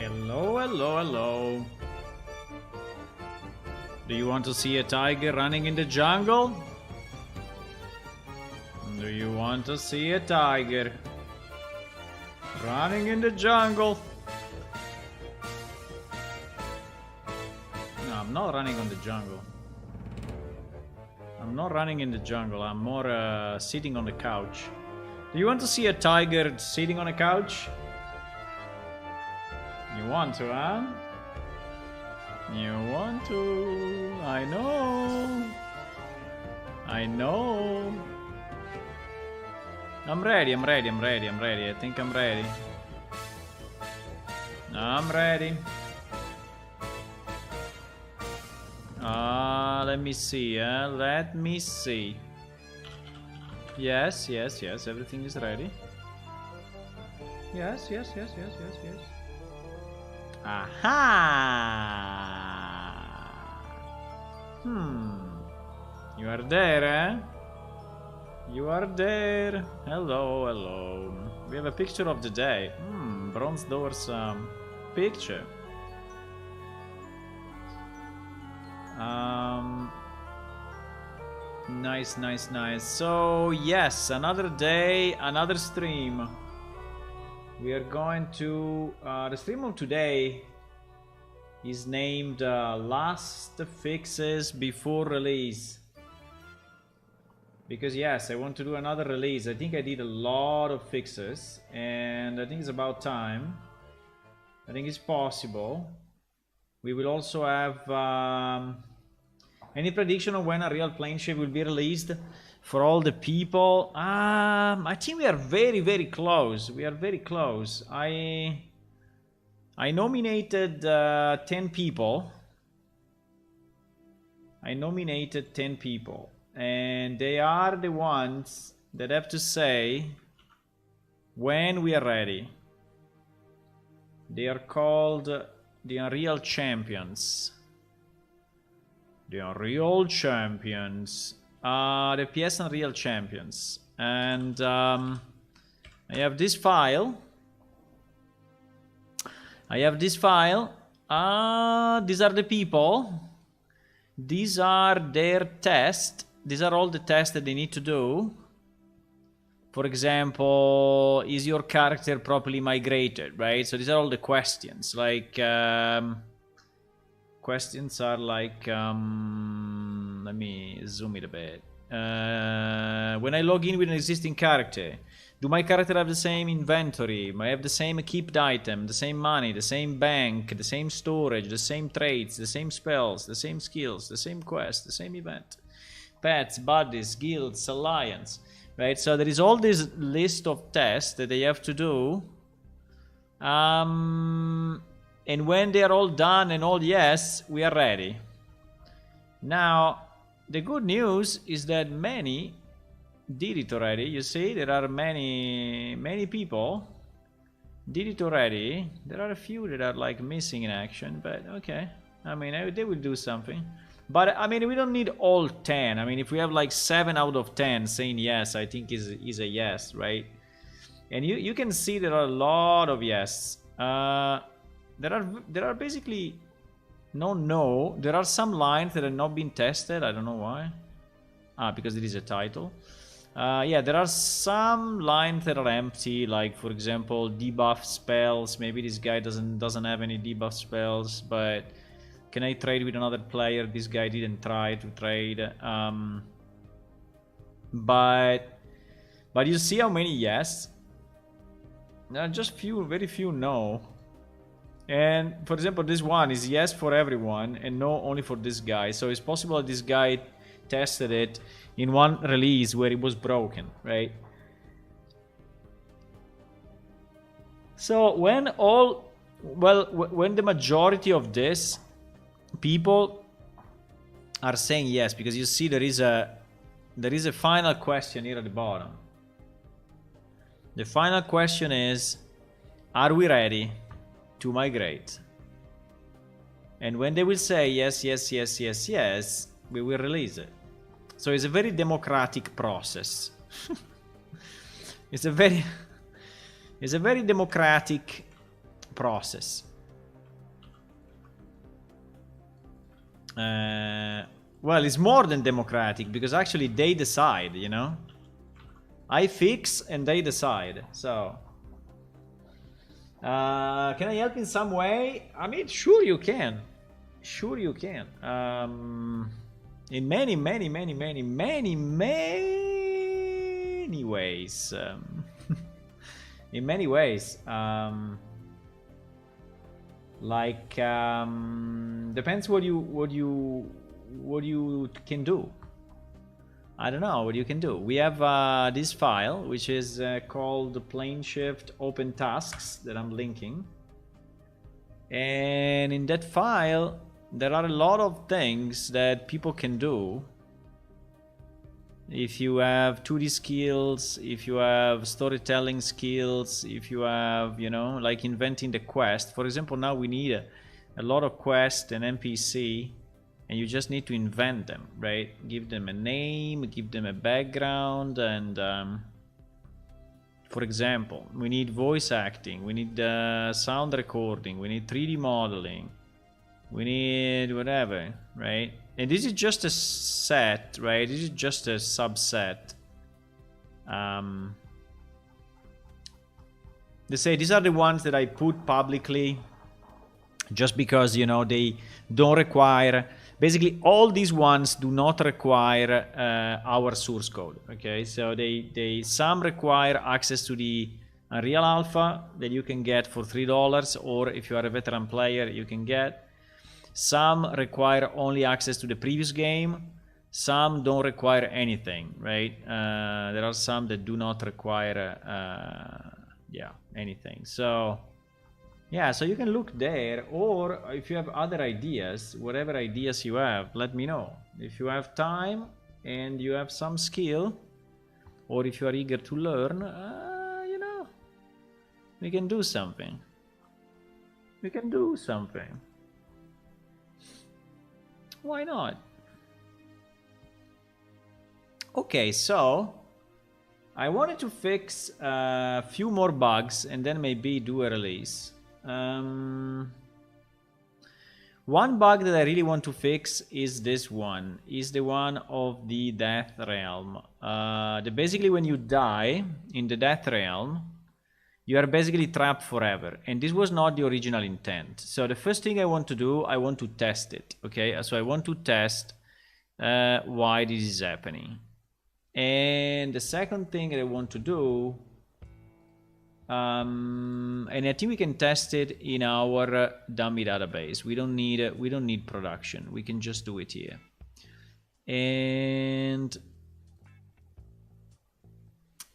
Hello, hello, hello. Do you want to see a tiger running in the jungle? Do you want to see a tiger running in the jungle? No, I'm not running on the jungle. I'm not running in the jungle. I'm more sitting on the couch. Do you want to see a tiger sitting on a couch? You want to, huh? You want to. I know. I know. I'm ready. I think I'm ready. I'm ready. Let me see, let me see. Yes, everything is ready. Yes. Aha! You are there, eh? You are there. Hello, hello. We have a picture of the day. Bronze doors picture. Nice. So yes, another day, another stream. We are going to the stream of today is named Last Fixes Before Release. Because yes, I want to do another release. I think I did a lot of fixes and I think it's about time. I think it's possible. We will also have any prediction of when a real plane ship will be released for all the people? I think we are very close. We are very close. I nominated 10 people. And they are the ones that have to say when we are ready. They are called the Unreal Champions. The Unreal Champions. The PS Unreal Champions. And I have this file. These are the people. These are their tests. These are all the tests that they need to do. For example, is your character properly migrated, right? So these are all the questions. Like, questions are like, let me zoom it a bit. When I log in with an existing character, do my character have the same inventory? May I have the same equipped item, the same money, the same bank, the same storage, the same traits, the same spells, the same skills, the same quest, the same event? Pets, buddies, guilds, alliance, right? So there is all this list of tests that they have to do. And when they are all done and all yes, we are ready. Now, the good news is that many did it already. You see, there are many people did it already. There are a few that are like missing in action, but okay. I mean, they will do something. But I mean, we don't need all 10. I mean, if we have like 7 out of 10 saying yes, I think is a yes, right? And you can see there are a lot of yes. There are basically no. There are some lines that have not been tested. I don't know why. Because it is a title. Yeah, there are some lines that are empty. Like for example, debuff spells. Maybe this guy doesn't have any debuff spells. But can I trade with another player? This guy didn't try to trade. But you see how many yes? There are just very few no. And for example, this one is yes for everyone and no only for this guy. So it's possible that this guy tested it in one release where it was broken, right? So when the majority of this people are saying yes, because you see there is a final question here at the bottom. The final question is, are we ready to migrate? And when they will say yes, we will release it. So it's a very democratic process. It's a very democratic process. Well, it's more than democratic because actually they decide, you know. I fix and they decide. So, can I help in some way? I mean, sure you can. Sure you can. In many ways. In many ways. Depends what you can do. I don't know what you can do. We have this file which is called PlaneShift Open Tasks that I'm linking, and in that file there are a lot of things that people can do. If you have 2D skills, if you have storytelling skills, if you have, you know, like inventing the quest. For example, now we need a lot of quests and NPC, and you just need to invent them, right? Give them a name, give them a background, and for example, we need voice acting, we need sound recording, we need 3D modeling, we need whatever, right? And this is just a set, right? This is just a subset. They say these are the ones that I put publicly just because, you know, they don't require, basically all these ones do not require our source code, okay? So some require access to the Unreal Alpha that you can get for $3, or if you are a veteran player you can get. Some require only access to the previous game. Some don't require anything, right? There are some that do not require, anything. So, yeah, so you can look there, or if you have other ideas, whatever ideas you have, let me know. If you have time and you have some skill, or if you are eager to learn, you know, we can do something. We can do something. Why not? Okay, so I wanted to fix a few more bugs and then maybe do a release. One bug that I really want to fix is this one, is the one of the Death Realm. Basically when you die in the Death Realm, you are basically trapped forever, and this was not the original intent. So the first thing I want to do, I want to test it, okay? So I want to test why this is happening. And the second thing that I want to do, and I think we can test it in our dummy database. We don't need production. We can just do it here. And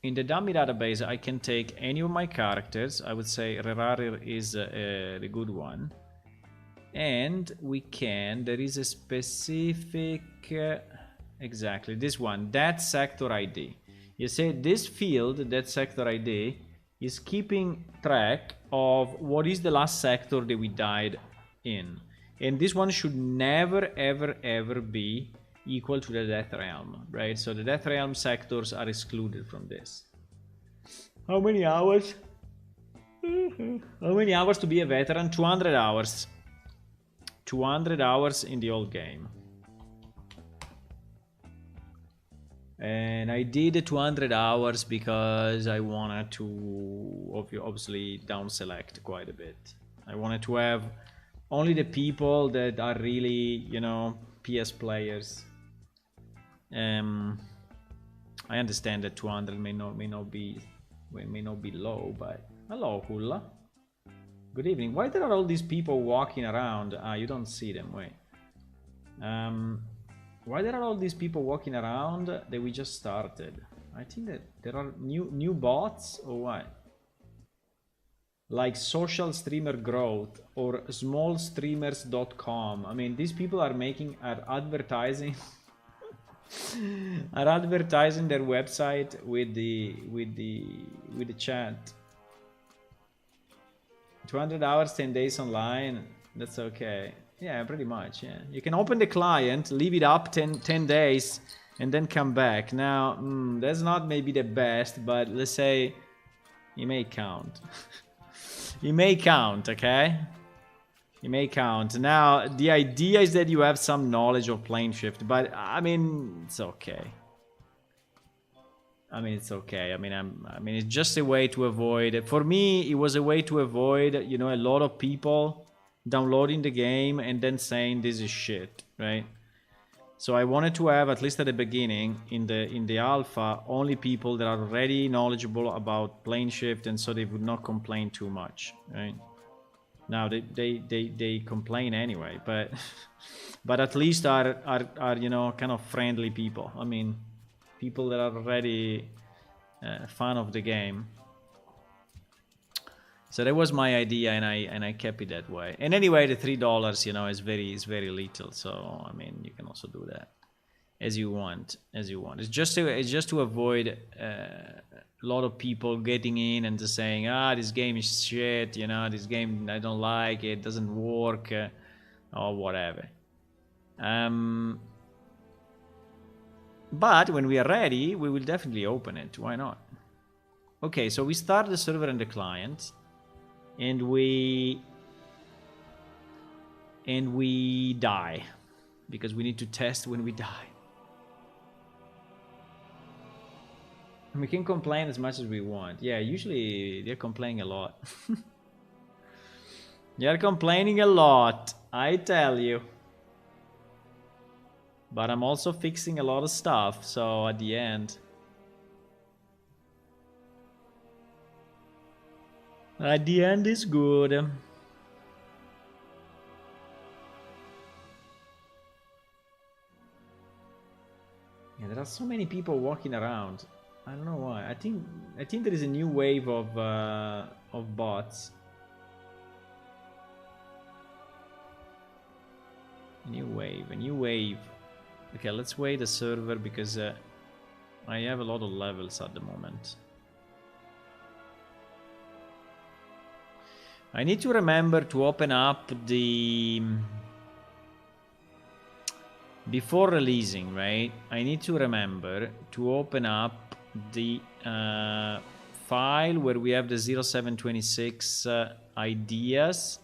in the dummy database, I can take any of my characters. I would say Rerarir is the good one. And we can, there is a specific, exactly, this one, that sector ID. You say this field, that sector ID, is keeping track of what is the last sector that we died in. And this one should never, ever, ever be equal to the Death Realm, right? So the Death Realm sectors are excluded from this. How many hours? How many hours to be a veteran? 200 hours. 200 hours in the old game. And I did 200 hours because I wanted to obviously down select quite a bit. I wanted to have only the people that are really, you know, PS players. I understand that 200 may not be low, but hello Hulla. Good evening. Why there are all these people walking around? You don't see them. Wait. Why there are all these people walking around that we just started? I think that there are new bots or what? Like social streamer growth or smallstreamers.com. I mean, these people are advertising are advertising their website with the chat. 200 hours, 10 days online. That's okay. Yeah, pretty much. Yeah, you can open the client, leave it up 10 days, and then come back. Now, that's not maybe the best, but let's say it may count. It may count, okay? It may count. Now, the idea is that you have some knowledge of plane shift, but I mean, it's okay. I mean, it's okay. I mean, it's just a way to avoid. For me, it was a way to avoid, you know, a lot of people downloading the game and then saying this is shit, right? So I wanted to have, at least at the beginning, in the alpha, only people that are already knowledgeable about plane shift, and so they would not complain too much, right? Now they complain anyway, but but at least are you know, kind of friendly people. I mean, people that are already fan of the game. So that was my idea, and I kept it that way. And anyway, the $3, you know, is very little. So I mean, you can also do that as you want, It's just to avoid a lot of people getting in and just saying, this game is shit, you know, this game I don't like, it doesn't work, or whatever. But when we are ready, we will definitely open it. Why not? Okay, so we start the server and the client, and we die, because we need to test when we die. We can complain as much as we want. Yeah, usually they're complaining a lot. They're complaining a lot, I tell you. But I'm also fixing a lot of stuff, so at the end... At the end is good. Yeah, there are so many people walking around. I don't know why. I think there is a new wave of bots. A new wave. Okay, let's wait the server, because I have a lot of levels at the moment. I need to remember to open up the... Before releasing, right? I need to remember to open up the file where we have the 0726 ideas,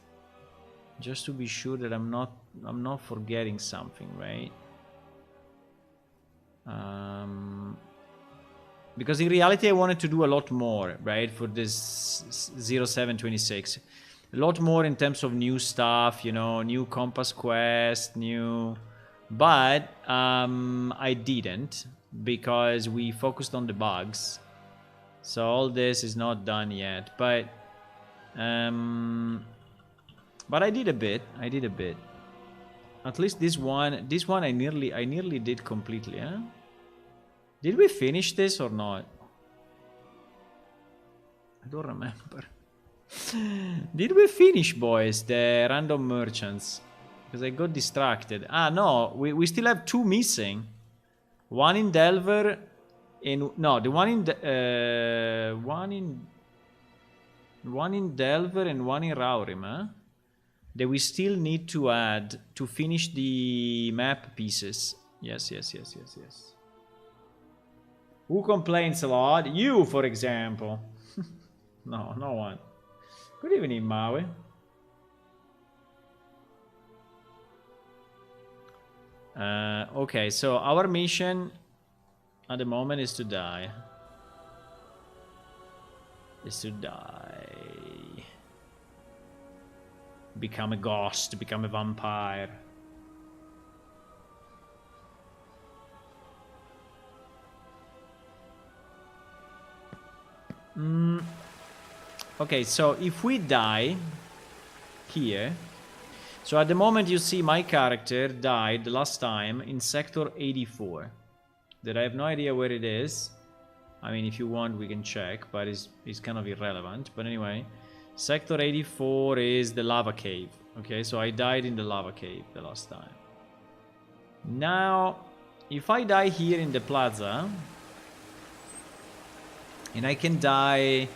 just to be sure that I'm not forgetting something, right? Because in reality I wanted to do a lot more, right, for this 0726. A lot more in terms of new stuff, you know, new compass quest, new... But I didn't, because we focused on the bugs. So all this is not done yet, but I did a bit. At least this one I nearly did completely, huh? Did we finish this or not? I don't remember. Did we finish, boys, the random merchants? Because I got distracted. No, we still have 2 missing. One in Delver, and no, the one in one in Delver and one in Raurim, huh? That we still need to add to finish the map pieces. Yes. Who complains a lot? You, for example. No one. Good evening, Maui. Okay, so our mission at the moment is to die. Become a ghost, become a vampire. Okay, so if we die here... So at the moment you see my character died the last time in sector 84. That I have no idea where it is. I mean, if you want we can check, but it's kind of irrelevant. But anyway, sector 84 is the lava cave. Okay, so I died in the lava cave the last time. Now, if I die here in the plaza, and I can die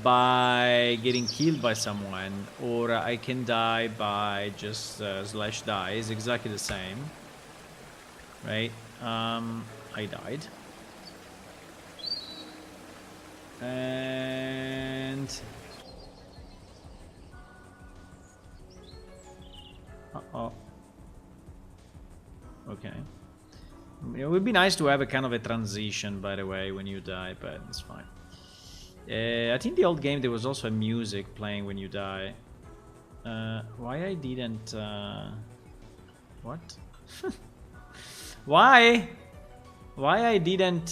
by getting killed by someone, or I can die by just slash die, is exactly the same, right? I died, and Uh-oh. Okay. It would be nice to have a kind of a transition, by the way, when you die, but it's fine. I think the old game there was also a music playing when you die. Why I didn't... What? Why? Why I didn't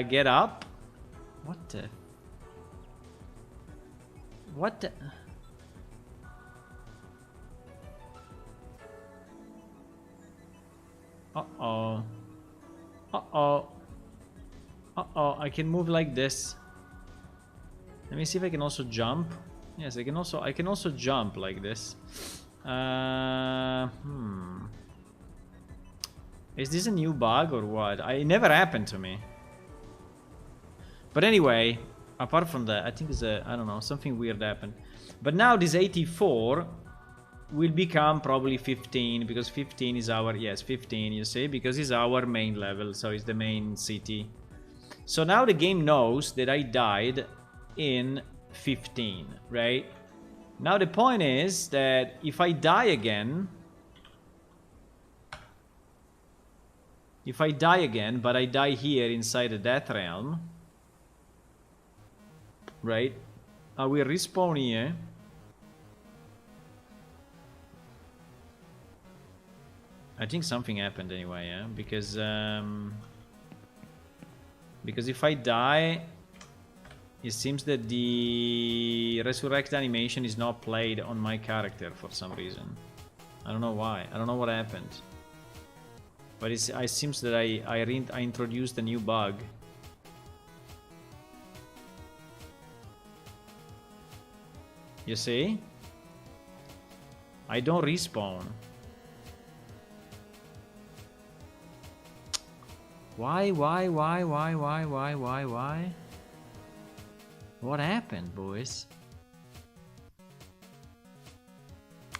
get up? What the... What the... Uh-oh. Uh-oh. Uh-oh, I can move like this. Let me see if I can also jump. Yes, I can also jump like this. Is this a new bug or what? It never happened to me. But anyway, apart from that, I think it's I don't know, something weird happened. But now this 84 will become probably 15, because 15 is our, yes, 15, you see, because it's our main level, so it's the main city. So now the game knows that I died in 15, right? Now the point is that if I die again, but I die here inside the Death Realm, right? I will respawn here. I think something happened anyway, yeah? Because if I die, it seems that the resurrect animation is not played on my character for some reason. I don't know why. I don't know what happened. But it seems that I introduced a new bug. You see? I don't respawn. Why? What happened, boys?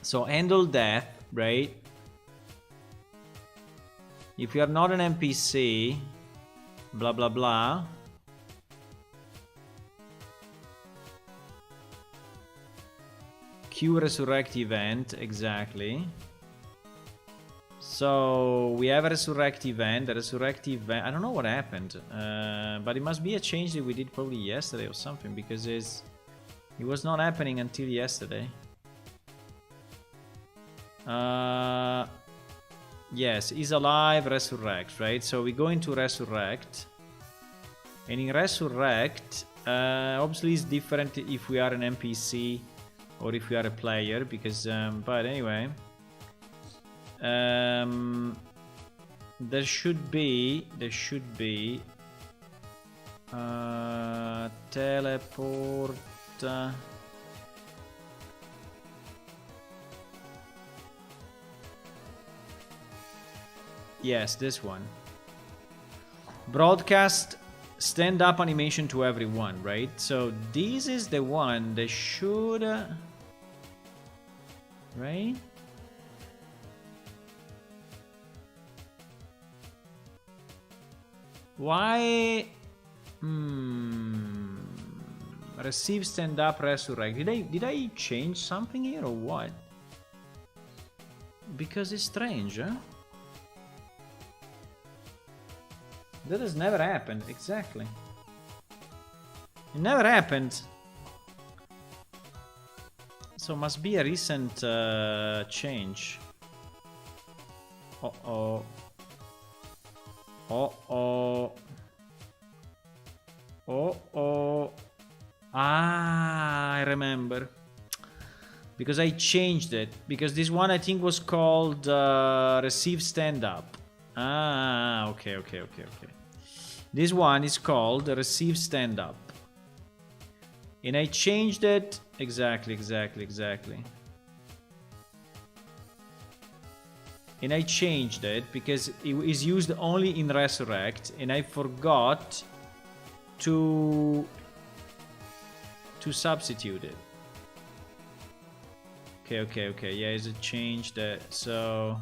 So handle death, right? If you are not an NPC, blah blah blah. Q resurrect event, exactly. So we have a resurrect event. The resurrect event, I don't know what happened, but it must be a change that we did probably yesterday or something, because it was not happening until yesterday. Yes, is alive, resurrect, right? So we go into resurrect, and in resurrect, obviously it's different if we are an NPC or if we are a player, because but anyway. There should be teleport. Yes, this one. Broadcast stand-up animation to everyone, right? So this is the one that should, right? Why? Receive stand-up resurrect. Did I change something here or what? Because it's strange, huh? That has never happened, exactly. It never happened. So must be a recent change. Uh-oh. Uh-oh. Uh-oh. Ah, I remember. Because I changed it. Because this one I think was called receive stand-up. Ah, okay. This one is called receive stand-up. And I changed it. Exactly. And I changed it because it is used only in resurrect, and I forgot to substitute it. Okay. Yeah, is it changed? So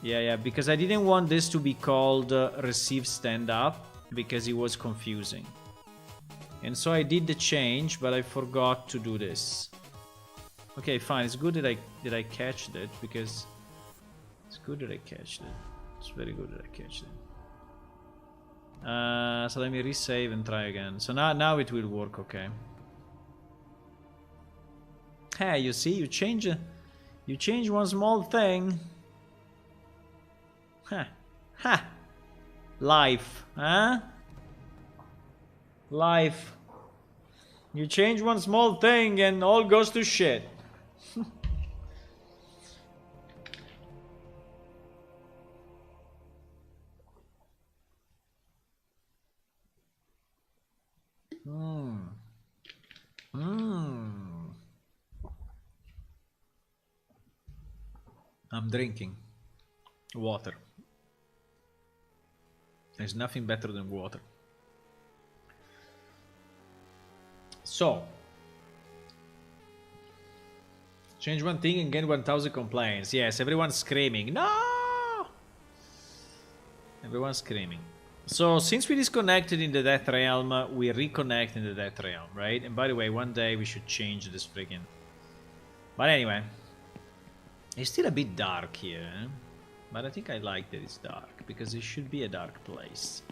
yeah, because I didn't want this to be called receive stand up because it was confusing. And so I did the change, but I forgot to do this. Okay, fine. It's good that I catched it, because it's good that I catched it. It's very good that I catched it. So let me resave and try again. So now it will work. Okay. Hey, you see, you change one small thing. Huh. Ha. Life, huh? Life. You change one small thing and all goes to shit. I'm drinking water. There's nothing better than water. So, change one thing and get 1000 complaints. Yes, everyone's screaming. No! Everyone's screaming. So, since we disconnected in the Death Realm, we reconnect in the Death Realm, right? And by the way, one day we should change this friggin'. But anyway, it's still a bit dark here, eh? But I think I like that it's dark, because it should be a dark place.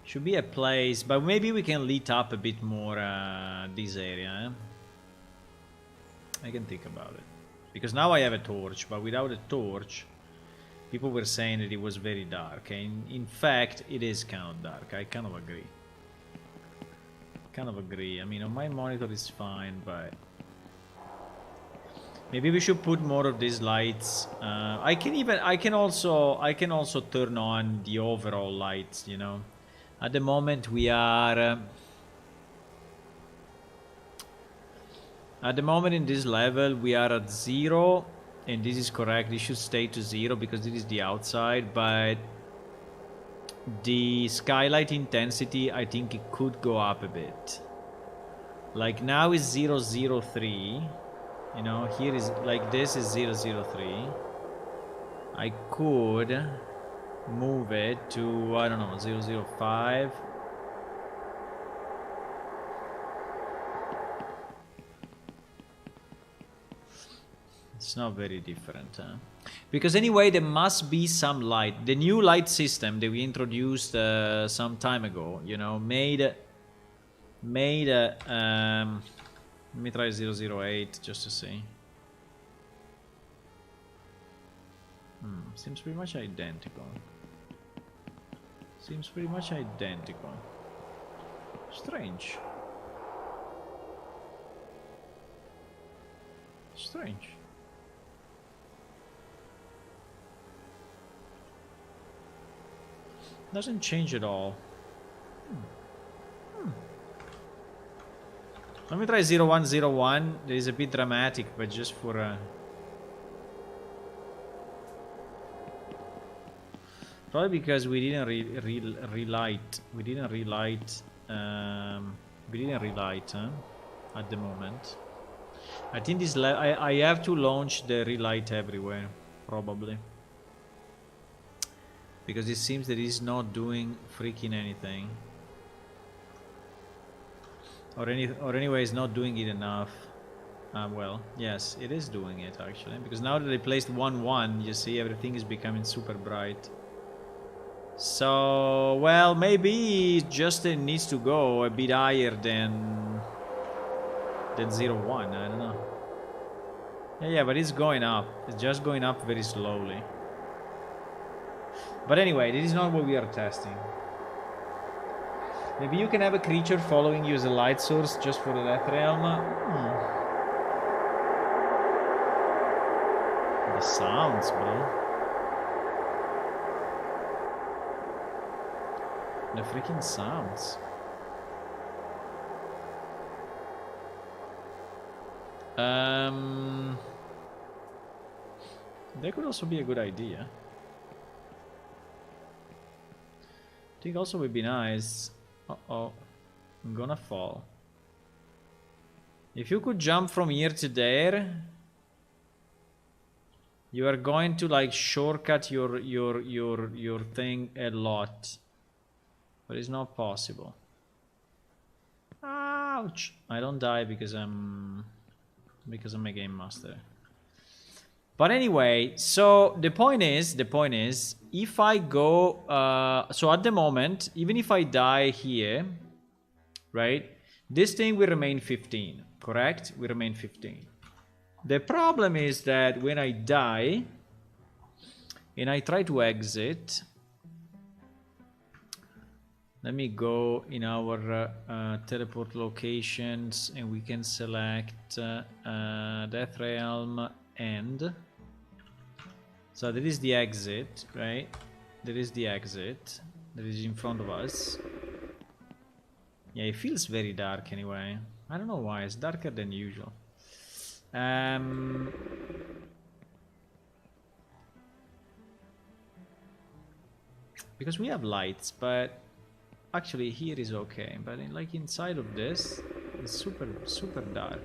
Should be a place, but maybe we can lit up a bit more this area, eh? I can think about it. Because now I have a torch, but without a torch, people were saying that it was very dark. And in fact, it is kind of dark. I kind of agree. I mean, on my monitor it's fine, but maybe we should put more of these lights. I can also turn on the overall lights, you know. At the moment we are at the moment in this level we are at 0, and this is correct. This should stay to 0 because this is the outside, but the skylight intensity, I think it could go up a bit. Like now is 003. You know, here is like this is 003. I could move it to, I don't know, 005. It's not very different, huh? Because anyway, there must be some light. The new light system that we introduced some time ago, you know, made let me try 008 just to see. Seems pretty much identical. Strange. Doesn't change at all. Let me try 0101. It is a bit dramatic, but just for probably because we didn't relight. We didn't relight, huh? At the moment. I think this I have to launch the relight everywhere, probably. Because it seems that it's not doing freaking anything. Or anyway, it's not doing it enough. Well, yes, it is doing it actually. Because now that they placed 1-1, you see everything is becoming super bright. So, well, maybe just it needs to go a bit higher than 0-1, I don't know. Yeah, but it's going up. It's just going up very slowly. But anyway, this is not what we are testing. Maybe you can have a creature following you as a light source just for the Death Realm. The sounds, bro. The freaking sounds. That could also be a good idea. I think also would be nice. Uh-oh. I'm gonna fall. If you could jump from here to there, you are going to like shortcut your thing a lot. But it's not possible. Ouch! I don't die because I'm because I'm a game master. But anyway, so the point is, if I go, so at the moment, even if I die here, right, this thing will remain 15, correct? Will remain 15. The problem is that when I die and I try to exit, let me go in our teleport locations and we can select Death Realm End. So that is the exit, right? There is the exit that is in front of us. Yeah, it feels very dark anyway. I don't know why, it's darker than usual. Because we have lights, but actually here is okay. But like inside of this, it's super dark.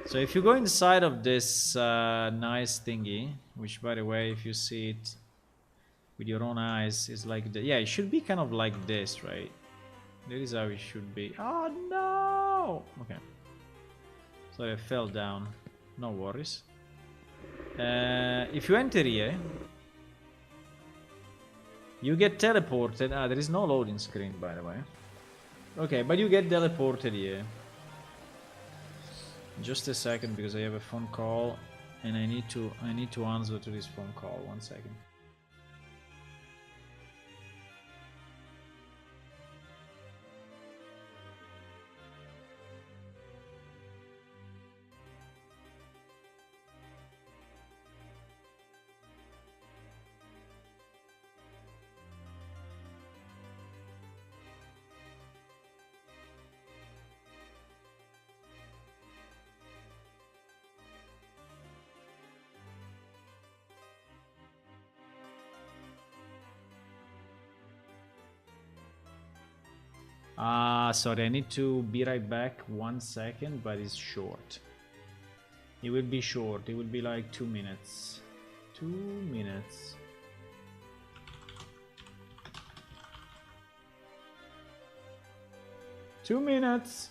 So if you go inside of this nice thingy, which by the way, if you see it with your own eyes, is like yeah, it should be kind of like this, right? That is how it should be. Oh no! Okay. So I fell down. No worries. If you enter here, you get teleported. Ah, there is no loading screen, by the way. Okay, but you get teleported here. Just a second, because I have a phone call, and I need to answer to this phone call. 1 second. Sorry, I need to be right back. 1 second, but it's short. It will be short. It will be like 2 minutes. 2 minutes. Two minutes.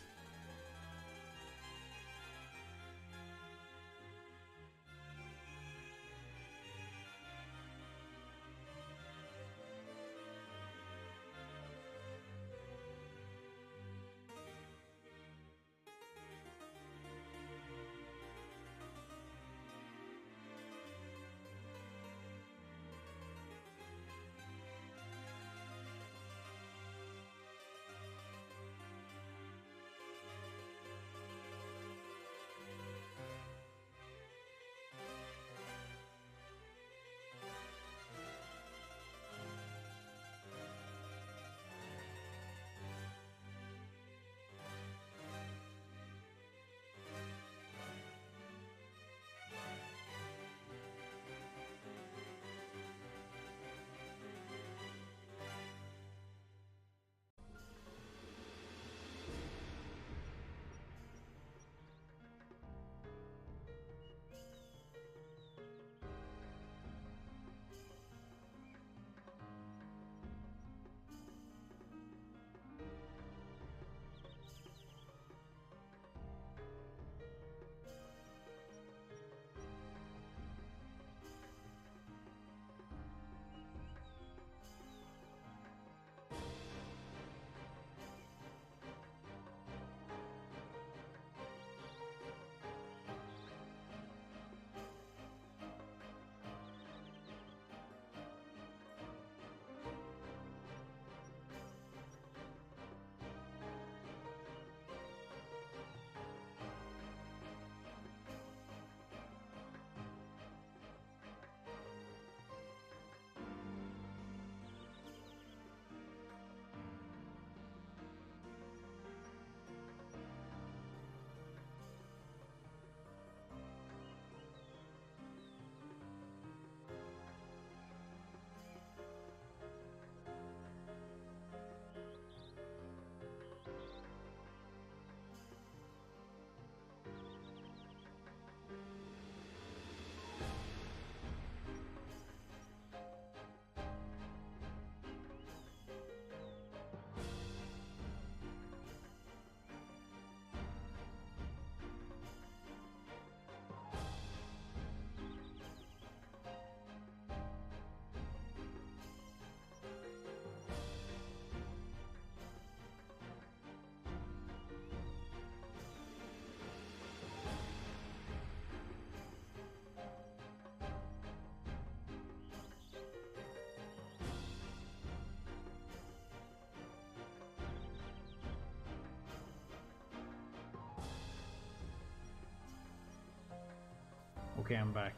Okay, I'm back.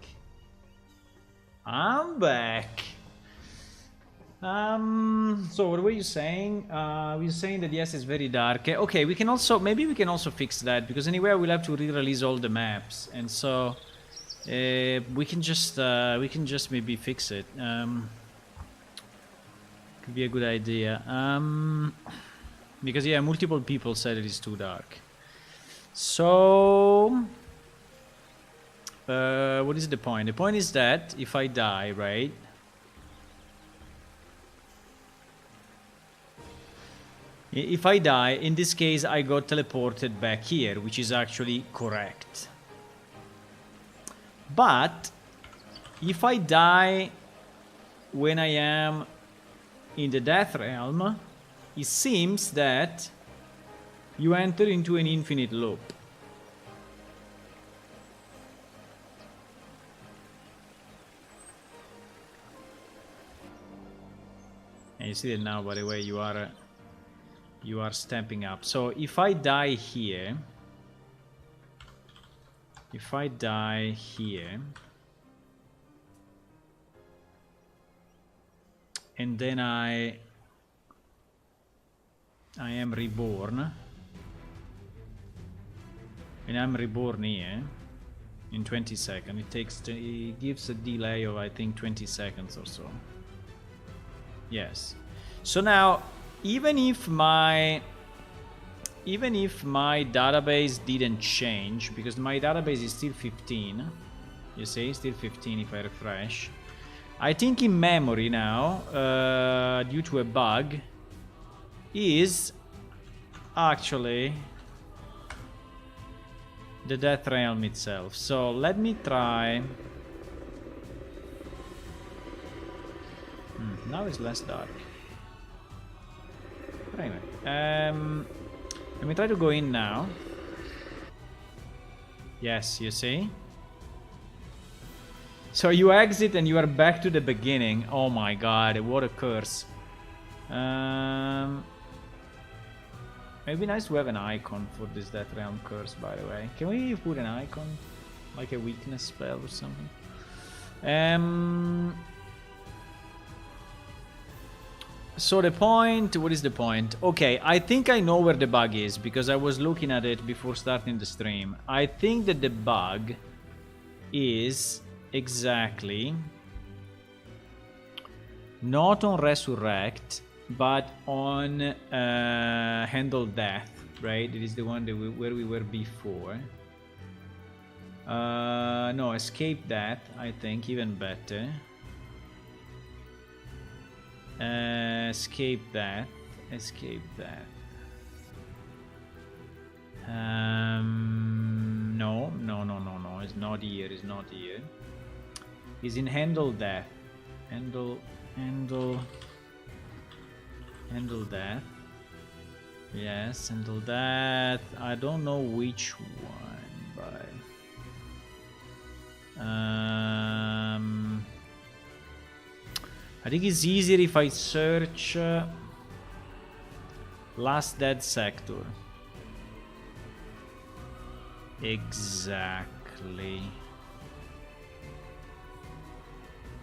I'm back. So what were you saying? We were saying that yes, it's very dark. Okay, we can also, maybe we can also fix that, because anyway we'll have to re-release all the maps, and so we can just maybe fix it. Could be a good idea. Because yeah, multiple people said it is too dark. So what is the point? The point is that if I die, right? If I die, in this case, I got teleported back here, which is actually correct. But if I die when I am in the Death Realm, it seems that you enter into an infinite loop. And you see that now, by the way, you are stamping up. So if I die here, and then I am reborn, and I'm reborn here in 20 seconds. It gives a delay of, I think, 20 seconds or so. Yes. So now, even if my database didn't change, because my database is still 15, you see, still 15 if I refresh, I think in memory now, due to a bug, is actually the Death Realm itself. So let me try. Now it's less dark. But anyway, let me try to go in now. Yes, you see? So you exit and you are back to the beginning. Oh my god, what a curse. Maybe nice to have an icon for this Death Realm curse, by the way. Can we put an icon? Like a weakness spell or something? So the point, what is the point? Okay, I think I know where the bug is, because I was looking at it before starting the stream. I think that the bug is exactly not on Resurrect, but on Handle Death, right? It is the one that where we were before. No, Escape Death, I think, even better. Escape Death. No, it's not here, It's in Handle Death. Handle Death. Yes, Handle Death. I don't know which one, but I think it's easier if I search Last Dead Sector. Exactly.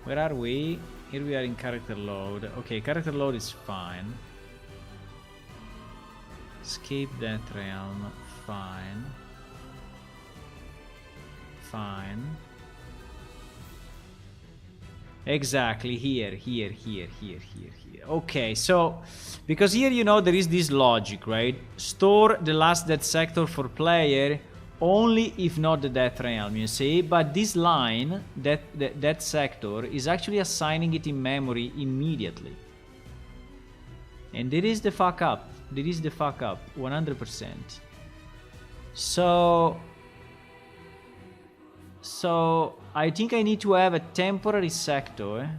Where are we? Here we are in character load. Okay, character load is fine. Escape Death Realm, fine. Exactly, here. Okay, so, because here, you know, there is this logic, right? Store the Last Dead Sector for player only if not the Death Realm, you see? But this line, that sector, is actually assigning it in memory immediately. And it is the fuck up. 100%. So I think I need to have a temporary sector.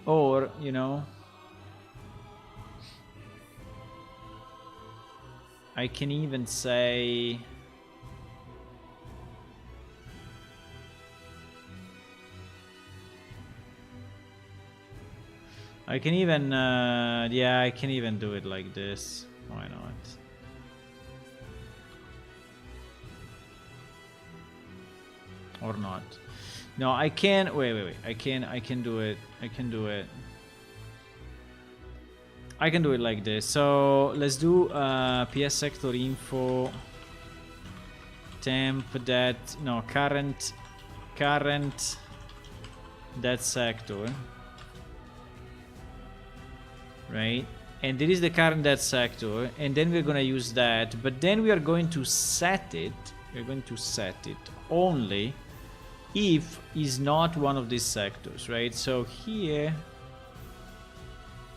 Or, you know, I can even say I can even, yeah, I can even do it like this. Why not? Or not? No, I can. Wait. I can do it. I can do it. I can do it like this. So let's do PS sector info temp that no current that sector, right? And this is the current that sector, and then we're gonna use that. But then we are going to set it. We're going to set it only if is not one of these sectors, right? So here.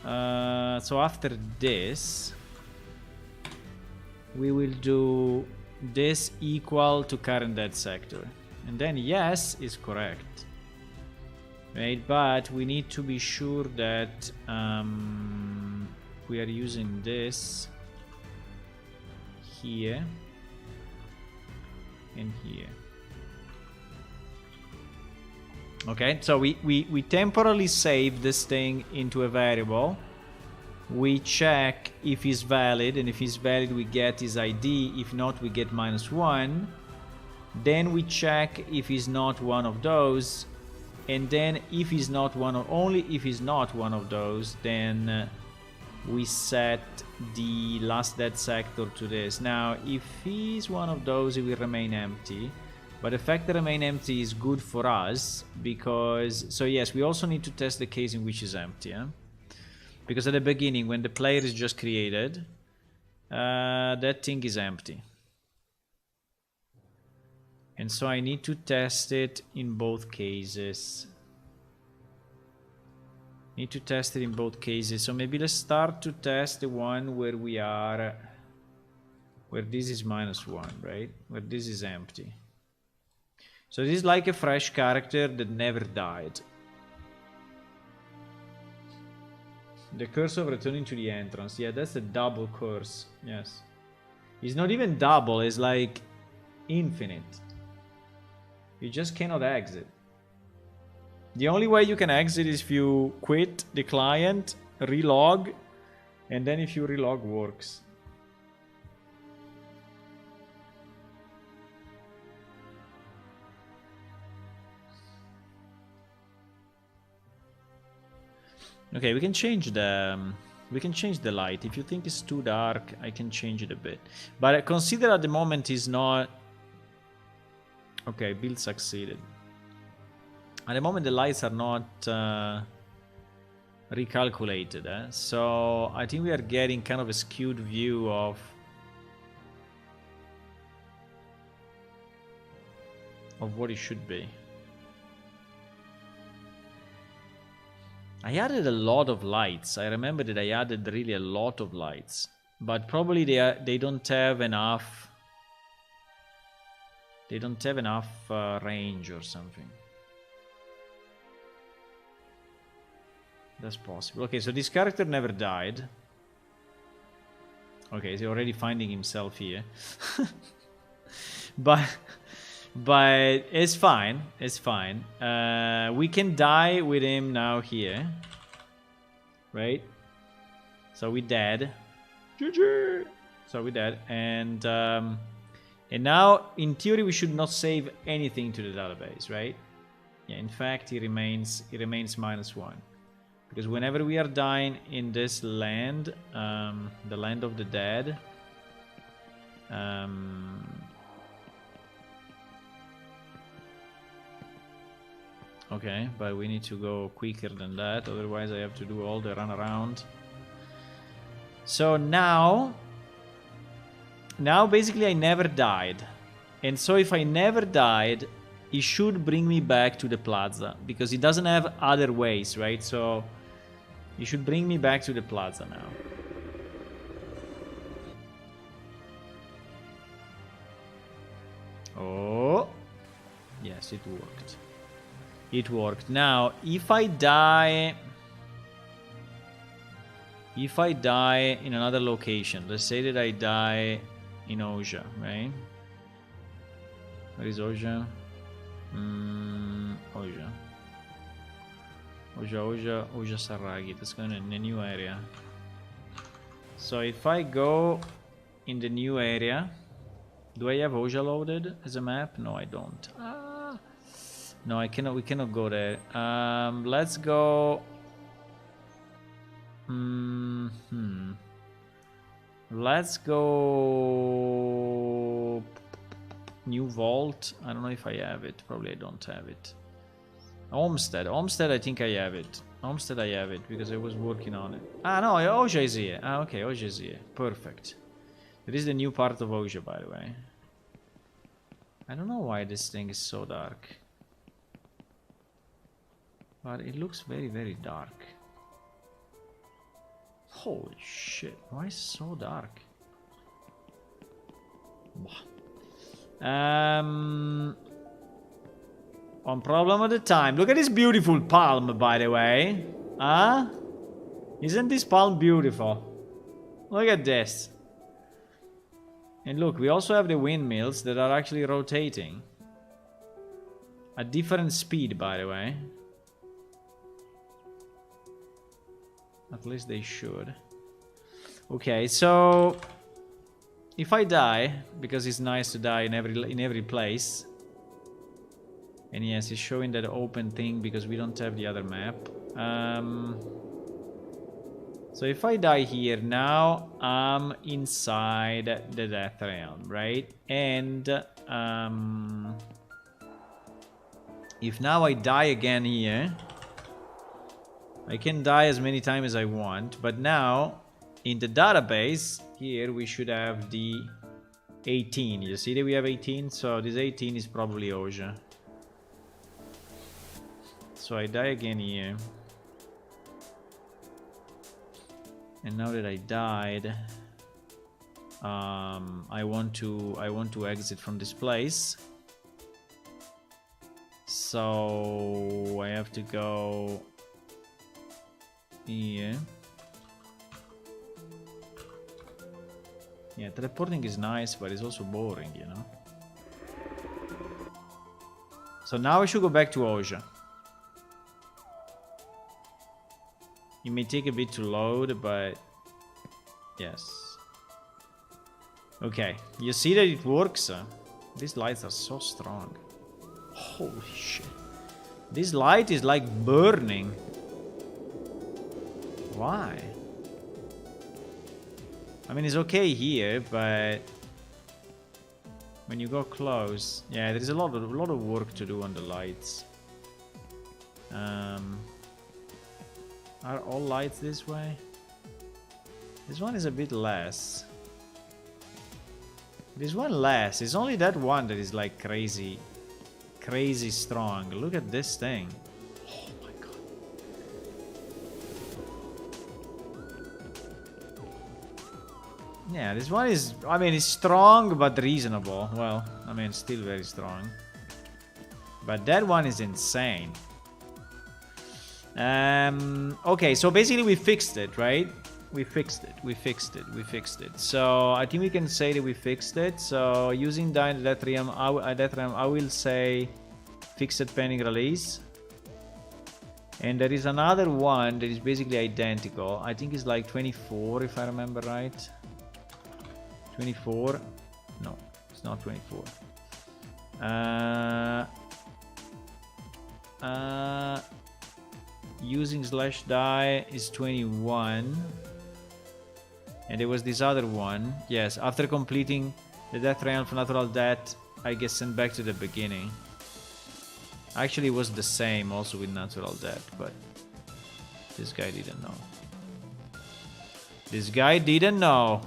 So after this, we will do this equal to current dead sector, and then yes is correct, right? But we need to be sure that we are using this here and here. Okay, so we temporarily save this thing into a variable. We check if it's valid, and if it's valid we get his ID, if not we get -1. Then we check if it's not one of those, and then if it's not one of, only if it's not one of those, then we set the last dead sector to this. Now if he's one of those, it will remain empty. But the fact that remain empty is good for us because, so yes, we also need to test the case in which is empty, yeah? Because at the beginning, when the player is just created, that thing is empty. And so I need to test it in both cases. Need to test it in both cases. So maybe let's start to test the one where we are, where this is -1, right? Where this is empty. So this is like a fresh character that never died. The curse of returning to the entrance. Yeah, that's a double curse. Yes. It's not even double, it's like infinite. You just cannot exit. The only way you can exit is if you quit the client, relog, and then if you relog works. Okay, we can change the light. If you think it's too dark, I can change it a bit. But consider at the moment is not. Okay, build succeeded. At the moment the lights are not recalculated, so I think we are getting kind of a skewed view of what it should be. I added a lot of lights. I remember that I added really a lot of lights, but probably they don't have enough. They don't have enough range or something. That's possible. Okay, so this character never died. Okay, he's already finding himself here. but it's fine. It's fine. We can die with him now here. Right? So we're dead. GG! So we're dead. And now, in theory, we should not save anything to the database, right? Yeah, in fact, it remains -1. Because whenever we are dying in this land, the land of the dead, okay, but we need to go quicker than that, otherwise I have to do all the run around. So now basically I never died. And so if I never died, it should bring me back to the plaza, because it doesn't have other ways, right? So it should bring me back to the plaza now. Oh, yes, it worked. It worked. Now, if I die in another location, let's say that I die in Oja, right? Where is Oja? Oja. Oja Saragi. Let's go in a new area. So if I go in the new area, do I have Oja loaded as a map? No, I don't. No, I cannot. We cannot go there. Let's go. Let's go. New Vault. I don't know if I have it. Probably I don't have it. Homestead. Homestead, I think I have it. Homestead, I have it because I was working on it. Ah, no, Oja is here. Ah, okay, Oja is here. Perfect. There is the new part of Oja, by the way. I don't know why this thing is so dark. But it looks very, very dark. Holy shit, why is it so dark? One problem at a time. Look at this beautiful palm, by the way. Huh? Isn't this palm beautiful? Look at this. And look, we also have the windmills that are actually rotating. At different speed, by the way. At least they should. Okay, so if I die, because it's nice to die in every place. And yes, it's showing that open thing because we don't have the other map. So if I die here now, I'm inside the Death Realm, right? And if now I die again here, I can die as many times as I want. But now, in the database, here we should have the 18. You see that we have 18? So this 18 is probably Oja. So I die again here. And now that I died, I want to exit from this place. So I have to go here. Yeah, teleporting is nice, but it's also boring, you know. So now I should go back to Oja. It may take a bit to load, but yes. Okay, you see that it works? These lights are so strong. Holy shit. This light is like burning. Why? I mean, it's okay here, but when you go close, yeah, there is a lot of work to do on the lights. Are all lights this way? This one is a bit less. This one less. It's only that one that is like crazy strong. Look at this thing. Oh my god. Yeah, this one is, I mean, it's strong but reasonable. Well, I mean, still very strong. But that one is insane. Okay, so basically we fixed it, right? We fixed it. So I think we can say that we fixed it. So using Death Realm, I will say fixed pending release. And there is another one that is basically identical. I think it's like 24 if I remember right. 24. No, it's not 24. Using /die is 21. And there was this other one. Yes, after completing the Death Realm for Natural Death, I get sent back to the beginning. Actually, it was the same also with Natural Death, but this guy didn't know. This guy didn't know.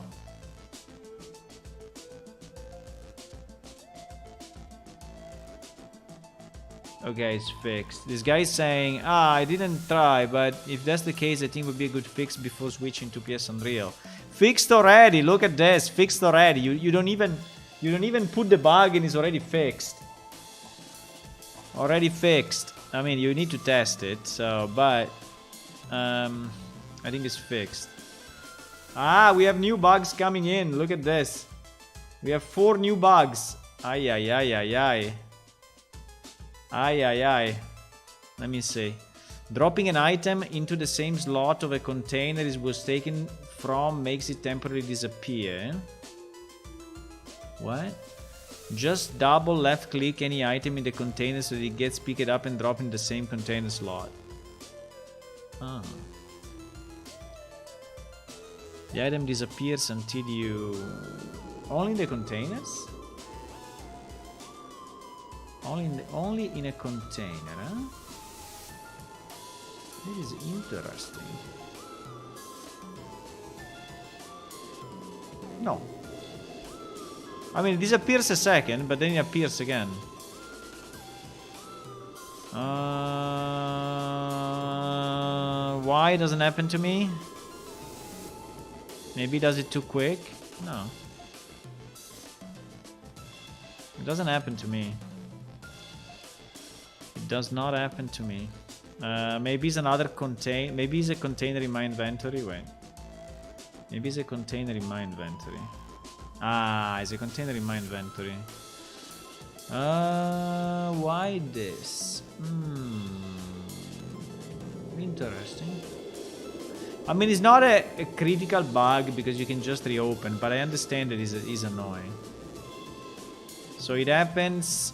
Okay, it's fixed. This guy is saying, I didn't try, but if that's the case, I think it would be a good fix before switching to PS Unreal. Fixed already. Look at this. Fixed already. You don't even put the bug and it's already fixed. Already fixed. I mean, you need to test it. So, but I think it's fixed. We have new bugs coming in. Look at this. We have 4 new bugs. Ay ay ay ay ay. Ay ay ay. Let me see. Dropping an item into the same slot of a container it was taken from makes it temporarily disappear. What? Just double left click any item in the container so that it gets picked up and dropped in the same container slot. Ah. The item disappears until you... Only in the containers? Only in a container, huh? This is interesting. No. I mean, it disappears a second, but then it appears again. Why it doesn't happen to me? Maybe it does it too quick? No. It doesn't happen to me. It does not happen to me. Maybe it's another contain. Maybe it's a container in my inventory. Wait. Maybe it's a container in my inventory. Ah, it's a container in my inventory. Why this? Interesting. I mean, it's not a critical bug because you can just reopen, but I understand that it is annoying. So it happens.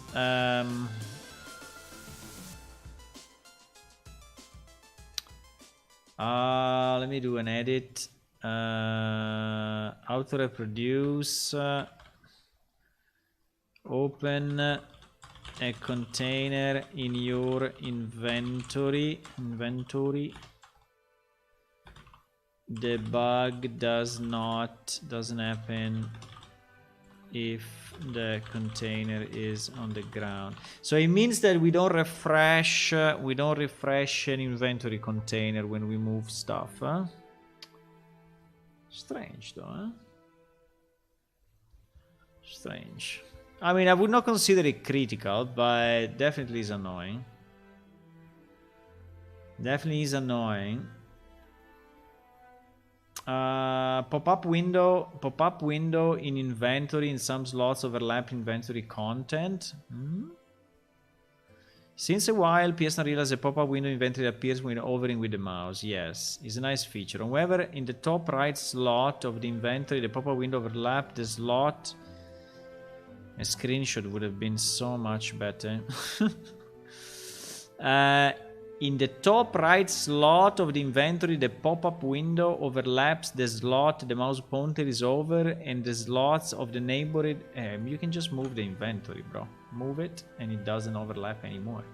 Let me do an edit. Auto reproduce. Open a container in your inventory. The bug doesn't happen if the container is on the ground. So it means that we don't refresh an inventory container when we move stuff, huh? Strange though, huh? Strange. I mean, I would not consider it critical, but definitely is annoying. Definitely is annoying. Pop-up window in inventory in some slots overlap inventory content. Since a while, PS realized a pop-up window inventory appears when hovering with the mouse. Yes, it's a nice feature. However, in the top right slot of the inventory, the pop-up window overlapped the slot. A screenshot would have been so much better. In the top right slot of the inventory, the pop-up window overlaps the slot the mouse pointer is over and the slots of the neighborhood. You can just move the inventory, bro. Move it and it doesn't overlap anymore.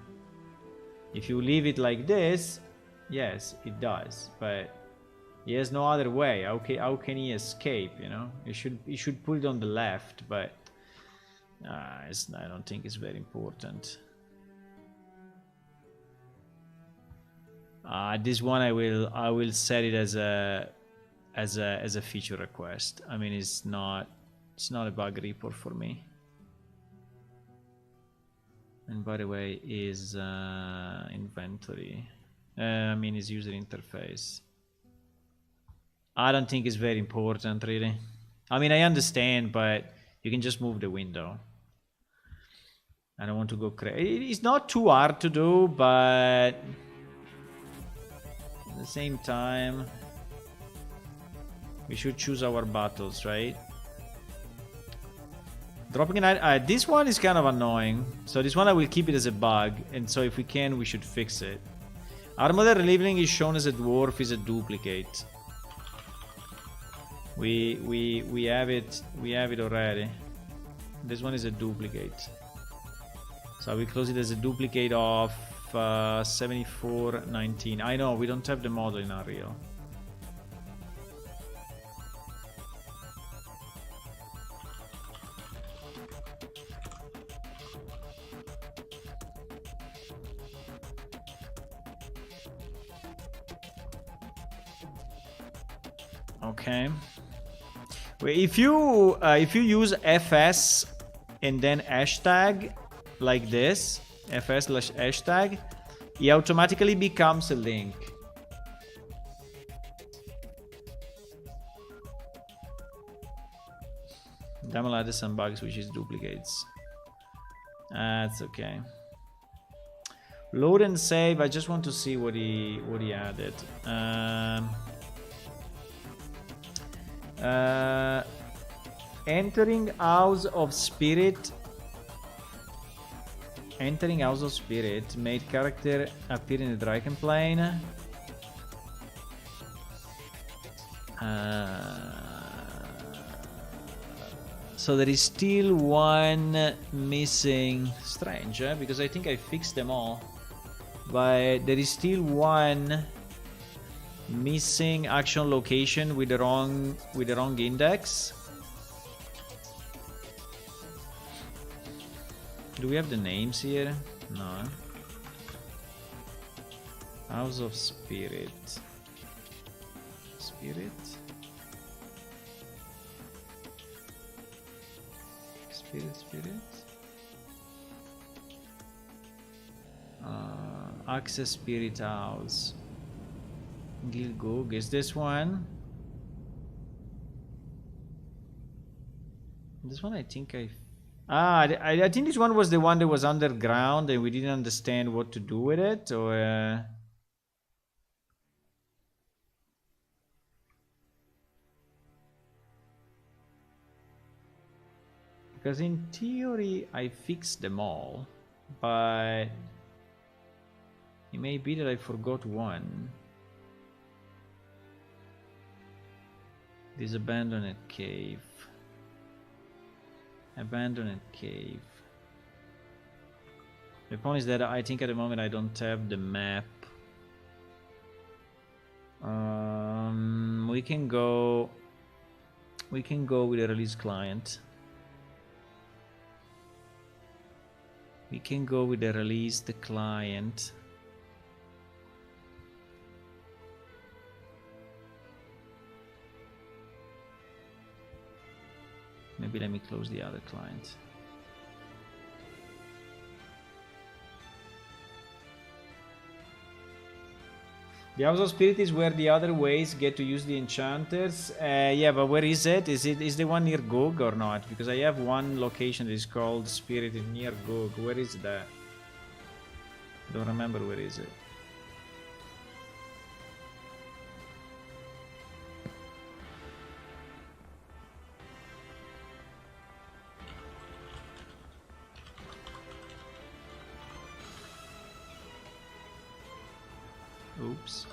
If you leave it like this, yes, it does, but he has no other way. How can he escape, you know? You should put it on the left, but I don't think it's very important. This one I will set it as a feature request. I mean, it's not a bug report for me. And by the way, is inventory. I mean, is user interface. I don't think it's very important, really. I mean, I understand, but you can just move the window. I don't want to go crazy. It's not too hard to do, but at the same time, we should choose our battles, right? Dropping an this one is kind of annoying. So this one I will keep it as a bug, and so if we can, we should fix it. Our model reliving is shown as a dwarf is a duplicate. We have it already. This one is a duplicate. So we close it as a duplicate of 7419. I know we don't have the model in Unreal. Okay. If you use fs and then hashtag like this, fs/hashtag, it automatically becomes a link. Damn, added some bugs which is duplicates. That's okay. Load and save. I just want to see what he added. Entering House of Spirit. Entering House of Spirit made character appear in the Draken plane. So there is still one missing. Strange, because I think I fixed them all. But there is still one missing action location with the wrong index. Do we have the names here? No. House of Spirit. Spirit? Spirit? Access Spirit House. Gilgug, is this one? This one I think I think this one was the one that was underground and we didn't understand what to do with it, or because in theory I fixed them all, but it may be that I forgot one. This abandoned cave. Abandoned cave. The point is that I think at the moment I don't have the map. We can go with a release client. We can go with the release the client. Maybe let me close the other client. The House of Spirit is where the other ways get to use the enchanters. Yeah, but where is it? Is the one near Gog or not? Because I have one location that is called Spirit near Gog. Where is that? Don't remember where is it. Oops.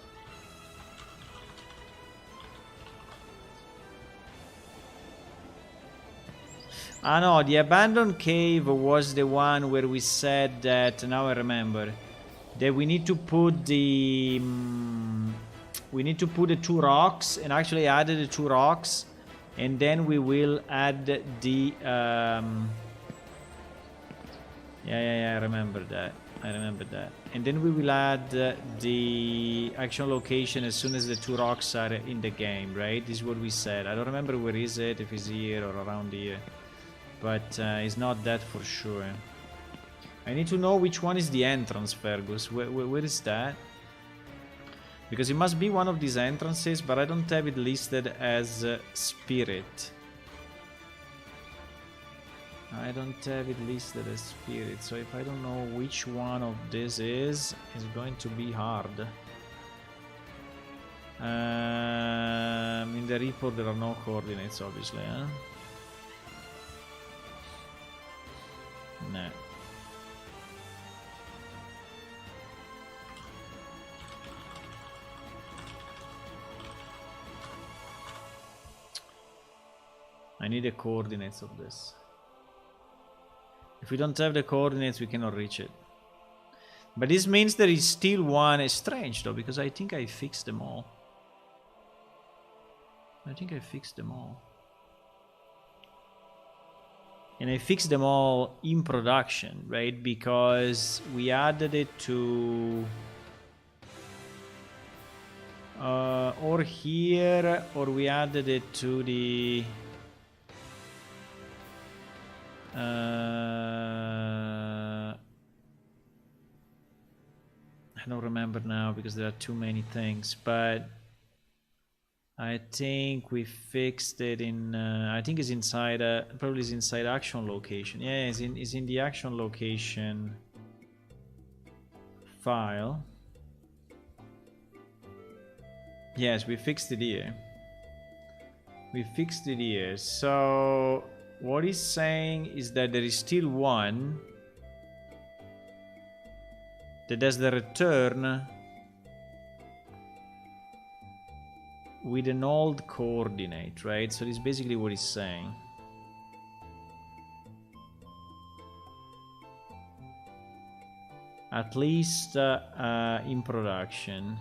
Ah no, the abandoned cave was the one where we said that, now I remember, that we need to put the two rocks, and actually added the two rocks, and then we will add the yeah, I remember that. And then we will add the action location as soon as the two rocks are in the game, right? This is what we said. I don't remember where is it, if it's here or around here. But it's not that for sure. I need to know which one is the entrance, Fergus. Where is that? Because it must be one of these entrances, but I don't have it listed as Spirit. I don't have it listed as Spirit, so if I don't know which one of this is, it's going to be hard. In the report there are no coordinates, obviously, huh? No. I need the coordinates of this. If we don't have the coordinates, we cannot reach it. But this means there is still one. It's strange though, because I think I fixed them all. And I fixed them all in production, right? Because we added it to or here, or we added it to the I don't remember now because there are too many things, but I think we fixed it in I think it's inside probably it's inside action location. Yeah, it's in the action location file. Yes, we fixed it here. We fixed it here. So what he's saying is that there is still one that does the return with an old coordinate, right? So this is basically what he's saying. At least in production.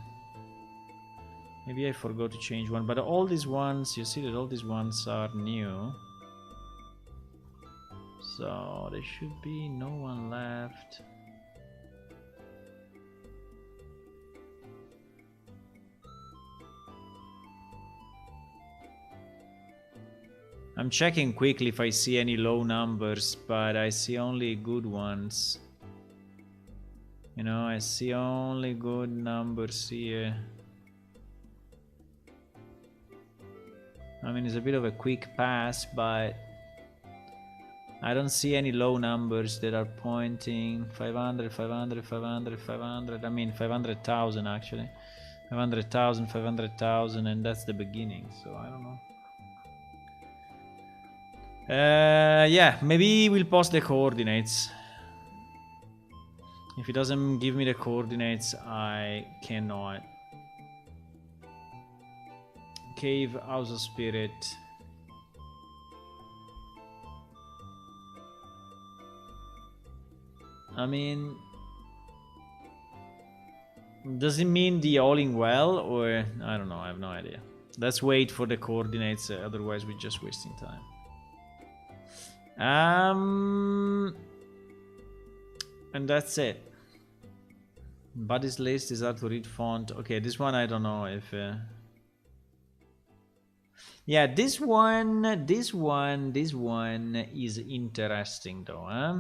Maybe I forgot to change one, but all these ones, you see that all these ones are new. So there should be no one left. I'm checking quickly if I see any low numbers, but I see only good ones. You know, I see only good numbers here. I mean, it's a bit of a quick pass, but I don't see any low numbers that are pointing 500, 500, 500, 500. I mean, 500,000 actually. 500,000, 500,000, and that's the beginning, so I don't know. Yeah, maybe we'll post the coordinates. If it doesn't give me the coordinates, I cannot. Cave, House of Spirit. I mean, does it mean the all-in well, or I don't know, I have no idea. Let's wait for the coordinates, otherwise we're just wasting time. And that's it. Buddy's list is hard to read font. Okay, this one I don't know if... Yeah, this one is interesting though, huh?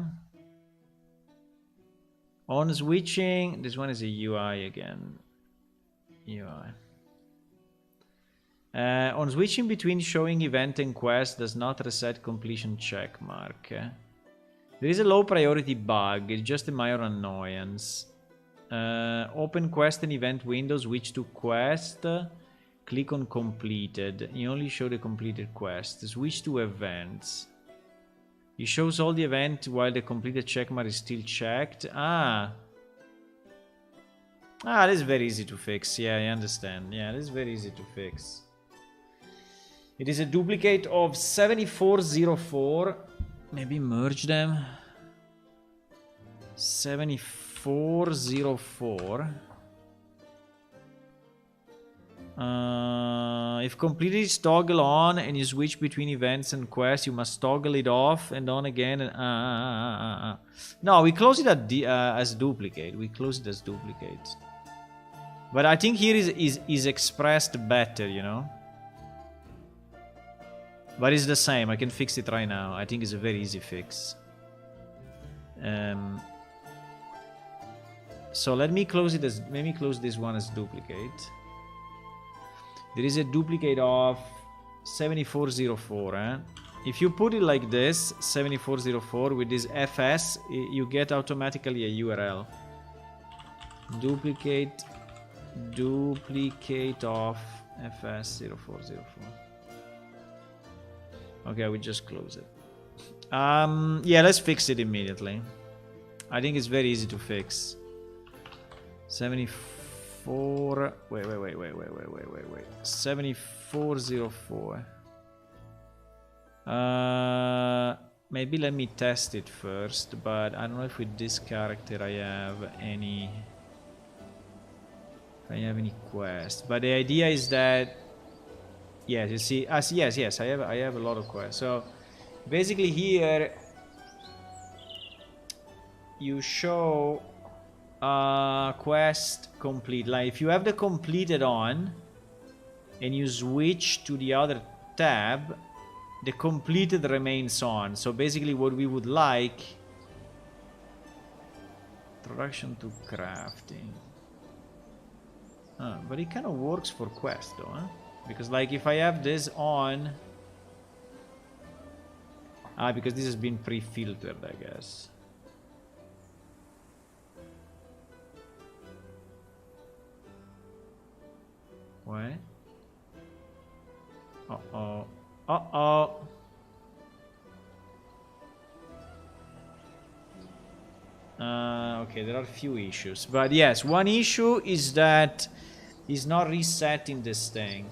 On switching, this one is a UI again. UI. On switching between showing event and quest does not reset completion check mark. There is a low priority bug, it's just a minor annoyance. Open quest and event window, switch to quest, click on completed. You only show the completed quest. Switch to events. It shows all the events while the completed checkmark is still checked. This is very easy to fix. Yeah, I understand. Yeah, this is very easy to fix. It is a duplicate of 7404. Maybe merge them. 7404. If completed is toggle on and you switch between events and quests, you must toggle it off and on again. And no, we close it as duplicate. We close it as duplicate. But I think here is expressed better, you know. But it's the same. I can fix it right now. I think it's a very easy fix. So let me close it as... Let me close this one as duplicate. There is a duplicate of 7404. If you put it like this, 7404 with this FS, you get automatically a URL. Duplicate of FS0404. Okay, we just close it. Yeah, let's fix it immediately. I think it's very easy to fix. 74. Wait. 7404. Maybe let me test it first, but I don't know if with this character I have any. If I have any quest. But the idea is that. Yes, you see. Yes. I have a lot of quests. So basically here you show quest complete. Like if you have the completed on and you switch to the other tab, the completed remains on. So basically what we would like, introduction to crafting. But it kind of works for quest though, huh? Because like if I have this on, because this has been pre-filtered, I guess. Why? Uh-oh. Uh-oh. Okay, there are a few issues. But yes, one issue is that it's not resetting this thing.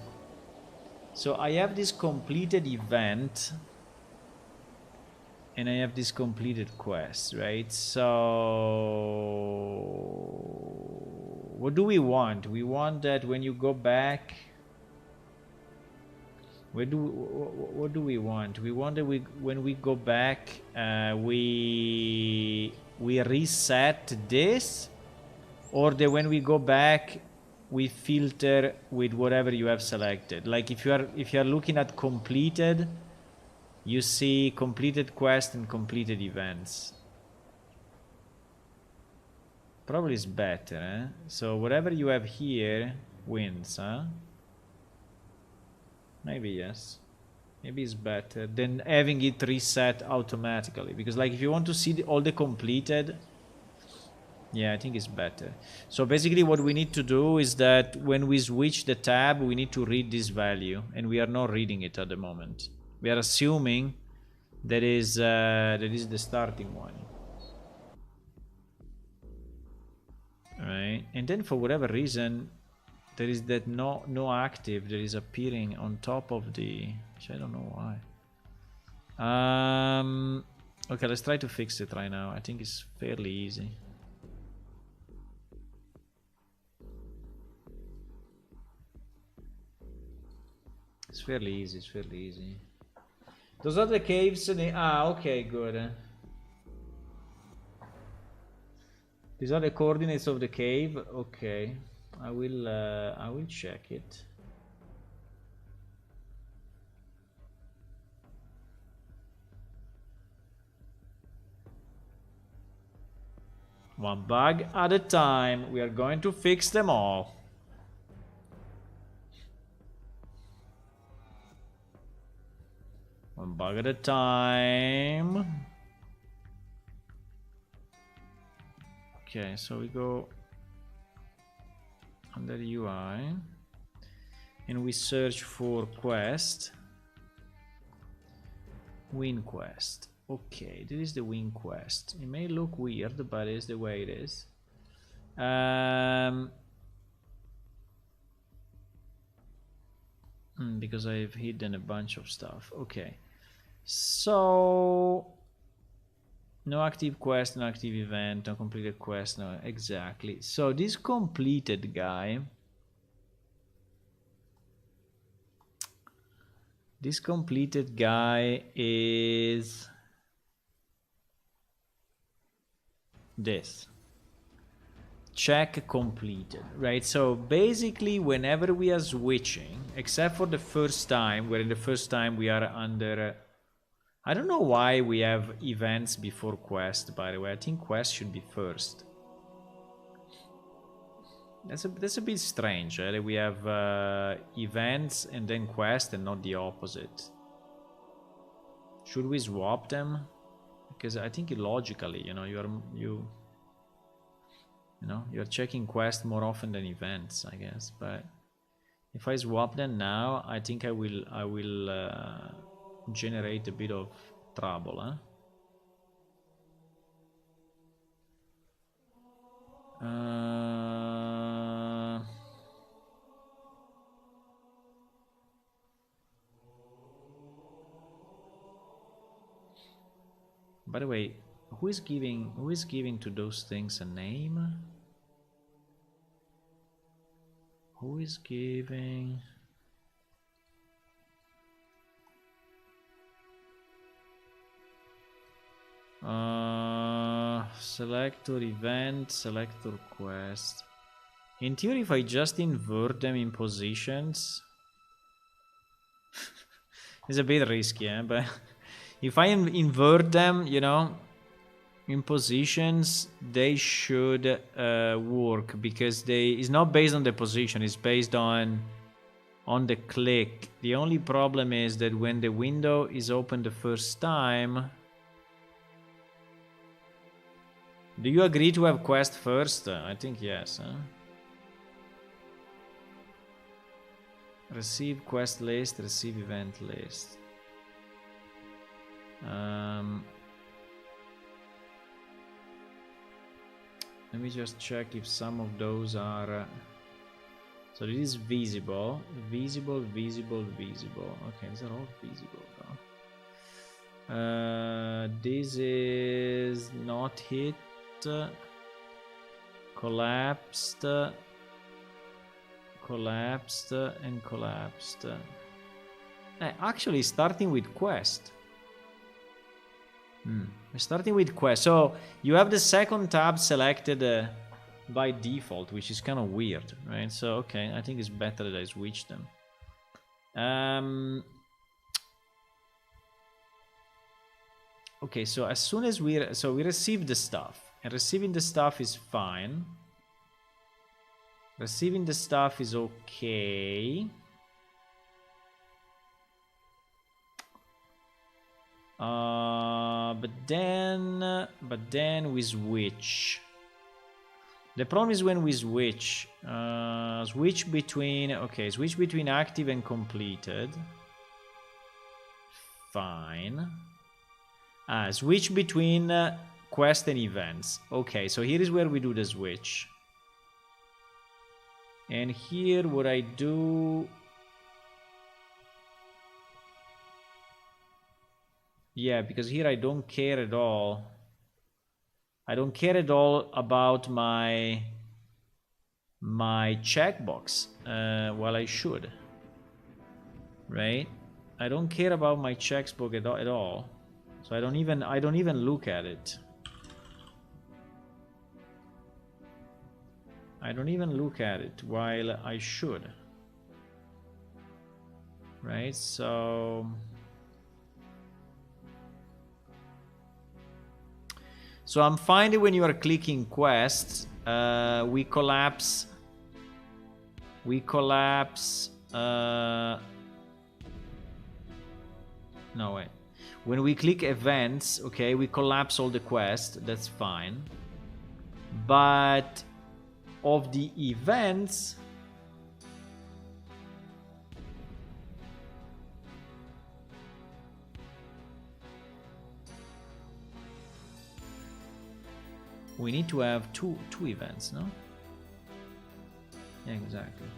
So I have this completed event. And I have this completed quest, right? So what do we want? We want that when you go back, what do we want? We want that when we go back, we reset this, or that when we go back, we filter with whatever you have selected. Like if you are looking at completed, you see completed quest and completed events. Probably is better, eh? So whatever you have here wins, huh? Maybe yes. Maybe it's better than having it reset automatically. Because like if you want to see all the completed, yeah, I think it's better. So basically what we need to do is that when we switch the tab, we need to read this value. And we are not reading it at the moment. We are assuming that is the starting one. Right, and then for whatever reason there is that no active that is appearing on top of the, which I don't know why. Okay, let's try to fix it right now. I think it's fairly easy. It's fairly easy. Those are the caves. Okay, good. These are the coordinates of the cave. Okay, I will check it. One bug at a time. We are going to fix them all. One bug at a time. Okay, so we go under UI and we search for quest. Win quest. Okay, this is the win quest. It may look weird, but it's the way it is. Because I've hidden a bunch of stuff. Okay, so no active quest, no active event, no completed quest, no, exactly. So this completed guy, is this. Check completed, right? So basically whenever we are switching, except for the first time, where in the first time we are under... I don't know why we have events before quest, by the way. I think quest should be first. That's a bit strange, right? We have events and then quest and not the opposite. Should we swap them? Because I think logically, you know, you're checking quest more often than events, I guess. But if I swap them now, I think I will generate a bit of trouble, huh? By the way, who is giving to those things a name? Who is giving? Selector event, selector quest. In theory, if I just invert them in positions, it's a bit risky, eh? But if I invert them, you know, in positions, they should work, because it's not based on the position, it's based on the click. The only problem is that when the window is open the first time... Do you agree to have quest first? I think yes, huh? Receive quest list, receive event list. Let me just check if some of those are... so this is visible, visible, visible, visible. Okay, these are all visible though. This is not hit, collapsed, collapsed, and collapsed. Actually, starting with quest. Starting with quest. So you have the second tab selected by default, which is kind of weird, right? So okay, I think it's better that I switch them. Okay, so as soon as we receive the stuff, and receiving the stuff is fine. Receiving the stuff is okay. But then we switch. The problem is when we switch. Switch between active and completed. Fine. Switch between quest and events. Okay, so here is where we do the switch. And here what I do... yeah, because here I don't care at all. I don't care at all about my checkbox. Well, I should. Right? I don't care about my checkbox at all. So I don't even look at it. I don't even look at it while I should. Right? So I'm finding when you are clicking quests, we collapse. No, wait. When we click events, okay, we collapse all the quests. That's fine. But of the events, we need to have two events, no? Yeah, exactly.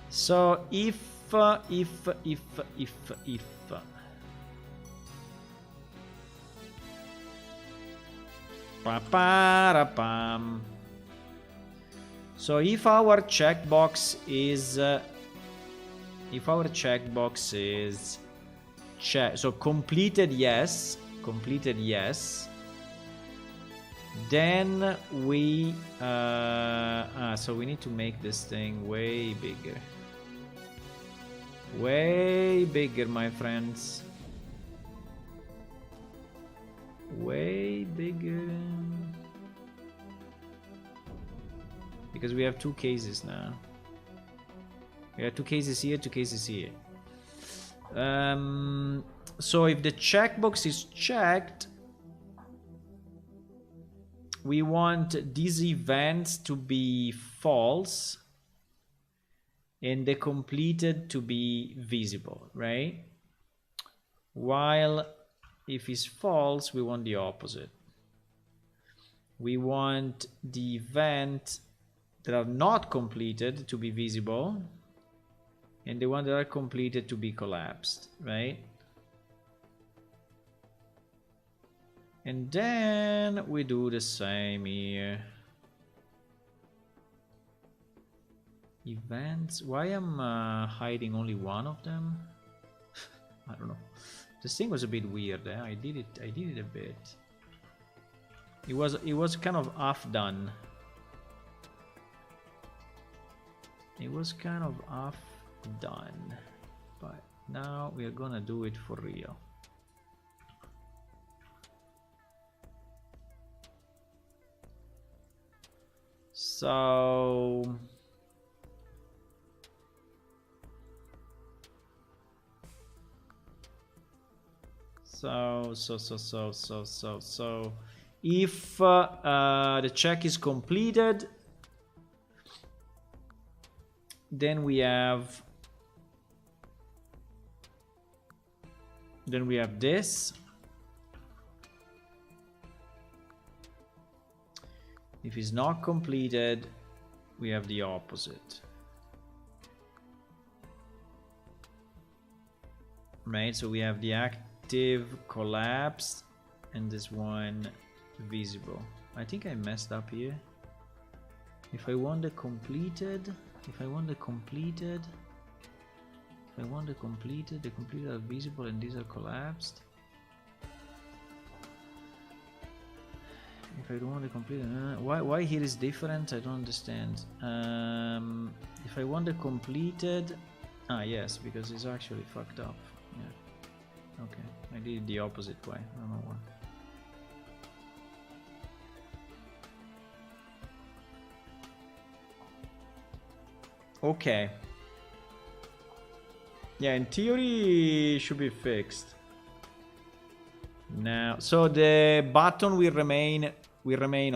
So if Pa-pa-ra-pam. So if our checkbox is so completed yes, then we so we need to make this thing way bigger, my friends, way bigger, because we have two cases now. We have two cases here, two cases here. So if the checkbox is checked, we want these events to be false and the completed to be visible, right? While if it's false, we want the opposite. We want the event that are not completed to be visible and the ones that are completed to be collapsed, right? And then we do the same here. Events. Why am I hiding only one of them? I don't know. This thing was a bit weird. I did it a bit. It was kind of half done. It was kind of half done, but now we are gonna do it for real. So So if the check is completed, then we have this. If it's not completed, we have the opposite. Right, so we have the active collapsed and this one visible. I think I messed up here. If I want the completed, the completed are visible and these are collapsed. If I don't want the completed, why here is different? I don't understand. If I want the completed, yes, because it's actually fucked up. Yeah. Okay, I did it the opposite way. I don't know why. Okay. Yeah, in theory, it should be fixed. Now, so the button will remain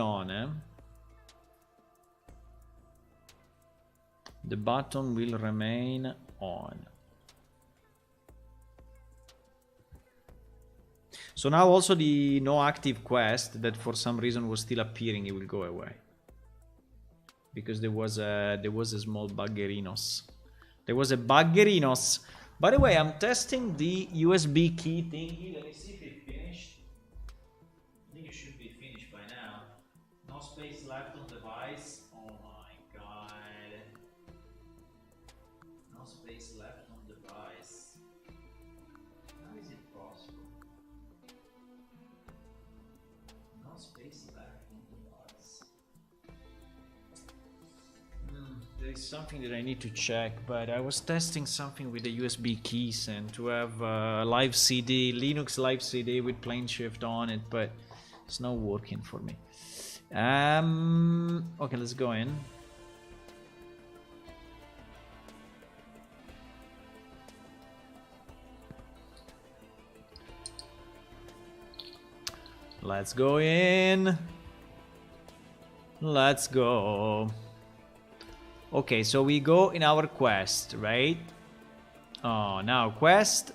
on. The button will remain on. So now also the no active quest that for some reason was still appearing, it will go away. Because there was a small buggerinos. There was a buggerinos. By the way, I'm testing the USB key thingy. Let me see if it finished. I think it should be finished by now. No space left on device. Oh my god. No space left on device. How is it possible? No space left on device. There is something that I need to check, but I was testing something with the USB keys and to have live CD, Linux live CD with plane shift on it, but it's not working for me. Okay, let's go in. Let's go in. Let's go. Okay, so we go in our quest, right? Oh, now quest.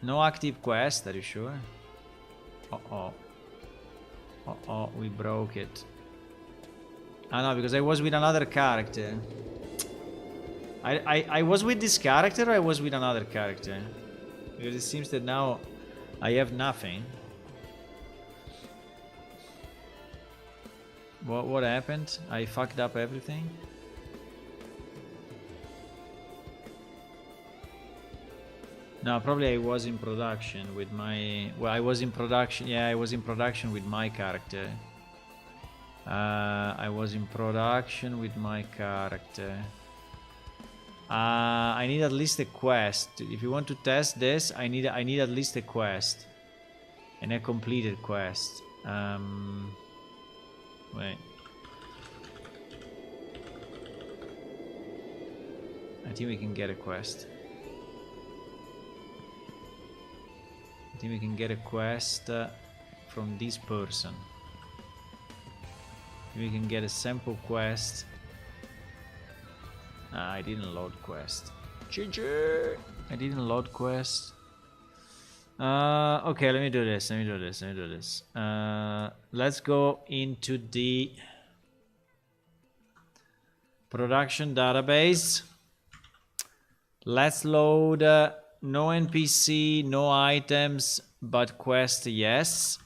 No active quest, are you sure? Uh-oh. Uh-oh, we broke it. Ah, no, because I was with another character. I was with this character or I was with another character? Because it seems that now I have nothing. What happened? I fucked up everything? No, probably I was in production with my... Well, I was in production... Yeah, I was in production with my character. I was in production with my character. I need at least a quest. If you want to test this, I need at least a quest. And a completed quest. Wait. I think we can get a quest. I think we can get a quest from this person. We can get a sample quest. I didn't load quest. GG! I didn't load quest. Okay, let me do this. Let's go into the production database. Let's load no NPC, no items, but quest, yes.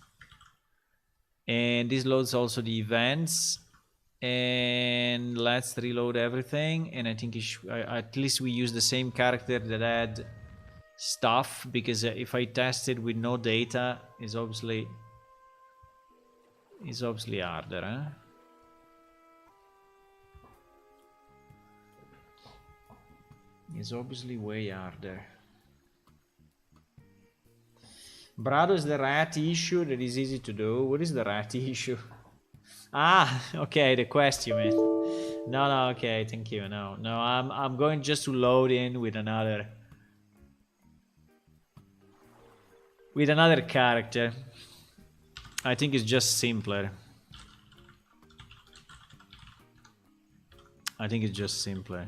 And this loads also the events. And let's reload everything. And I think at least we use the same character that had stuff, because if I tested with no data, it's obviously harder, huh? It's obviously way harder. Brado is the rat issue that is easy to do. What is the rat issue? Ah, okay, the quest you mean. No, okay, thank you. No, I'm going just to load in with another with another character. I think it's just simpler. I think it's just simpler.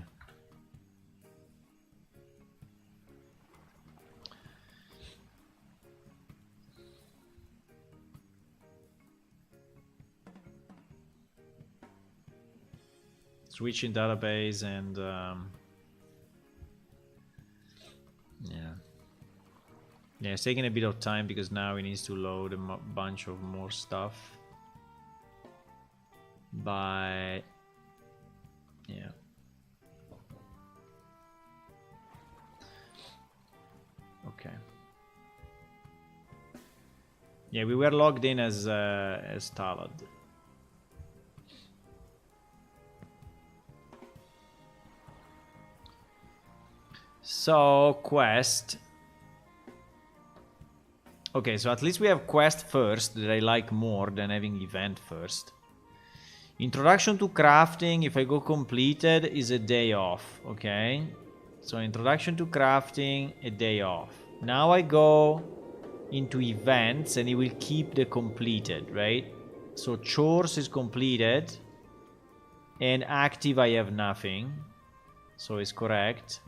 Switching database and yeah, it's taking a bit of time because now it needs to load a bunch of more stuff. But yeah. Okay. Yeah, we were logged in as Talad. So quest. Okay, so at least we have quest first that I like more than having event first. Introduction to crafting, if I go completed, is a day off. Okay, so introduction to crafting, a day off. Now I go into events and it will keep the completed, right? So chores is completed and active I have nothing, so it's correct.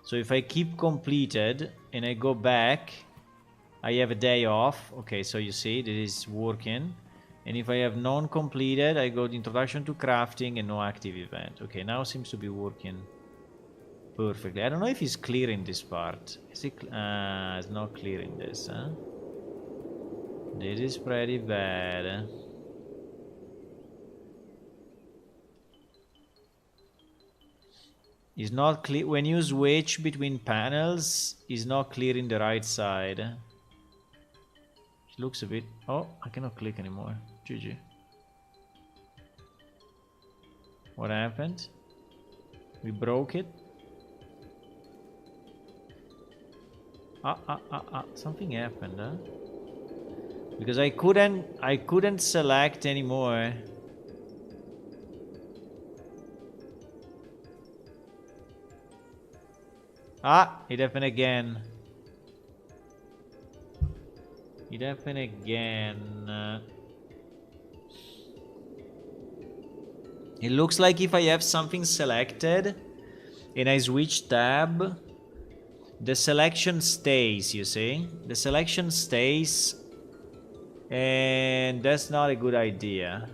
So if I keep completed and I go back, I have a day off. Okay, so you see this is working. And if I have non-completed, I go to introduction to crafting and no active event. Okay, now seems to be working perfectly. I don't know if it's clearing this part. Is it? It's not clearing this, huh? This is pretty bad. It's not clear when you switch between panels. It's not clearing the right side. It looks a bit. Oh, I cannot click anymore. GG. What happened? We broke it. Something happened, huh? Because I couldn't select anymore. It happened again. It happened again. It looks like if I have something selected and I switch tab, the selection stays, you see? The selection stays, and that's not a good idea.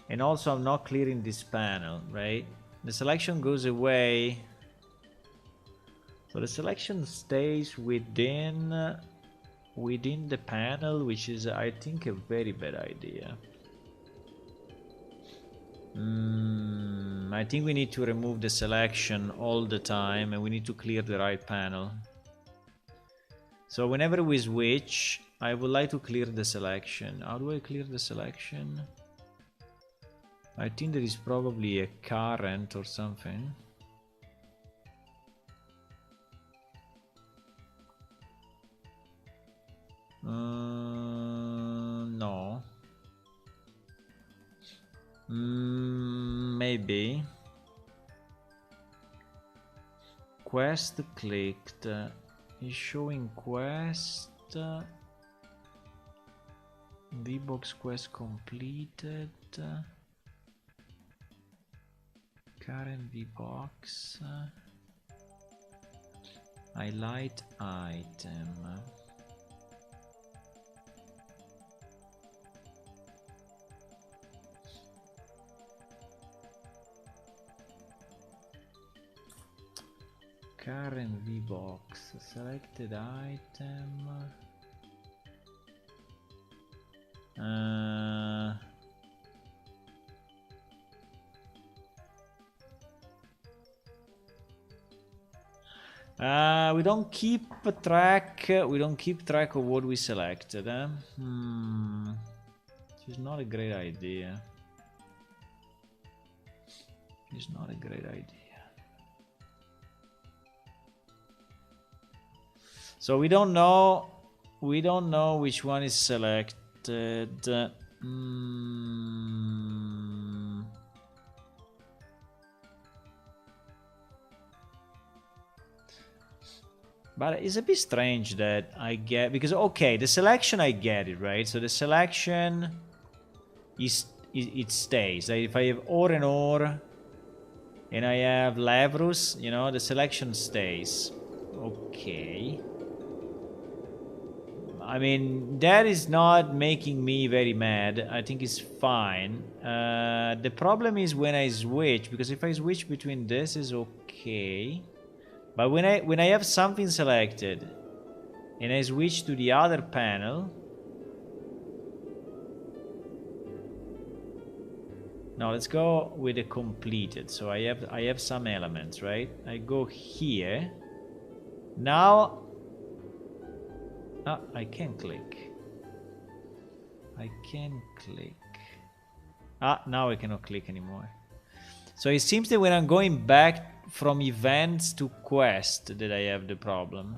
And also I'm not clearing this panel, right? The selection goes away. So the selection stays within the panel, which is, I think, a very bad idea. I think we need to remove the selection all the time and we need to clear the right panel. So whenever we switch, I would like to clear the selection. How do I clear the selection? I think there is probably a current or something. No. Maybe. Quest clicked. Is showing quest. V-box quest completed. Current V-box. Highlight item. Current V-box, selected item. We don't keep track. We don't keep track of what we selected. It's not a great idea. It's not a great idea. So we don't know which one is selected. But it's a bit strange that I get, because okay, the selection I get it, right? So the selection is it stays. Like if I have or and or and I have Levrus, you know, the selection stays. Okay. I mean, that is not making me very mad. I think it's fine. The problem is when I switch, because if I switch between this is okay. But when I have something selected and I switch to the other panel, now let's go with the completed. So I have some elements, right? I go here. Now I can click. I can click. Now I cannot click anymore. So it seems that when I'm going back from events to quest that I have the problem.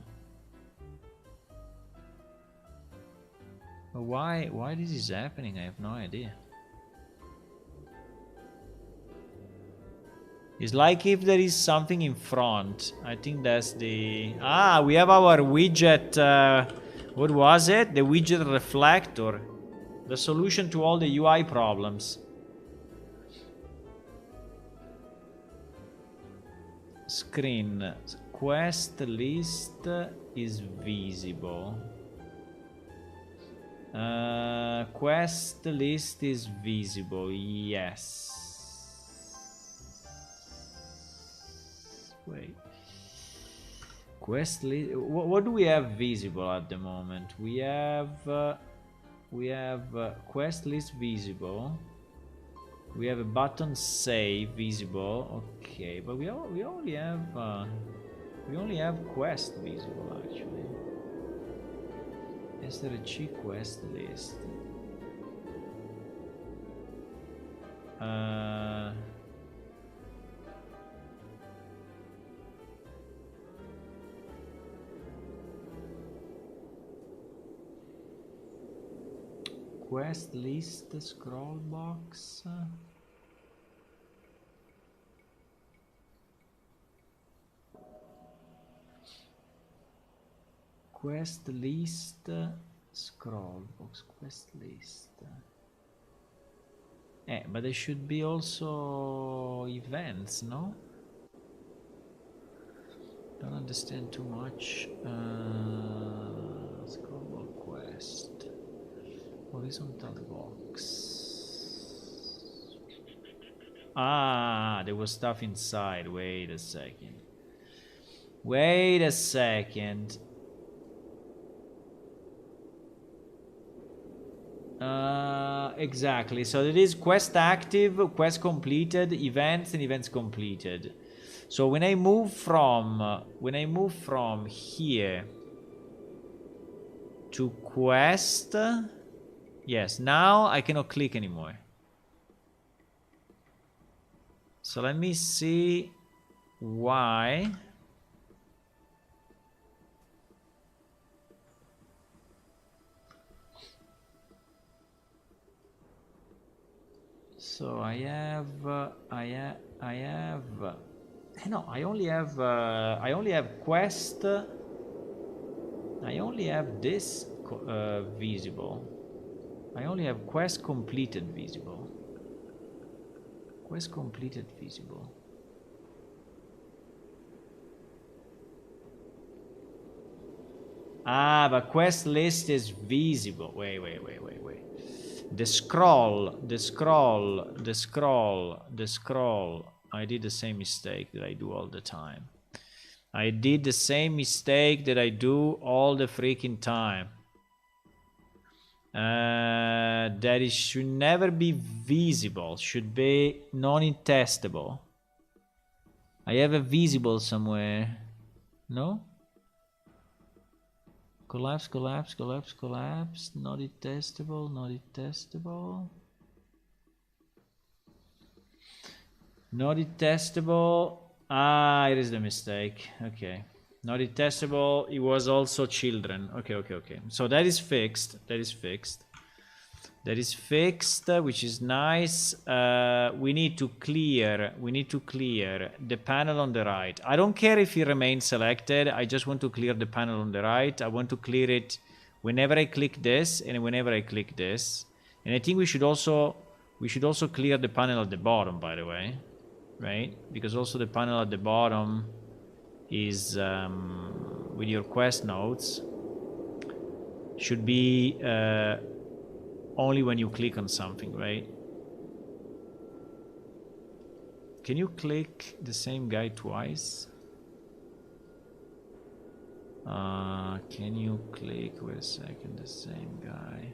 But why this is happening? I have no idea. It's like if there is something in front. I think that's the... we have our widget... what was it? The widget reflector. The solution to all the UI problems. Screen. Quest list is visible. Quest list is visible. Yes. Wait. Quest list. What do we have visible at the moment? We have quest list visible. We have a button save visible. Okay, but we only have quest visible actually. Is there a G quest list? Quest list scroll box. Quest list scroll box. Quest list. But there should be also events, no? Don't understand too much. Scroll box quest. Horizontal box. There was stuff inside. Wait a second. Exactly. So it is quest active, quest completed, events, and events completed. So when I move from here to quest, yes, now I cannot click anymore. So let me see why. So I have no, I only have quest. I only have this visible. I only have quest completed visible. Quest completed visible. But quest list is visible. Wait. The scroll. I did the same mistake that I do all the time. All the freaking time. That it should never be visible. Should be non-intestable. I have a visible somewhere. No? Collapse. Not testable. It is the mistake. Okay. Not testable. It was also children. Okay. So that is fixed. That is fixed, which is nice. We need to clear the panel on the right. I don't care if it remains selected. I just want to clear the panel on the right. I want to clear it whenever I click this and whenever I click this. And I think we should also clear the panel at the bottom, by the way, right? Because also the panel at the bottom is with your quest nodes should be only when you click on something, right? Can you click the same guy twice? Can you click, wait a second, the same guy?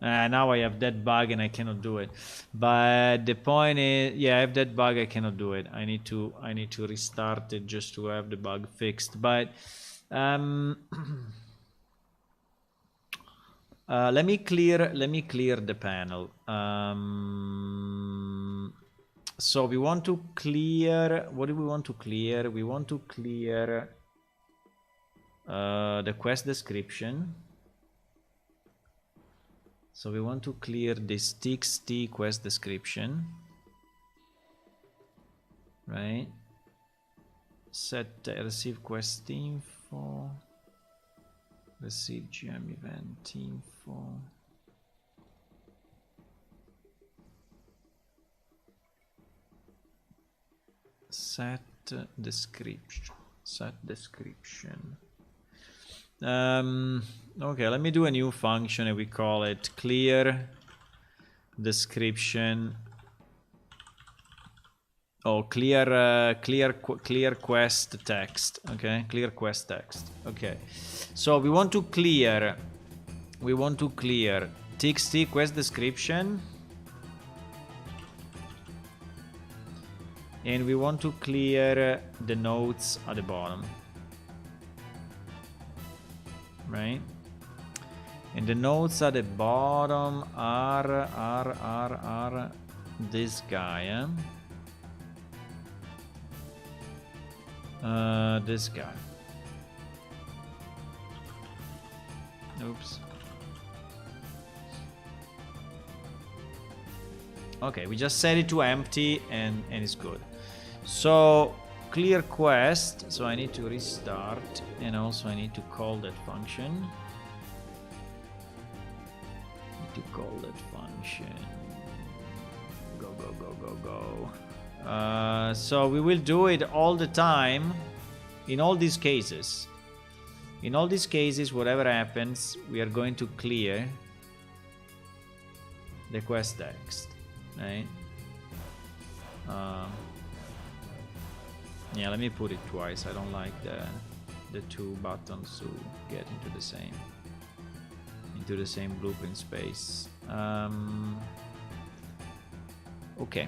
Now I have that bug and I cannot do it. But the point is, yeah, I have that bug, I cannot do it. I need to restart it just to have the bug fixed. But let me clear the panel. So we want to clear, what do we want to clear? We want to clear the quest description. So we want to clear this txt quest description, right? Set receive quest info, receive GM event info. Set description. Okay, let me do a new function and we call it clear description. Oh, clear quest text. Okay, clear quest text. Okay, so we want to clear txt quest description, and we want to clear the nodes at the bottom. Right, and the nodes at the bottom are this guy, this guy. Oops. Okay, we just set it to empty and it's good. So clear quest, so I need to restart, and also I need to call that function. Go. So we will do it all the time in all these cases. In all these cases, whatever happens, we are going to clear the quest text, right? Yeah, let me put it twice. I don't like the two buttons to get into the same blueprint space. Okay.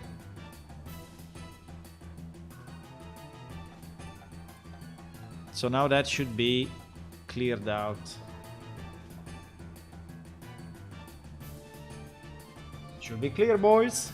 So now that should be cleared out. Should be clear, boys.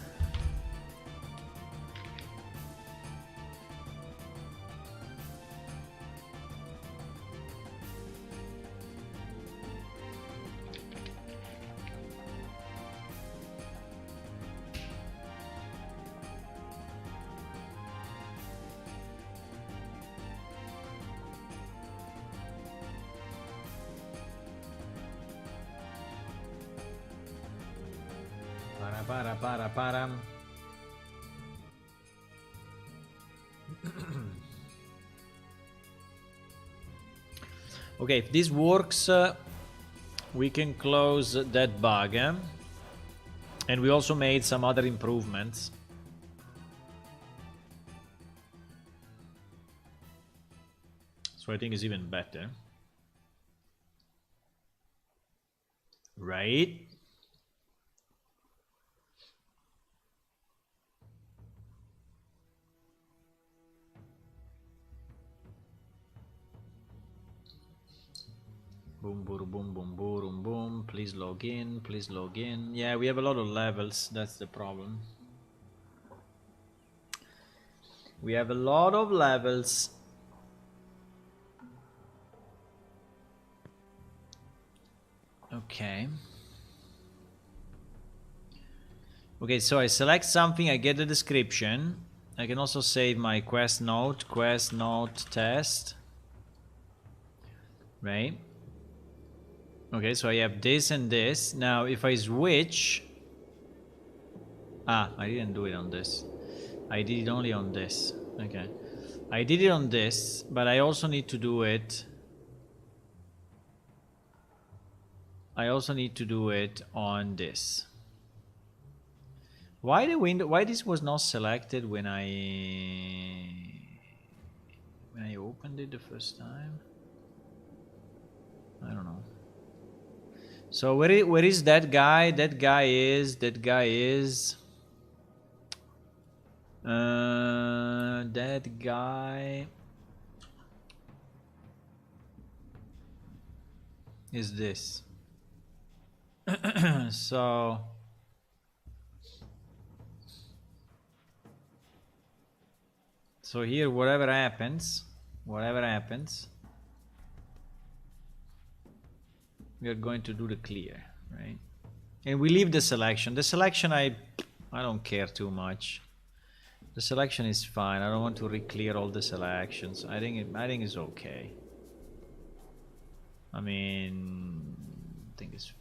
Para. Okay, if this works, we can close that bug, and we also made some other improvements. So I think it's even better, right? Boom, boom, boom, boom, boom, boom. Please log in. Please log in. Yeah, we have a lot of levels. That's the problem. We have a lot of levels. Okay. Okay, so I select something, I get the description. I can also save my quest note test. Right? Okay, so I have this and this. Now, if I switch... Ah, I didn't do it on this. I did it only on this. Okay. I did it on this, but I also need to do it... I also need to do it on this. Why the window? Why this was not selected when I opened it the first time? I don't know. So where is that guy? That guy is that guy is this. So here, whatever happens, we are going to do the clear, right? And we leave the selection. The selection, I don't care too much. The selection is fine. I don't want to re-clear all the selections. I think it's okay. I mean, I think it's fine.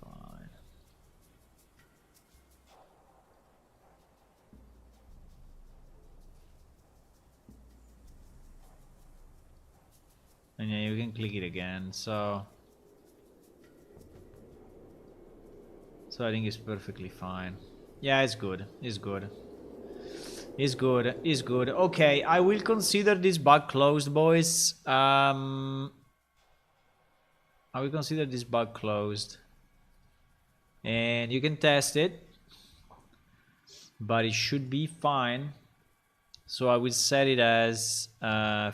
And yeah, you can click it again. So I think it's perfectly fine. Yeah, it's good. It's good. It's good. It's good. Okay, I will consider this bug closed, boys. I will consider this bug closed. And you can test it. But it should be fine. So I will set it as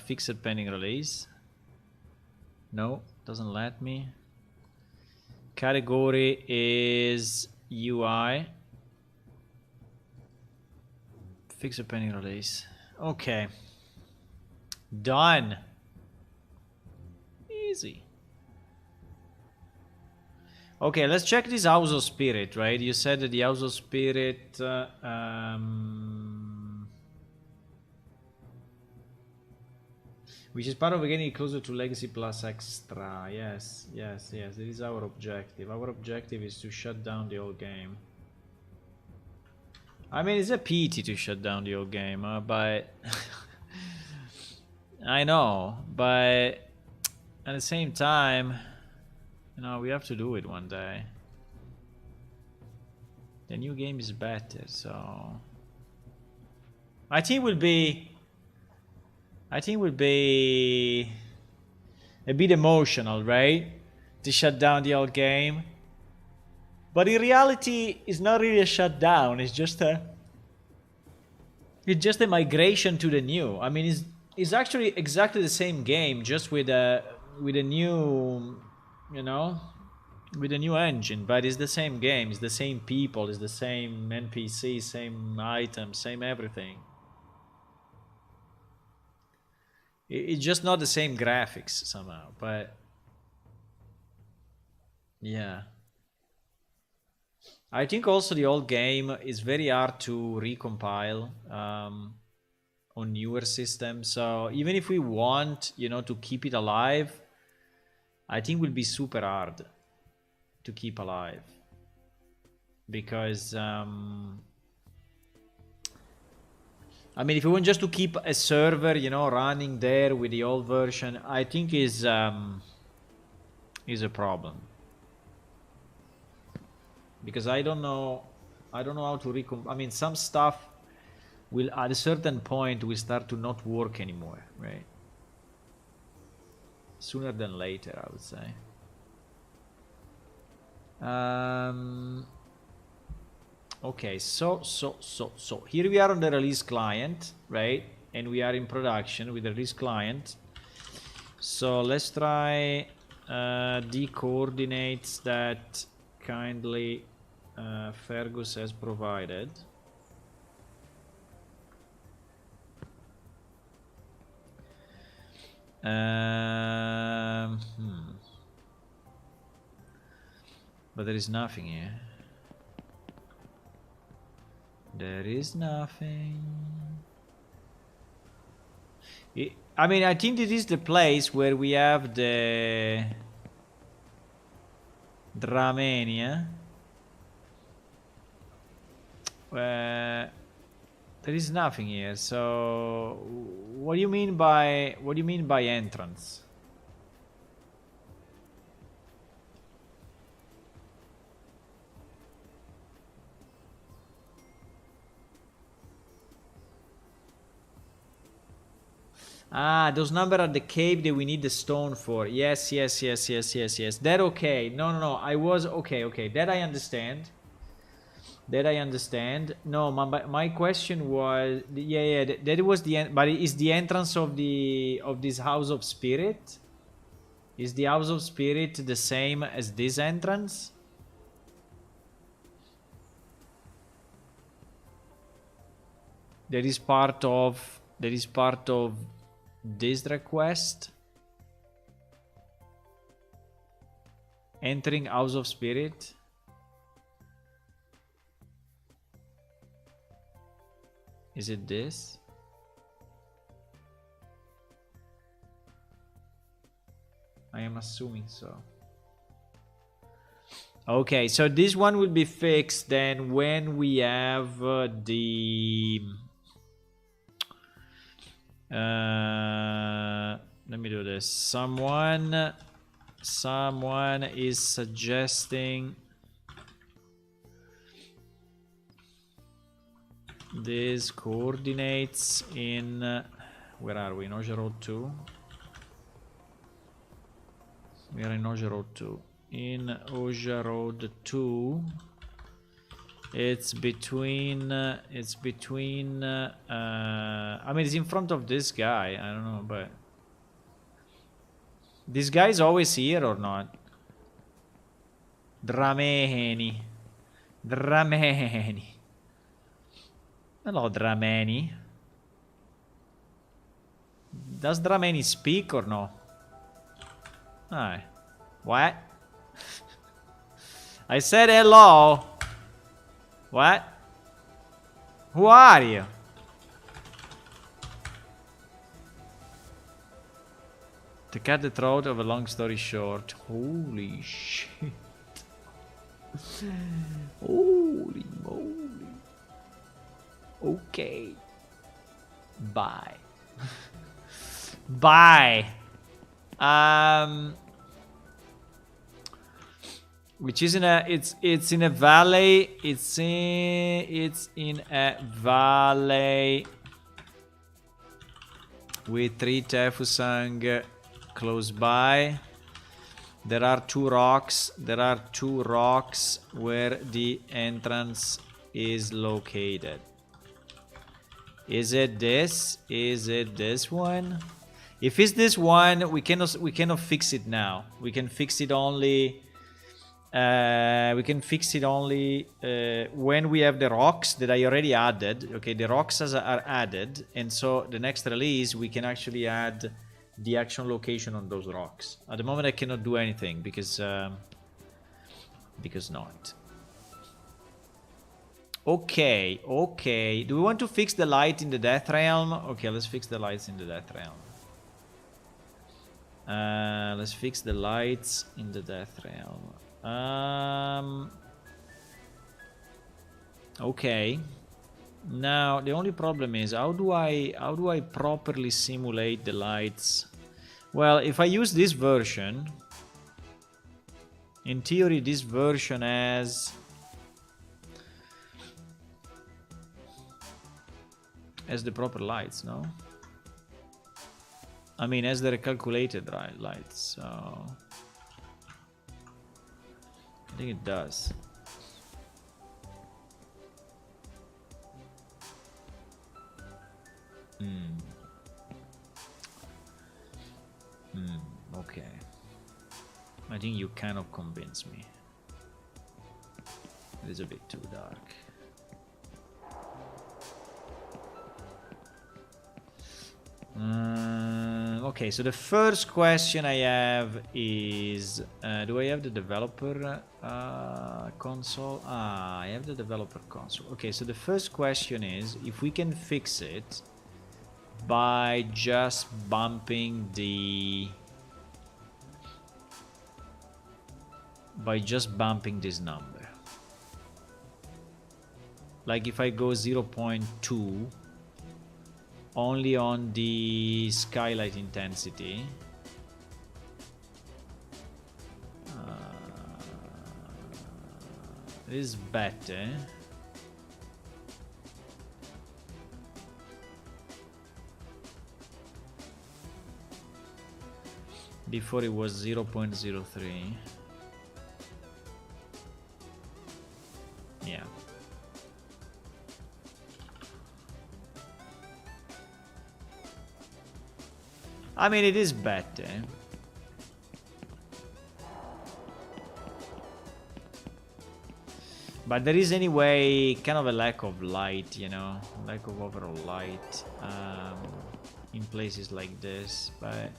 fixed pending release. No, doesn't let me. Category is UI. Fixed pending release. Okay. Done. Easy. Okay, let's check this House of Spirit, right? You said that the House of Spirit... which is part of getting closer to Legacy Plus Extra. Yes. This is our objective. Our objective is to shut down the old game. I mean, it's a pity to shut down the old game, but... I know, but... At the same time... You know, we have to do it one day. The new game is better, so... I think will be a bit emotional, right? To shut down the old game. But in reality, it's not really a shutdown. It's just a migration to the new. I mean, it's actually exactly the same game, just with a new, you know, with a new engine. But it's the same game. It's the same people. It's the same NPC, same items, same everything. It's just not the same graphics somehow, but yeah. I think also the old game is very hard to recompile on newer systems. So even if we want, you know, to keep it alive, I think it will be super hard to keep alive. Because I mean, if you want just to keep a server, you know, running there with the old version, I think is a problem. Because I don't know how to I mean, some stuff will at a certain point will start to not work anymore, right? Sooner than later, I would say. Okay, so here we are on the release client, right? And we are in production with the release client. So let's try the coordinates that kindly Fergus has provided. But there is nothing here. There is nothing. I mean, I think this is the place where we have the Dramania. There is nothing here. So, what do you mean by entrance? Ah, those numbers are the cave that we need the stone for. Yes. That okay. No. I was okay. That I understand. No, my question was, yeah. That was the end. But is the entrance of this house of spirit? Is the house of spirit the same as this entrance? That is part of this request. Entering house of spirit. Is it this? I am assuming so. Okay, so this one will be fixed then when we have the... let me do this. Someone is suggesting these coordinates in where are we? In Oja Road 2. We are in Oja Road 2. In Oja Road 2, it's between I mean, it's in front of this guy. I don't know, but this guy is always here or not? Drameni. Hello, Drameni. Does Drameni speak or no? Hi. What? I said hello. What? Who are you? To cut the throat of a long story short. Holy shit. Holy moly. Okay. Bye. Bye. Which is in a it's in a valley. It's in a valley with 3 Tefusang close by. There are 2 rocks. There are 2 rocks where the entrance is located. Is it this? Is it this one? If it's this one, we cannot fix it now. We can fix it only. When we have the rocks that I already added. Okay, the rocks are added, and so the next release we can actually add the action location on those rocks. At the moment, I cannot do anything because not. Okay. Do we want to fix the light in the Death Realm? Okay, let's fix the lights in the Death Realm. Let's fix the lights in the Death Realm. Okay. Now the only problem is how do I properly simulate the lights? Well, if I use this version, in theory this version has the proper lights, no? I mean, as the recalculated lights, so I think it does. Okay. I think you kind of convinced me. It is a bit too dark. Okay, so the first question I have is, do I have the developer console? Ah, I have the developer console. Okay, so the first question is if we can fix it by just bumping this number. Like if I go 0.2 only on the skylight intensity, this is better. Before it was 0.03. Yeah. I mean, it is better. But there is anyway kind of a lack of light, you know, lack of overall light in places like this. But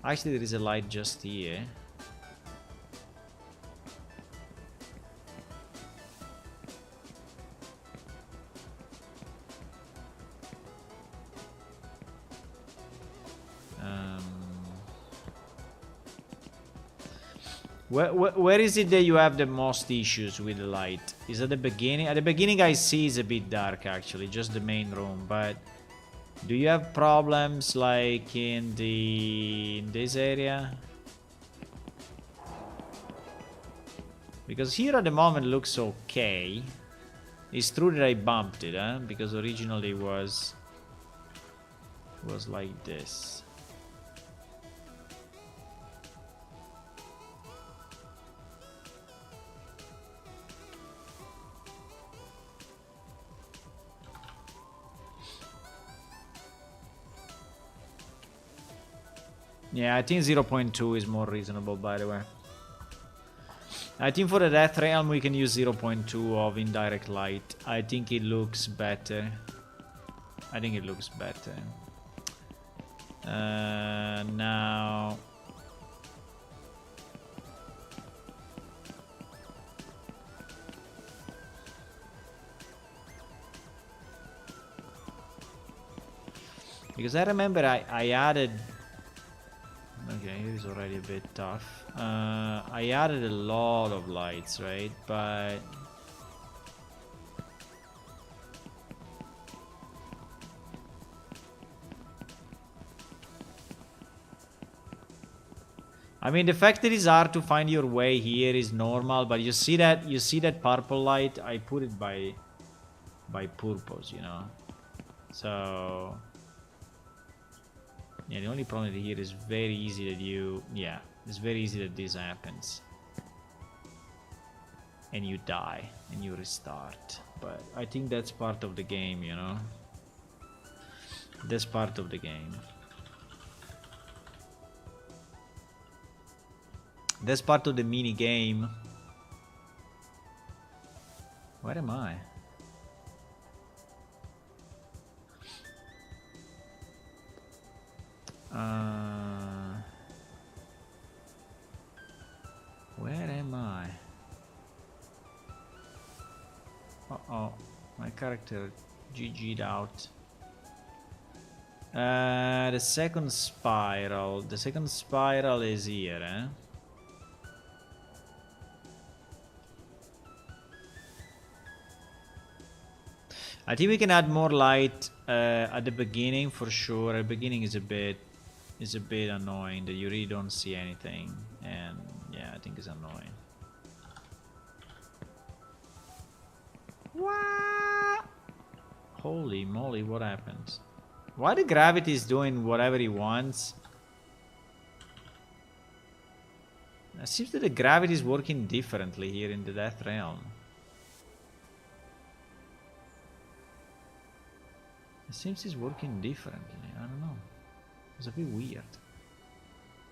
actually there is a light just here. Where is it that you have the most issues with the light? Is at the beginning? At the beginning I see it's a bit dark actually, just the main room, but do you have problems like in this area? Because here at the moment looks okay. It's true that I bumped it, huh? Because originally it was like this. Yeah, I think 0.2 is more reasonable, by the way. I think for the Death Realm we can use 0.2 of indirect light. I think it looks better. I think it looks better. Now... Because I remember I added... Okay, it is already a bit tough. I added a lot of lights, right? But... I mean, the fact that it's hard to find your way here is normal, but you see that purple light? I put it by purpose, you know? So... Yeah, the only problem here is very easy that it's very easy that this happens. And you die, and you restart. But I think that's part of the game, you know? That's part of the game. That's part of the mini game. Where am I? Where am I? Uh-oh, my character GG'd out. The second spiral. The second spiral is here, eh? I think we can add more light at the beginning for sure. The beginning is a bit annoying that you really don't see anything, and yeah, I think it's annoying. What? Holy moly, what happened? Why the gravity is doing whatever he wants? It seems that the gravity is working differently here in the Death Realm. It seems it's working differently. I don't know. It's a bit weird.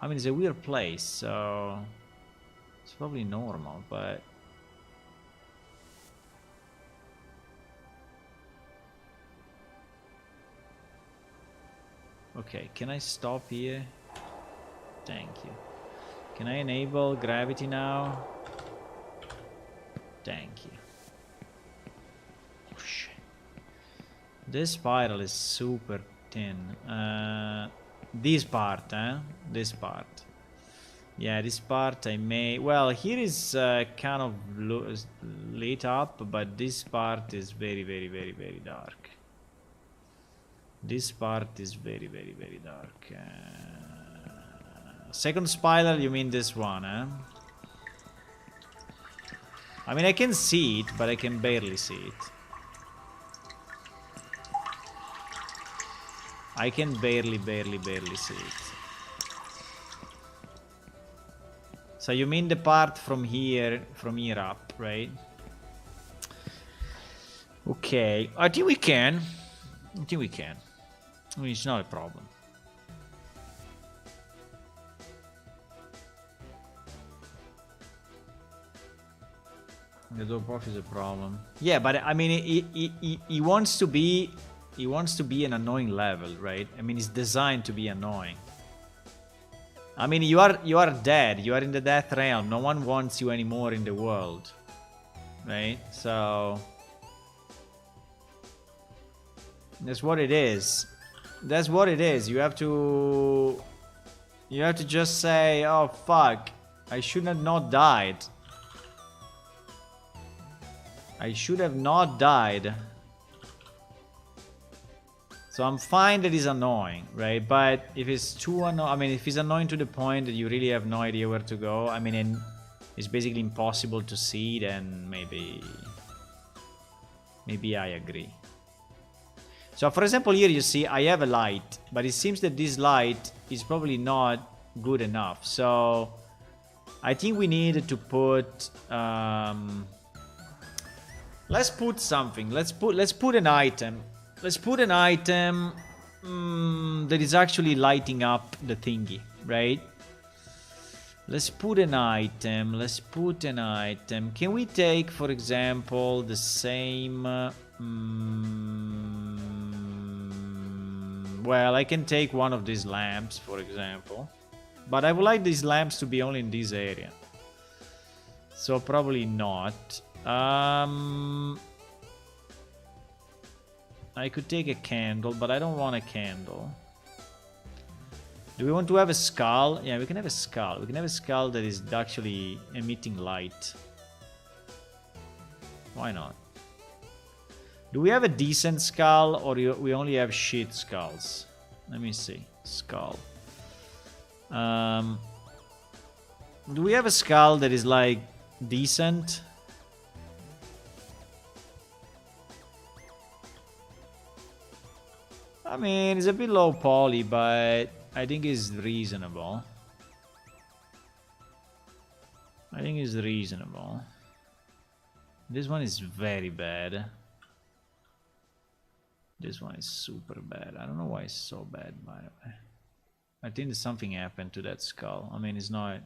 I mean, it's a weird place, so it's probably normal, but... Okay, can I stop here? Thank you. Can I enable gravity now? Thank you. Oh, shit. This spiral is super thin. This part, This part. Yeah, this part I may... Well, here is kind of lit up, but this part is very, very, very, very dark. This part is very, very, very dark. Second spiral, you mean this one, eh? I mean, I can see it, but I can barely see it. I can barely see it. So you mean the part from here up, right? Okay, I think we can. I think we can. I mean, it's not a problem. The drop-off is a problem. Yeah, but I mean, he wants to be... He wants to be an annoying level, right? I mean, it's designed to be annoying. I mean, you are dead. You are in the death realm. No one wants you anymore in the world, right? So that's what it is. That's what it is. You have to just say, "Oh fuck, I should have not died. I should have not died." So I'm fine that it's annoying, right? But if it's too annoying, I mean, if it's annoying to the point that you really have no idea where to go, I mean, and it's basically impossible to see, then maybe I agree. So for example, here you see I have a light, but it seems that this light is probably not good enough. So I think we need to put, let's put something. Let's put an item. Let's put an item that is actually lighting up the thingy, right? Let's put an item. Let's put an item. Can we take, for example, the same... well, I can take one of these lamps, for example. But I would like these lamps to be only in this area. So probably not. I could take a candle, but I don't want a candle. Do we want to have a skull? Yeah, we can have a skull. We can have a skull that is actually emitting light. Why not? Do we have a decent skull, or we only have shit skulls? Let me see. Skull. Do we have a skull that is, like, decent? I mean, it's a bit low poly, but I think it's reasonable. I think it's reasonable. This one is very bad. This one is super bad. I don't know why it's so bad, by the way. I think something happened to that skull. I mean, it's not...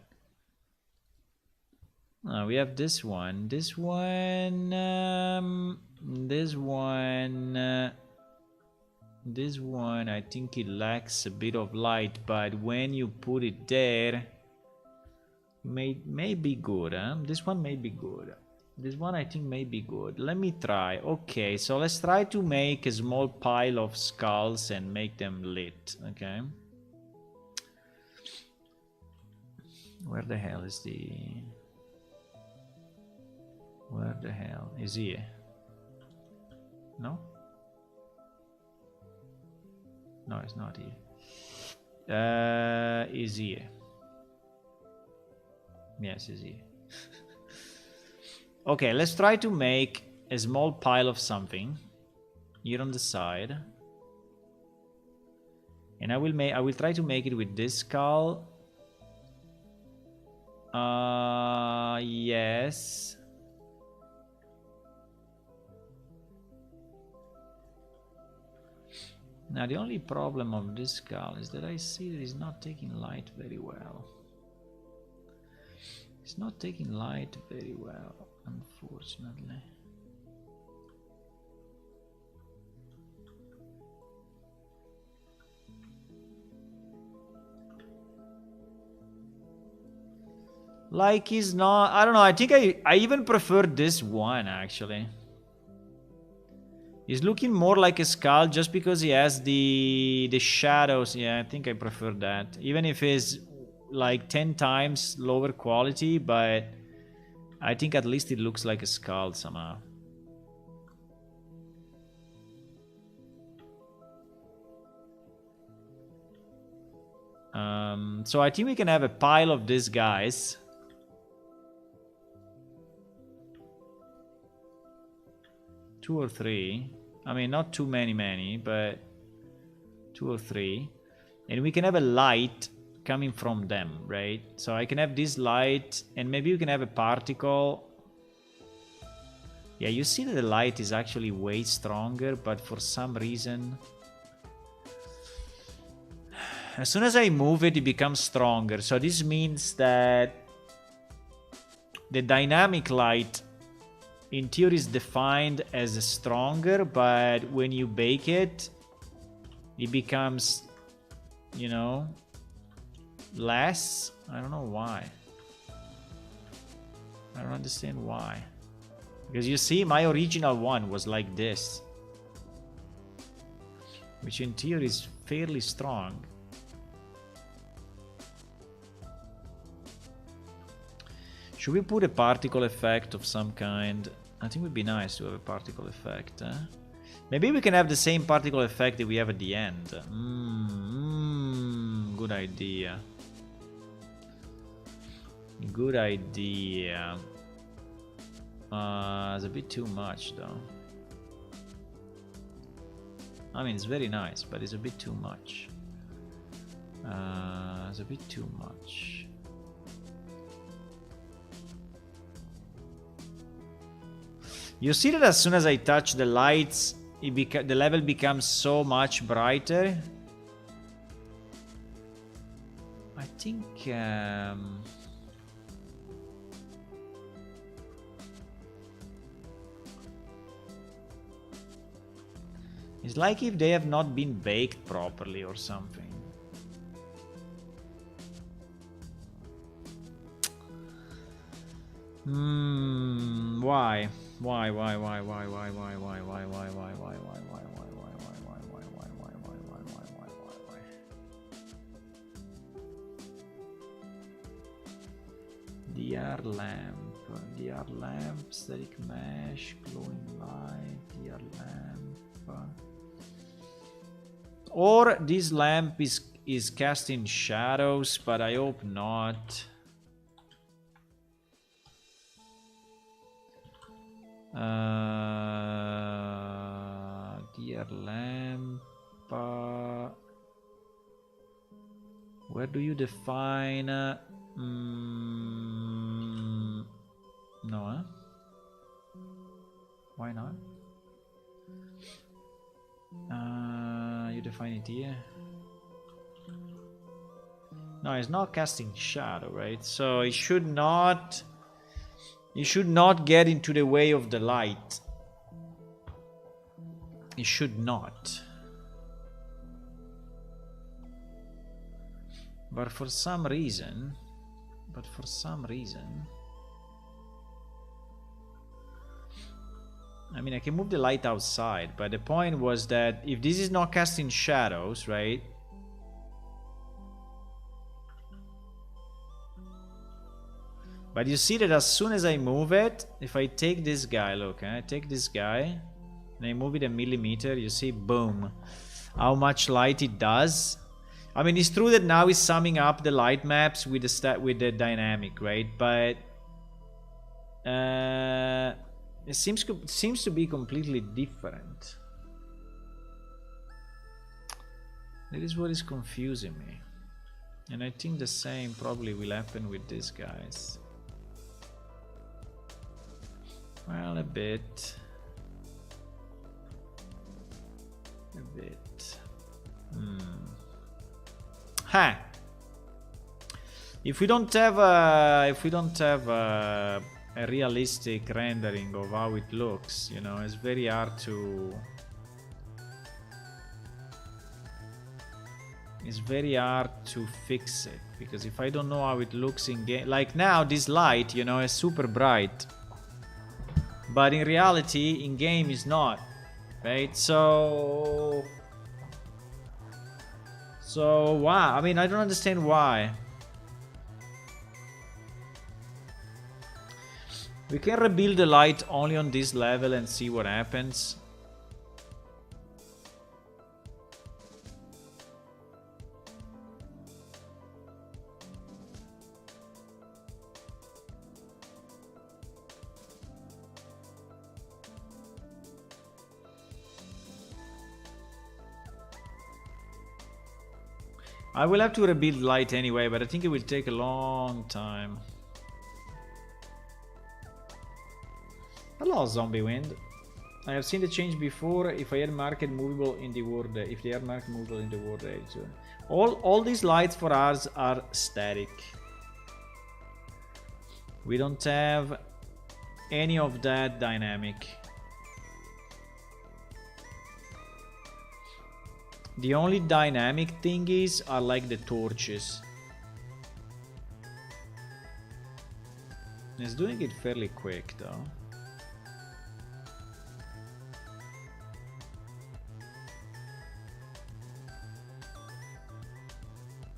we have this one. This one... this one... this one, I think it lacks a bit of light, but when you put it there, may be good, huh? This one may be good. This one I think may be good. Let me try. Okay, so let's try to make a small pile of skulls and make them lit, okay? Where the hell is the... Where the hell is he? No? No, it's not here. Is here. Yes, is here. Okay, let's try to make a small pile of something here on the side. And I will try to make it with this skull. Yes. Now the only problem of this skull is that I see that it's not taking light very well. It's not taking light very well, unfortunately. Like he's not, I don't know, I think I even prefer this one actually. He's looking more like a skull just because he has the shadows. Yeah, I think I prefer that. Even if it's like 10 times lower quality, but I think at least it looks like a skull somehow. So I think we can have a pile of these guys. Two or three. I mean, not too many, but 2 or 3. And we can have a light coming from them, right? So I can have this light, and maybe we can have a particle. Yeah, you see that the light is actually way stronger, but for some reason... As soon as I move it, it becomes stronger. So this means that the dynamic light in theory is defined as stronger, but when you bake it, it becomes, you know, less. I don't know why. I don't understand why. Because you see, my original one was like this, which in theory is fairly strong. Should we put a particle effect of some kind? I think it would be nice to have a particle effect. Maybe we can have the same particle effect that we have at the end. Good idea. Good idea. It's a bit too much though. I mean, it's very nice, but it's a bit too much. It's a bit too much. You see that as soon as I touch the lights, the level becomes so much brighter. I think... it's like if they have not been baked properly or something. Why? Why? DR lamp, static mesh, glowing light, DR lamp. Or this lamp is casting shadows, but I hope not. Dear lamp. Where do you define? No, huh? Why not? You define it here. No, it's not casting shadow, right? So it should not. You should not get into the way of the light. It should not. But for some reason... I mean, I can move the light outside, but the point was that if this is not casting shadows, right? But you see that as soon as I move it, if I take this guy, look, I take this guy, and I move it a millimeter, you see, boom, how much light it does. I mean, it's true that now it's summing up the light maps with the dynamic, right? But it seems to be completely different. That is what is confusing me, and I think the same probably will happen with these guys. Well, a bit. Ha! If we don't have a realistic rendering of how it looks, you know, it's very hard to It's very hard to fix it, because if I don't know how it looks in game, like now this light, you know, is super bright, but in reality in game is not, right? So wow, I mean, I don't understand why. We can rebuild the light only on this level and see what happens. I will have to rebuild light anyway, but I think it will take a long time. Hello, Zombie Wind. I have seen the change before. If I had market movable in the world, if they are market movable in the world age, all these lights for us are static. We don't have any of that dynamic. The only dynamic thingies are like the torches. It's doing it fairly quick though.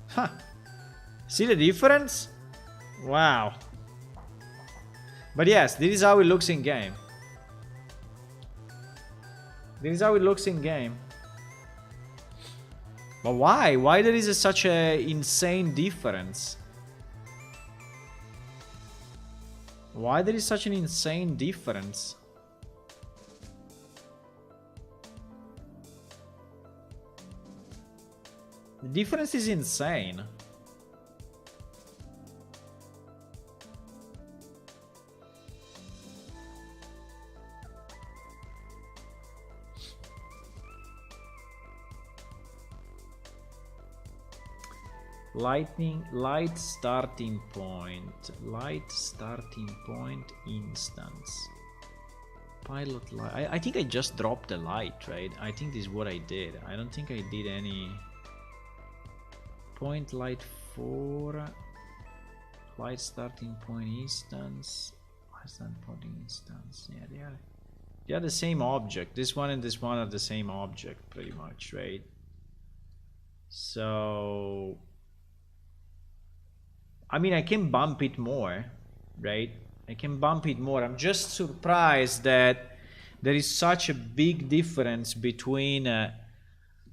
Huh. See the difference? Wow. But yes, this is how it looks in game. This is how it looks in game. But why? Why there is such a insane difference? Why there is such an insane difference? The difference is insane. Light starting point instance. Pilot light. I think I just dropped the light, right? I think this is what I did. I don't think I did any point light 4. Light starting point instance. Light starting point instance. Yeah, they are the same object. This one and this one are the same object, pretty much, right? So I mean, I can bump it more, right? I can bump it more. I'm just surprised that there is such a big difference between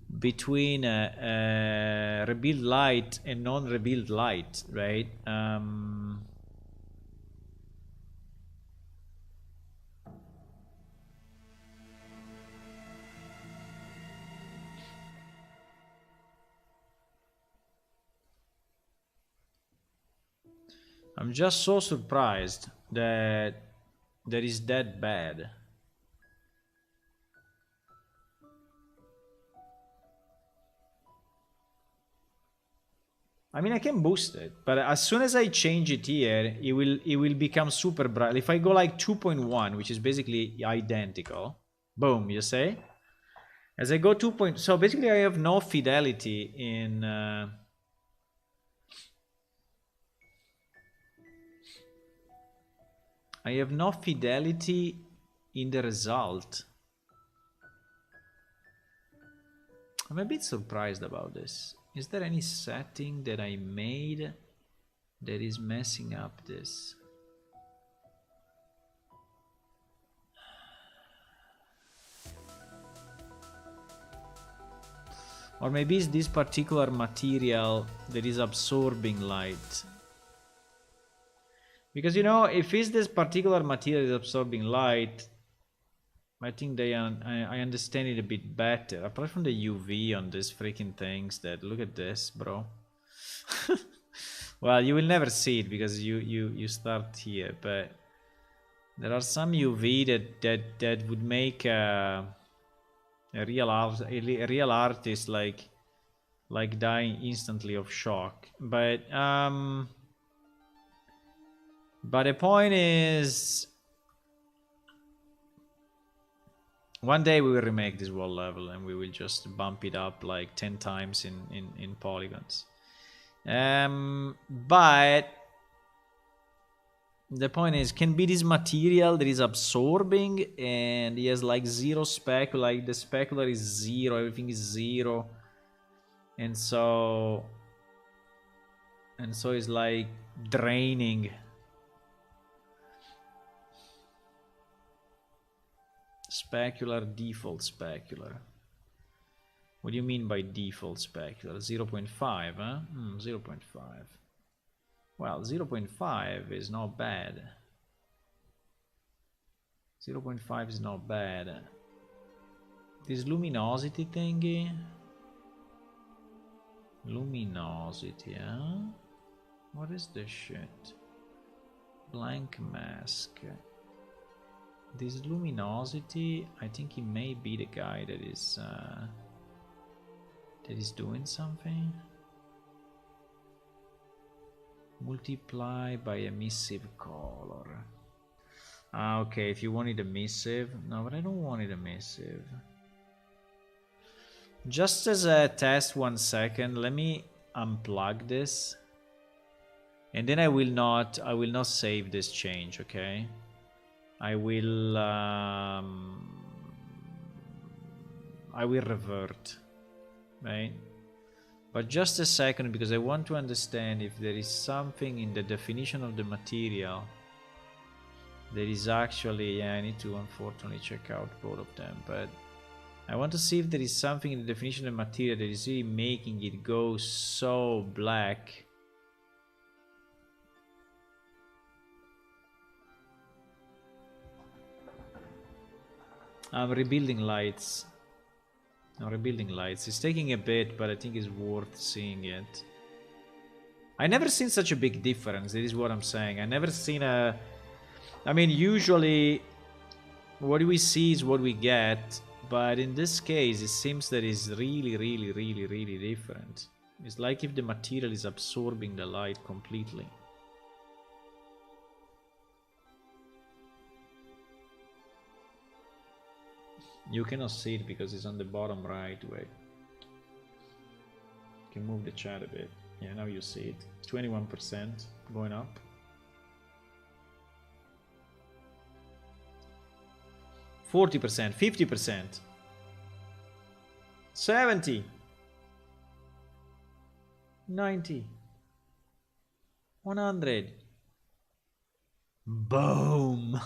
rebuild light and non-rebuild light, right? I'm just so surprised that that is that bad. I mean, I can boost it, but as soon as I change it here, it will become super bright. If I go like 2.1, which is basically identical, boom, you say? As I go 2. So basically I have no fidelity in I have no fidelity in the result. I'm a bit surprised about this. Is there any setting that I made that is messing up this? Or maybe it's this particular material that is absorbing light. Because, you know, if it's this particular material is absorbing light, I think I understand it a bit better. Apart from the UV on these freaking things that, look at this, bro. Well, you will never see it because you start here, but there are some UV that would make a real artist like dying instantly of shock. But the point is, One day we will remake this wall level and we will just bump it up like 10 times in polygons. But the point is, can be this material that is absorbing and he has like zero specular, like the specular is zero, everything is zero. And so it's like draining. Specular, default specular. What do you mean by default specular? 0.5, huh? 0.5. Well, 0.5 is not bad. 0.5 is not bad. This luminosity thingy. Luminosity, huh? What is this shit? Blank mask. This luminosity, I think he may be the guy that is doing something. Multiply by emissive color. Ah, okay, if you want it emissive. No, but I don't want it emissive. Just as a test, 1 second, let me unplug this. And then I will not save this change, okay? I will revert, right? But just a second, because I want to understand if there is something in the definition of the material that is actually, yeah, I need to unfortunately check out both of them, but I want to see if there is something in the definition of the material that is really making it go so black. I'm rebuilding lights. I'm rebuilding lights. It's taking a bit, but I think it's worth seeing it. I never seen such a big difference. This is what I'm saying. I never seen a... I mean, usually what we see is what we get. But in this case, it seems that it's really, really, really, really different. It's like if the material is absorbing the light completely. You cannot see it because it's on the bottom right. Wait. You can move the chat a bit. Yeah, now you see it. 21% going up. %, 50%, 70, 90, 100. Boom.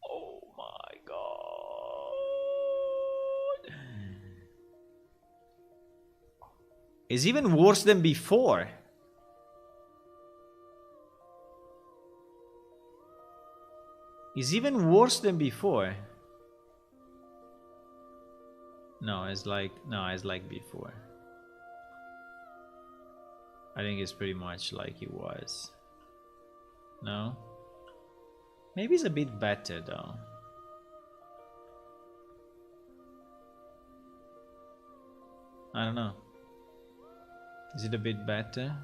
Oh my god. It's even worse than before. It's even worse than before. No, it's like before. I think it's pretty much like it was. No? Maybe it's a bit better though. I don't know. Is it a bit better?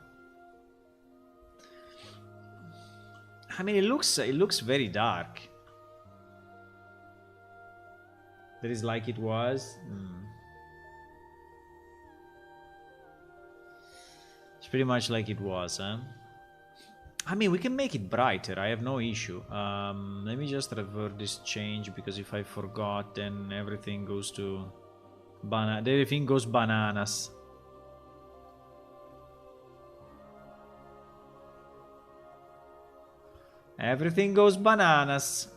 I mean, it looks very dark. That is like it was. It's pretty much like it was, huh? I mean, we can make it brighter. I have no issue. Let me just revert this change, because if I forgot, then everything goes to everything goes bananas. Everything goes bananas.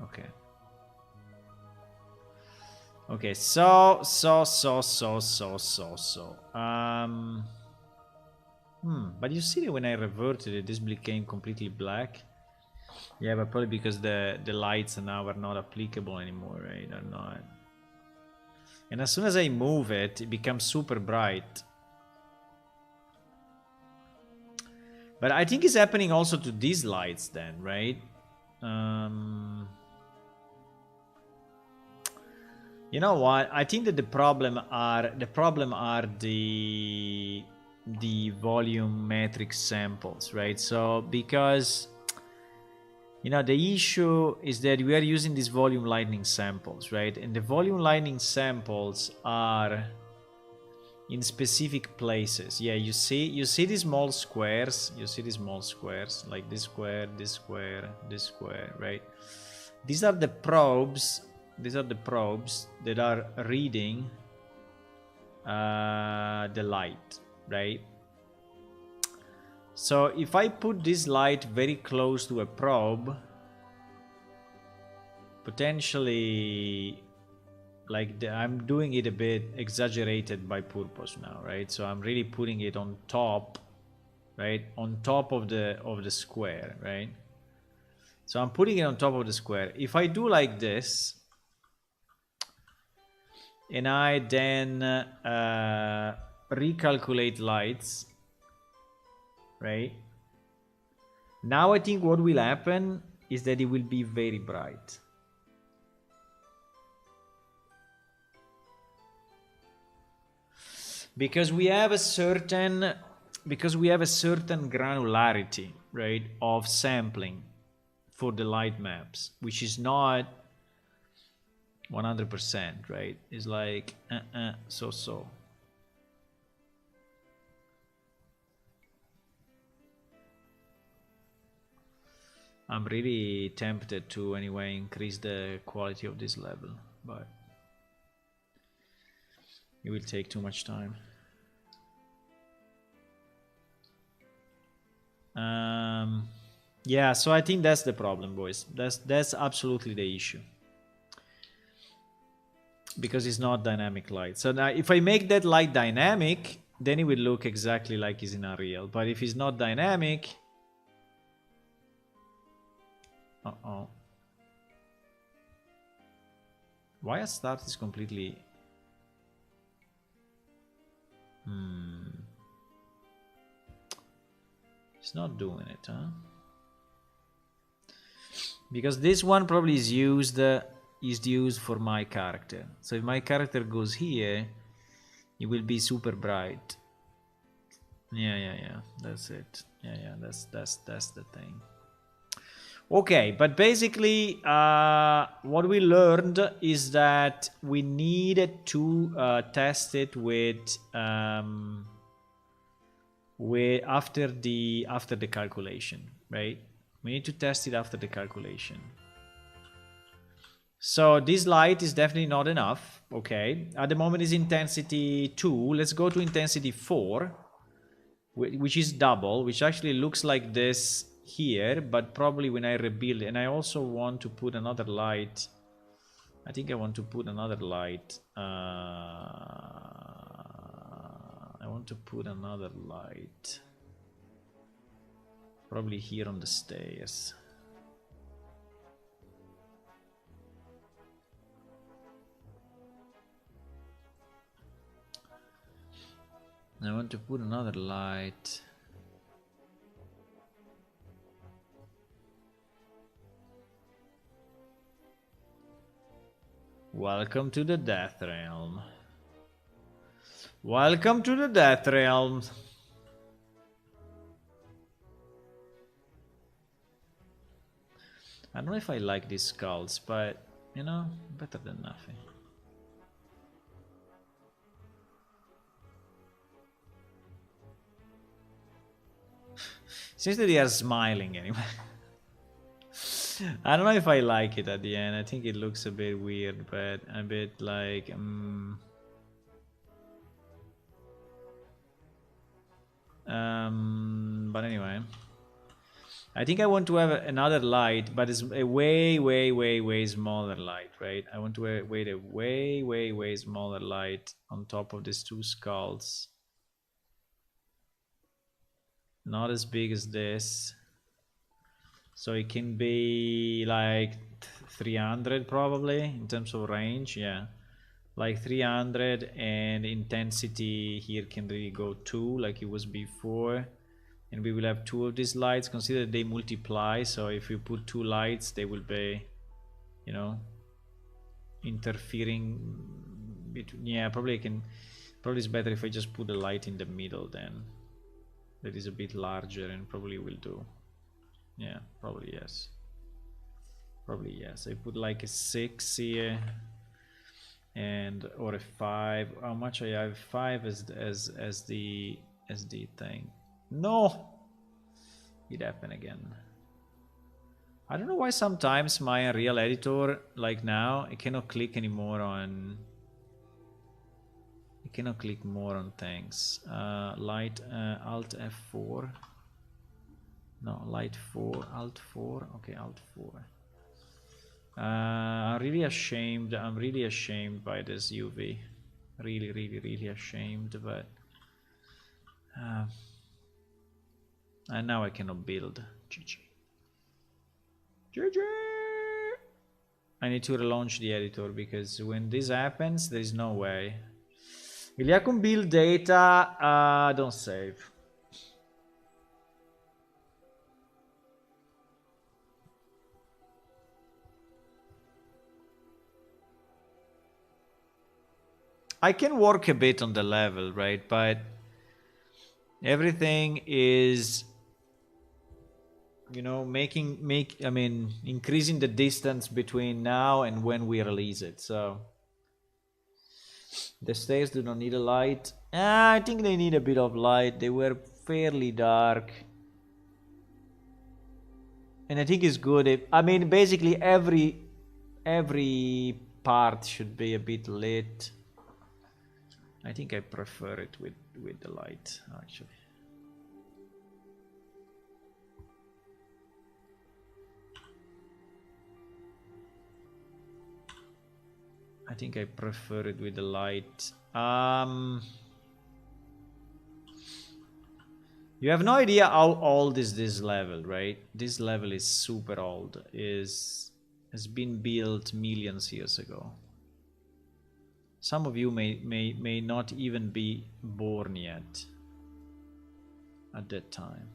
Okay. Okay, so. But you see that when I reverted it, this became completely black. Yeah, but probably because the lights now are not applicable anymore, right? Or not. And as soon as I move it, it becomes super bright. But I think it's happening also to these lights then, You know what? I think that the problem are the volumetric samples, right? So because you know the issue is that we are using these volume lightning samples, right? And the volume lightning samples are in specific places. Yeah, you see these small squares. You see these small squares like this square, this square, this square, right? These are the probes. These are the probes that are reading the light, right? So if I put this light very close to a probe, potentially, like I'm doing it a bit exaggerated by purpose now, right? So I'm really putting it on top, right? On top of the square, right? So I'm putting it on top of the square. If I do like this, and I then recalculate lights, right? Now I think what will happen is that it will be very bright. Because we have a certain granularity, right, of sampling for the light maps, which is not 100%, right? It's like so. I'm really tempted to anyway increase the quality of this level, but it will take too much time. Yeah, so I think that's the problem, boys. That's absolutely the issue. Because it's not dynamic light. So now if I make that light dynamic, then it will look exactly like it's in Unreal. But if it's not dynamic... Uh-oh. Why a start is completely... It's not doing it, huh? Because this one probably is used for my character. So if my character goes here, it will be super bright. Yeah. That's it. Yeah. That's the thing. Okay, but basically, what we learned is that we needed to test it with after the calculation, right? We need to test it after the calculation. So this light is definitely not enough. Okay, at the moment is intensity 2. Let's go to intensity 4, which is double, which actually looks like this here, but probably when I rebuild it. And I also want to put another light. I think I want to put another light. I want to put another light. Probably here on the stairs. I want to put another light. Welcome to the Death Realm. Welcome to the Death Realm. I don't know if I like these skulls, but, you know, better than nothing. Seems that they are smiling anyway. I don't know if I like it at the end. I think it looks a bit weird, but a bit like... but anyway. I think I want to have another light, but it's a way smaller light, right? I want to wait a way smaller light on top of these two skulls. Not as big as this. So it can be like 300 probably in terms of range, yeah. Like 300, and intensity here can really go 2 like it was before. And we will have 2 of these lights. Consider they multiply, so if you put 2 lights, they will be, you know, interfering between. Yeah, probably I can. Probably it's better if I just put the light in the middle then. That is a bit larger and probably will do. Yeah, probably yes. Probably yes. I put like a 6 here and or a 5. How much I have? 5 as the thing. No, it happened again. I don't know why sometimes my Unreal Editor, like now, it cannot click anymore on. It cannot click more on things. Light Alt F4. No, Light 4, Alt 4. Okay, Alt 4. I'm really ashamed. I'm really ashamed by this UV. Really, really, really ashamed. But and now I cannot build. GG. GG. I need to relaunch the editor because when this happens, there is no way. Iliacum build data. Don't save. I can work a bit on the level, right? But everything is, you know, increasing the distance between now and when we release it. So the stairs do not need a light. I think they need a bit of light. They were fairly dark. And I think it's good if, basically every part should be a bit lit. I think I prefer it with the light, actually. I think I prefer it with the light. You have no idea how old is this level, right? This level is super old. Has been built millions years ago. Some of you may not even be born yet at that time.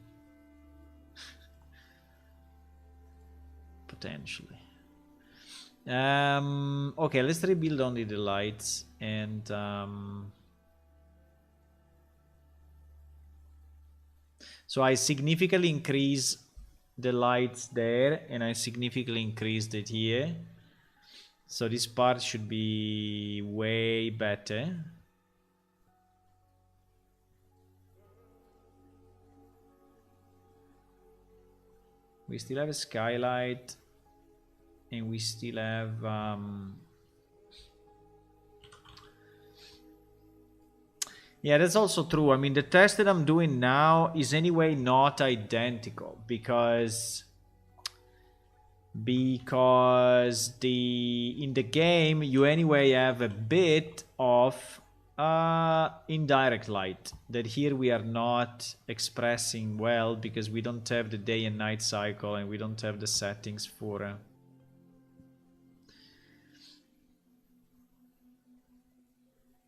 Potentially. Okay, let's rebuild only the lights and so I significantly increase the lights there and I significantly increased it here. So this part should be way better. We still have a skylight and we still have yeah, that's also true. I mean, the test that I'm doing now is anyway not identical because in the game you anyway have a bit of indirect light that here we are not expressing well because we don't have the day and night cycle and we don't have the settings for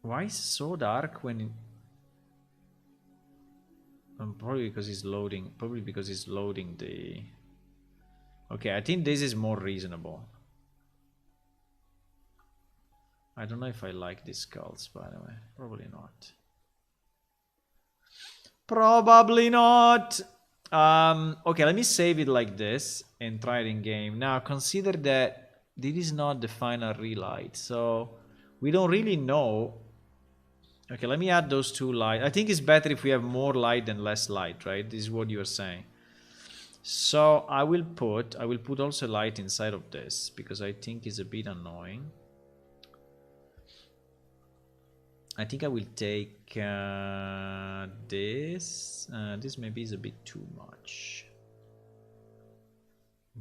why is it so dark when probably because it's loading the okay, I think this is more reasonable. I don't know if I like these skulls, by the way. Probably not. Probably not. Okay, let me save it like this and try it in game. Now, consider that this is not the final relight, so we don't really know. Okay, let me add those two lights. I think it's better if we have more light than less light, right? This is what you're saying. So I will put also light inside of this because I think it's a bit annoying. I think I will take this. This maybe is a bit too much.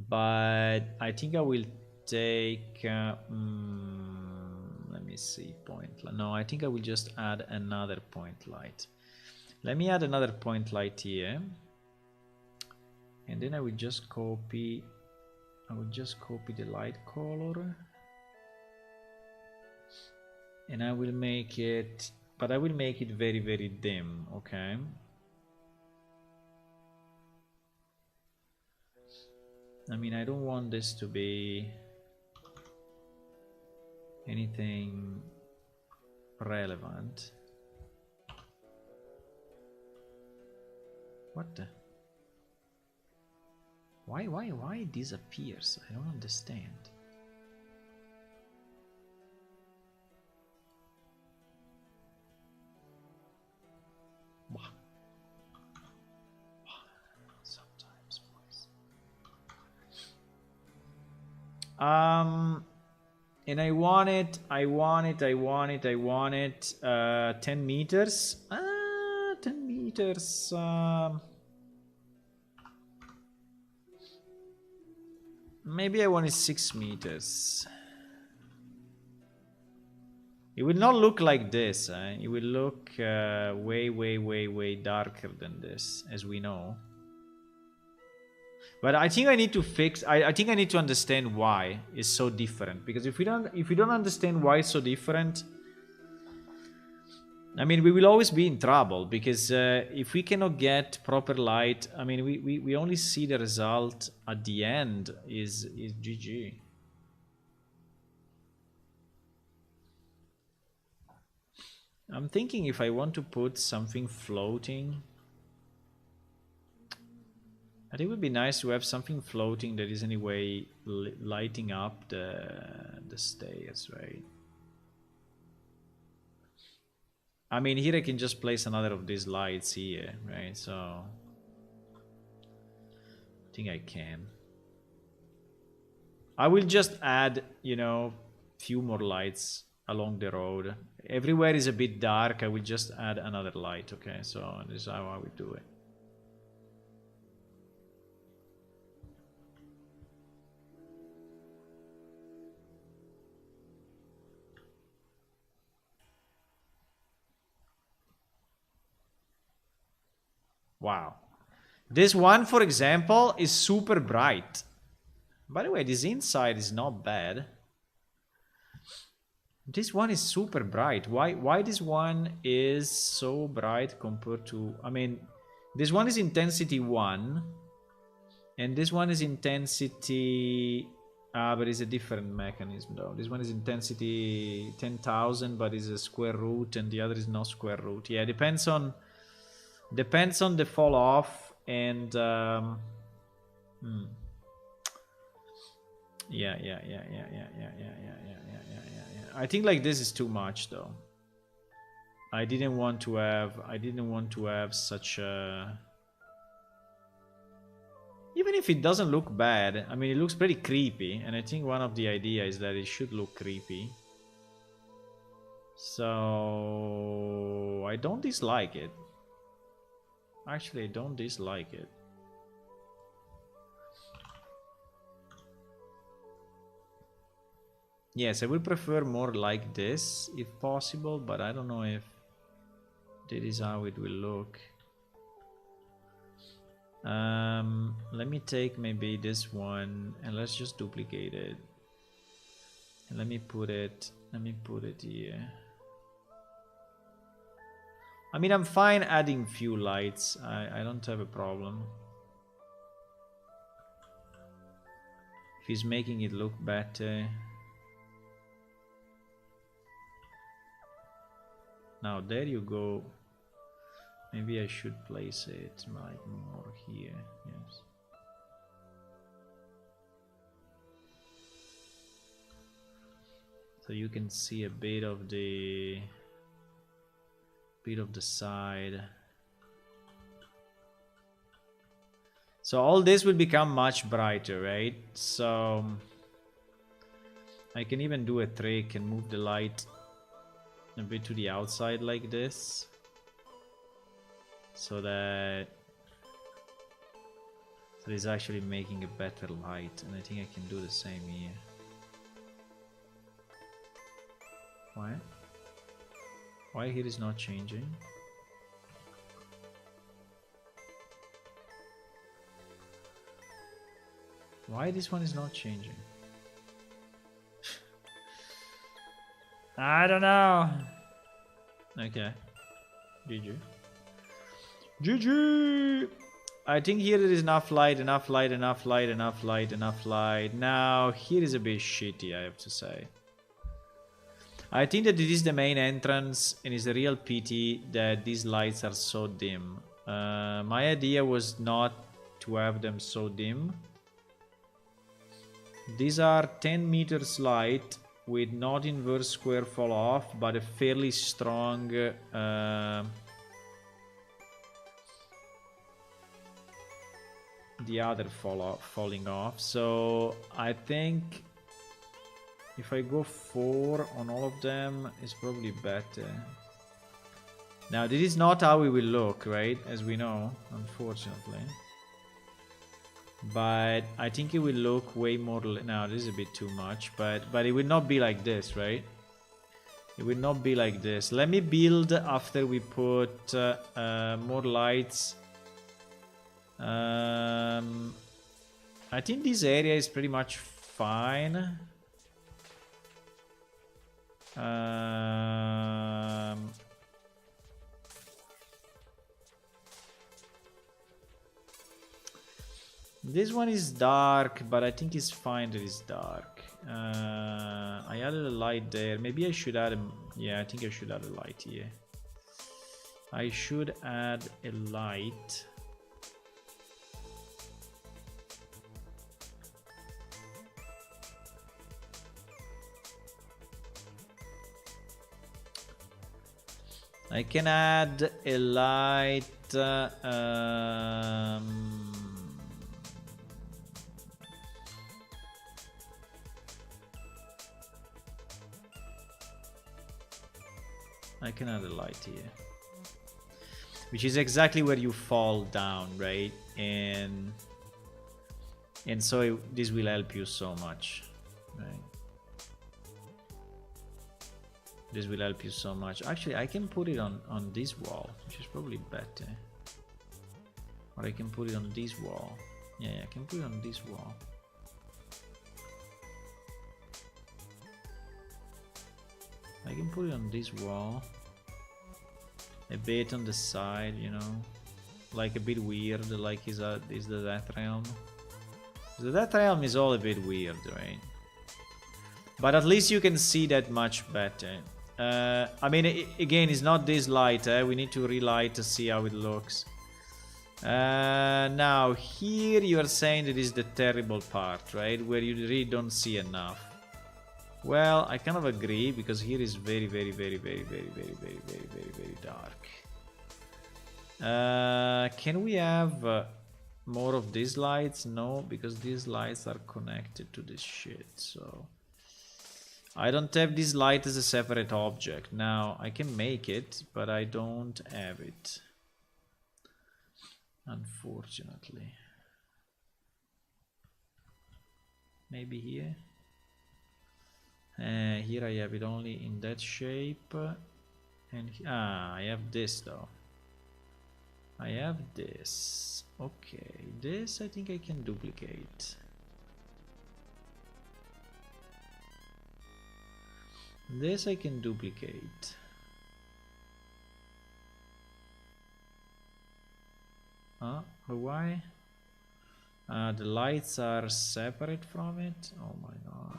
But I think I will take... let me see, point light. No, I think I will just add another point light. Let me add another point light here. And then I will just copy the light color. And I will make it, but I will make it very, very dim, okay? I mean, I don't want this to be... anything relevant. What the? Why it disappears? I don't understand. Sometimes, boys. And I want it. 10 meters. 10 meters. Maybe I want it 6 meters. It will not look like this. It will look way darker than this, as we know. But I think I need to fix. I think I need to understand why it's so different. Because if we don't understand why it's so different, I mean, we will always be in trouble. Because if we cannot get proper light, I mean, we only see the result at the end is GG. I'm thinking if I want to put something floating, I think it would be nice to have something floating that is anyway lighting up the stairs, right? I mean, here I can just place another of these lights here, right? So I think I can. I will just add, you know, few more lights along the road. Everywhere is a bit dark. I will just add another light. Okay, so this is how I will do it. Wow. This one, for example, is super bright. By the way, this inside is not bad. This one is super bright. Why this one is so bright compared to... I mean, this one is intensity 1. And this one is intensity... but it's a different mechanism though. This one is intensity 10,000, but is a square root, and the other is not square root. Yeah, depends on the fall off and yeah. I think like this is too much though. I didn't want to have such a... Even if it doesn't look bad, I mean, it looks pretty creepy, and I think one of the ideas is that it should look creepy. So I don't dislike it. Actually, I don't dislike it. Yes, I would prefer more like this if possible, but I don't know if this is how it will look. Let me take maybe this one and let's just duplicate it. And let me put it here. I mean, I'm fine adding few lights. I don't have a problem. If he's making it look better. Now there you go. Maybe I should place it like more here. Yes. So you can see a bit of the side. So all this will become much brighter, right? So I can even do a trick and move the light a bit to the outside like this, so that it's actually making a better light, and I think I can do the same here. Why here is not changing? Why this one is not changing? I don't know. Okay. GG. GG! I think here there is enough light. Now here is a bit shitty, I have to say. I think that it is the main entrance and it's a real pity that these lights are so dim. My idea was not to have them so dim. These are 10 meters light with not inverse square fall off, but a fairly strong the other falling off. So I think if I go 4 on all of them, it's probably better. Now this is not how it will look, right? As we know, unfortunately. But I think it will look way more... Now this is a bit too much, but it will not be like this, right? It will not be like this. Let me build after we put more lights. I think this area is pretty much fine. This one is dark, but I think it's fine that it's dark. I added a light there. Maybe I should add a... Yeah, I think I should add a light here. I should add a light. I can add a light. I can add a light here, which is exactly where you fall down, right? And so this will help you so much, right? This will help you so much. Actually, I can put it on this wall, which is probably better. Or I can put it on this wall. Yeah, I can put it on this wall. I can put it on this wall. A bit on the side, you know. Like a bit weird, like is the Death Realm. The Death Realm is all a bit weird, right? But at least you can see that much better. I mean, again, it's not this light. We need to relight to see how it looks. Now, here you are saying that is the terrible part, right? Where you really don't see enough. Well, I kind of agree, because here is very, very, very, very, very, very, very, very, very, very dark. Can we have more of these lights? No, because these lights are connected to this shit, so... I don't have this light as a separate object. Now, I can make it, but I don't have it. Unfortunately. Maybe here? Here I have it only in that shape. And I have this though. I have this. Okay, this I think I can duplicate. This I can duplicate. Why? The lights are separate from it. Oh my god.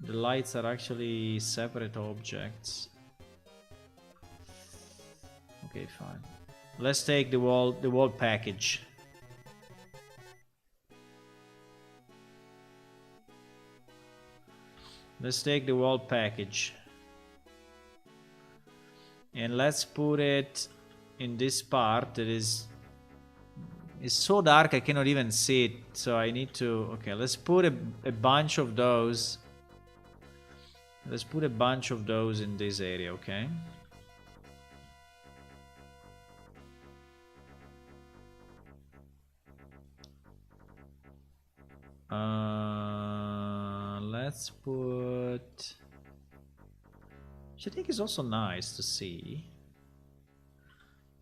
The lights are actually separate objects. Okay, fine. Let's take the wall package. Let's take the wall package. And let's put it in this part that is so dark I cannot even see it. So I need to... Okay, let's put a bunch of those. Let's put a bunch of those in this area, okay? Let's put... Which I think is also nice to see.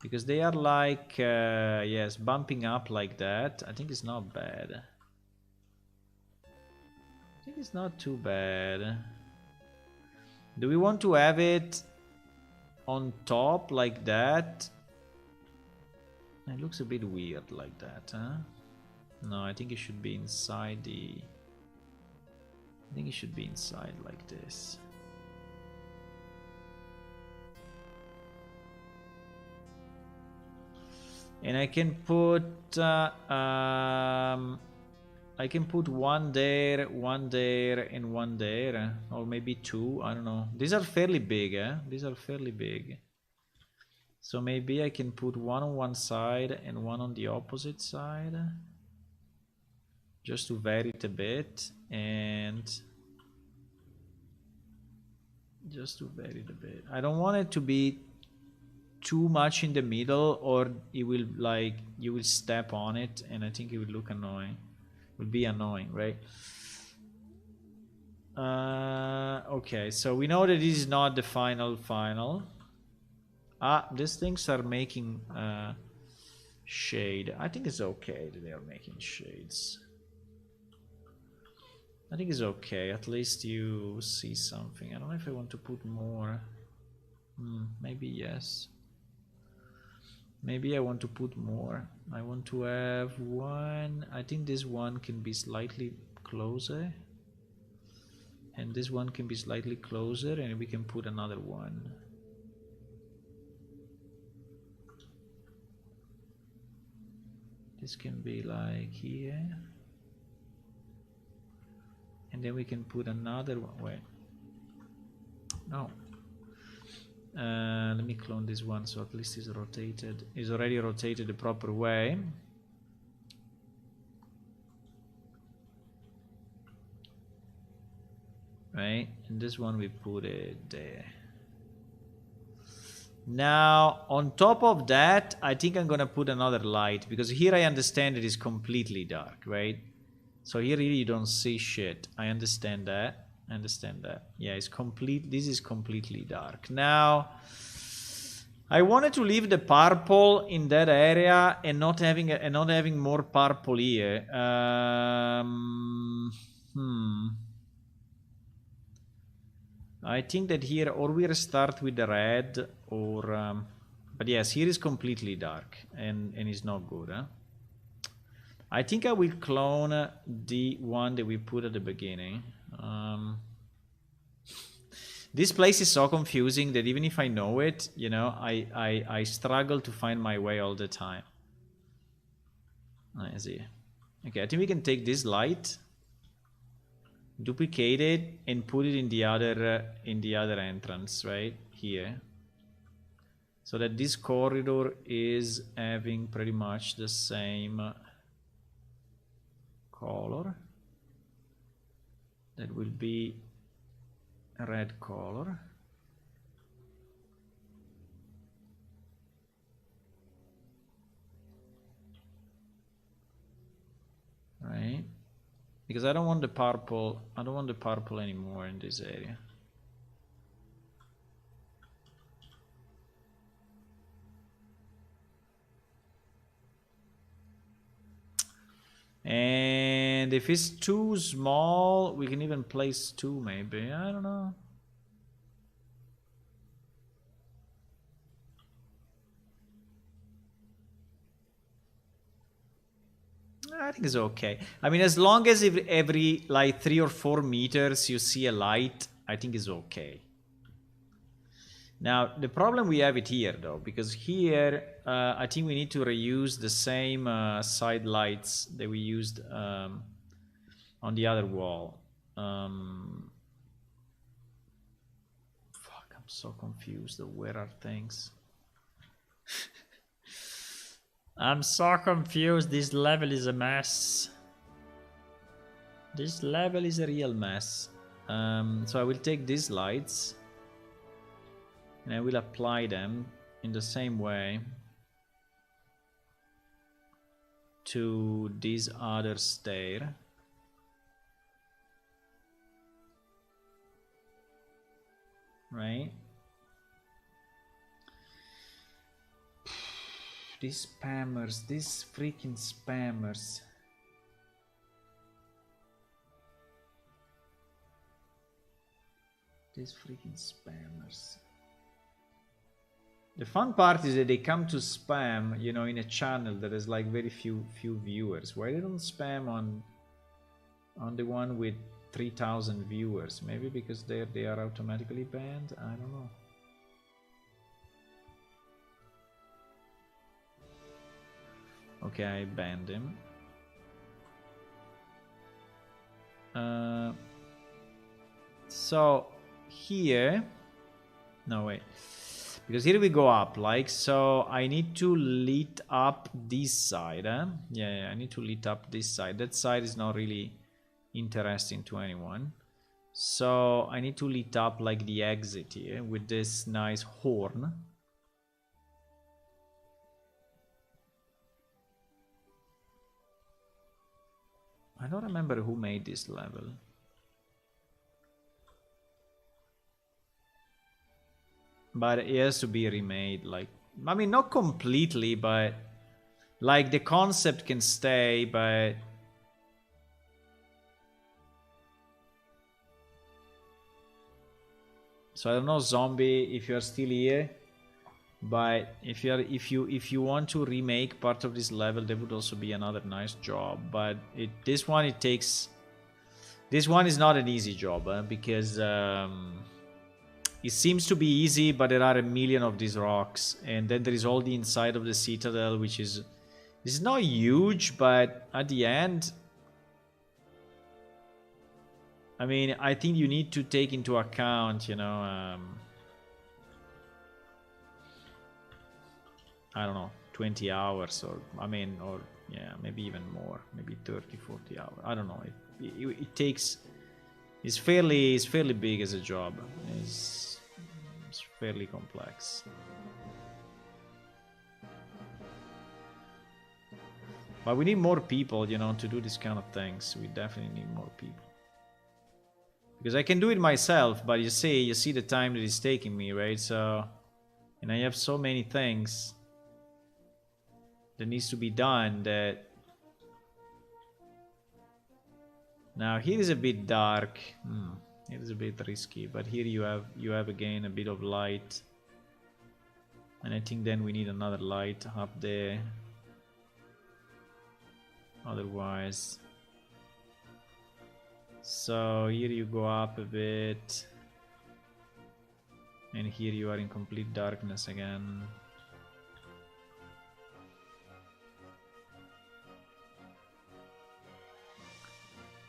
Because they are like, yes, bumping up like that. I think it's not bad. I think it's not too bad. Do we want to have it on top like that? It looks a bit weird like that, huh? No, I think it should be inside the... I think it should be inside like this. And I can put one there, and one there, or maybe two. I don't know. These are fairly big, eh? These are fairly big. So maybe I can put one on one side and one on the opposite side, just to vary it a bit, and just to vary it a bit. I don't want it to be too much in the middle, or it will, like, you will step on it and I think it will look annoying. It will be annoying, right? Okay, so we know that this is not the final. These things are making shade. I think it's okay that they are making shades. I think it's okay, at least you see something. I don't know if I want to put more. Maybe yes. Maybe I want to put more. I want to have one. I think this one can be slightly closer. And this one can be slightly closer, and we can put another one. This can be like here. And then we can put another one. Wait. No. Let me clone this one so at least it's rotated. It's already rotated the proper way. Right, and this one we put it there. Now on top of that, I think I'm gonna put another light, because here I understand it is completely dark, right? So here really you don't see shit. I understand that. Yeah, it's complete. This is completely dark. Now I wanted to leave the purple in that area and not having more purple here. I think that here, or we start with the red, or but yes, here is completely dark and it's not good, huh? I think I will clone the one that we put at the beginning. This place is so confusing that even if I know it, you know, I struggle to find my way all the time. I see. Okay, I think we can take this light, duplicate it, and put it in the other entrance right here, so that this corridor is having pretty much the same color. That will be a red color. Right? Because I don't want the purple. I don't want the purple anymore in this area. And if it's too small, we can even place two maybe. I don't know. I think it's okay. I mean, as long as every like 3 or 4 meters you see a light, I think it's okay. Now, the problem we have it here though, because here I think we need to reuse the same side lights that we used on the other wall. Fuck, I'm so confused. Where are things? I'm so confused. This level is a mess. This level is a real mess. So I will take these lights and I will apply them in the same way to this other stair. Right? These spammers, these freaking spammers. These freaking spammers. The fun part is that they come to spam, you know, in a channel that has like very few viewers. Why they don't spam on the one with 3,000 viewers. Maybe because they are automatically banned. I don't know. Okay, I banned him. So here, no wait, because here we go up like so. I need to lit up this side. Yeah, I need to lit up this side. That side is not really interesting to anyone. So I need to lit up like the exit here with this nice horn. I don't remember who made this level. But it has to be remade, like, I mean, not completely, but like the concept can stay, but so I don't know, Zombie, if you're still here, but if you want to remake part of this level, that would also be another nice job. But this one is not an easy job, because it seems to be easy, but there are a million of these rocks, and then there is all the inside of the citadel, which is not huge, but at the end, I mean, I think you need to take into account, you know, I don't know, 20 hours, or I mean, or yeah, maybe even more, maybe 30, 40 hours. I don't know. It takes. It's fairly big as a job. It's fairly complex. But we need more people, you know, to do this kind of things. We definitely need more people. Because I can do it myself, but you see the time that it's taking me, right? So, and I have so many things that needs to be done that. Now here is a bit dark. It is a bit risky, but here you have again a bit of light, and I think then we need another light up there. Otherwise, so here you go up a bit, and here you are in complete darkness again.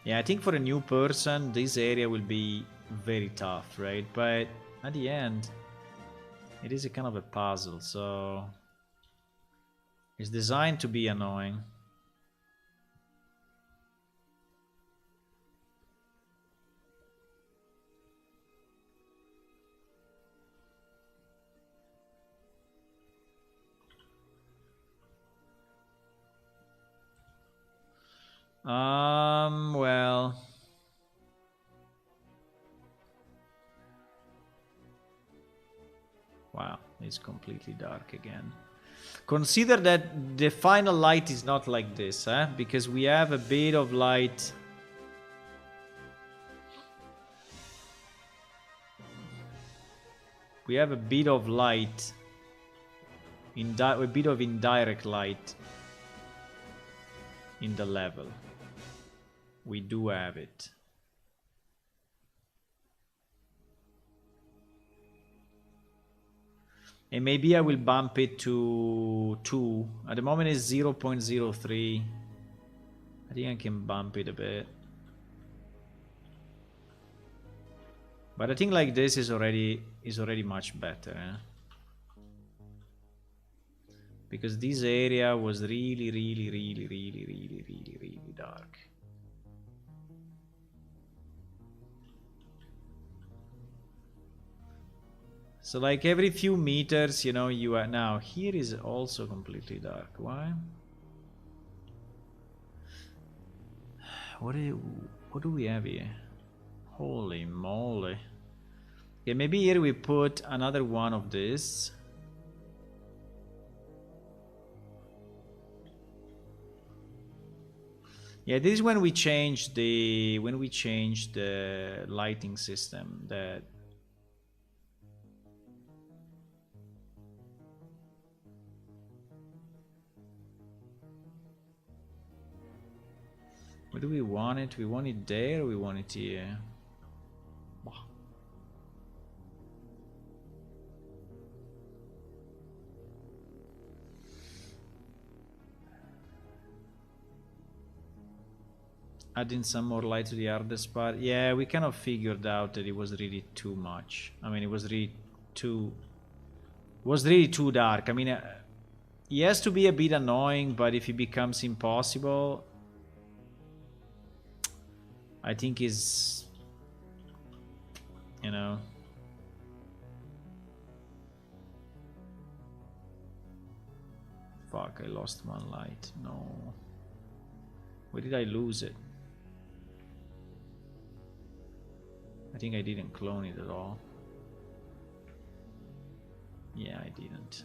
Yeah, I think for a new person, this area will be very tough, right? But at the end, it is a kind of a puzzle, so it's designed to be annoying. Well, wow, it's completely dark again. Consider that the final light is not like this, because we have a bit of light. We have a bit of light, a bit of indirect light in the level. We do have it. And maybe I will bump it to 2. At the moment it's 0.03. I think I can bump it a bit. But I think like this is already much better, because this area was really dark. So like every few meters, you know, you are now here is also completely dark. Why? What do we have here? Holy moly. Okay, maybe here we put another one of this. Yeah, this is when we change the lighting system. That Where do we want it? We want it there or we want it here? Adding some more light to the hardest part. Yeah, we kind of figured out that it was really too much. I mean, it was really too dark. I mean, he has to be a bit annoying, but if he becomes impossible, I think is, you know. Fuck, I lost one light. No. Where did I lose it? I think I didn't clone it at all. Yeah, I didn't.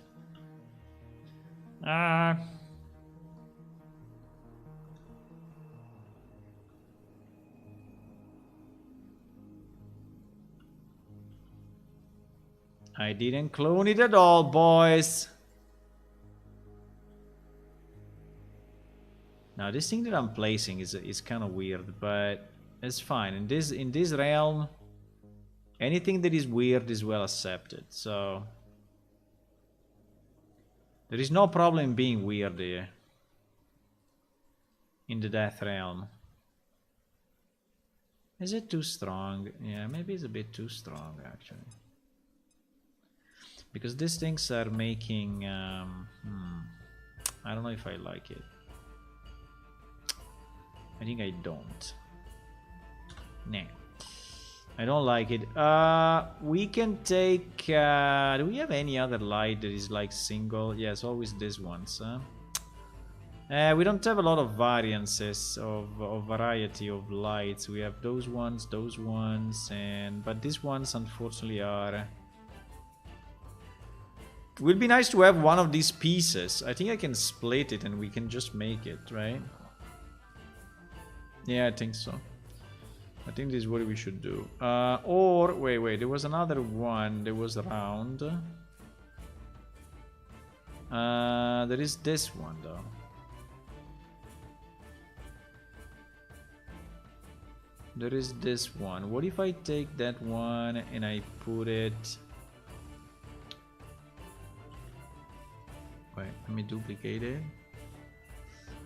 I didn't clone it at all, boys. Now this thing that I'm placing is kind of weird, but it's fine. In this realm, anything that is weird is well accepted. So there is no problem being weird here in the death realm. Is it too strong? Yeah, maybe it's a bit too strong actually. Because these things are making I don't know if I like it. I think I don't. Nah. I don't like it. We can take... do we have any other light that is like single? Yes, always this ones. We don't have a lot of variances of variety of lights. We have those ones, and... But these ones unfortunately are... It would be nice to have one of these pieces. I think I can split it and we can just make it, right? Yeah, I think so. I think this is what we should do. Or, wait, there was another one that was round. There is this one, though. There is this one. What if I take that one and I put it... Wait, let me duplicate it.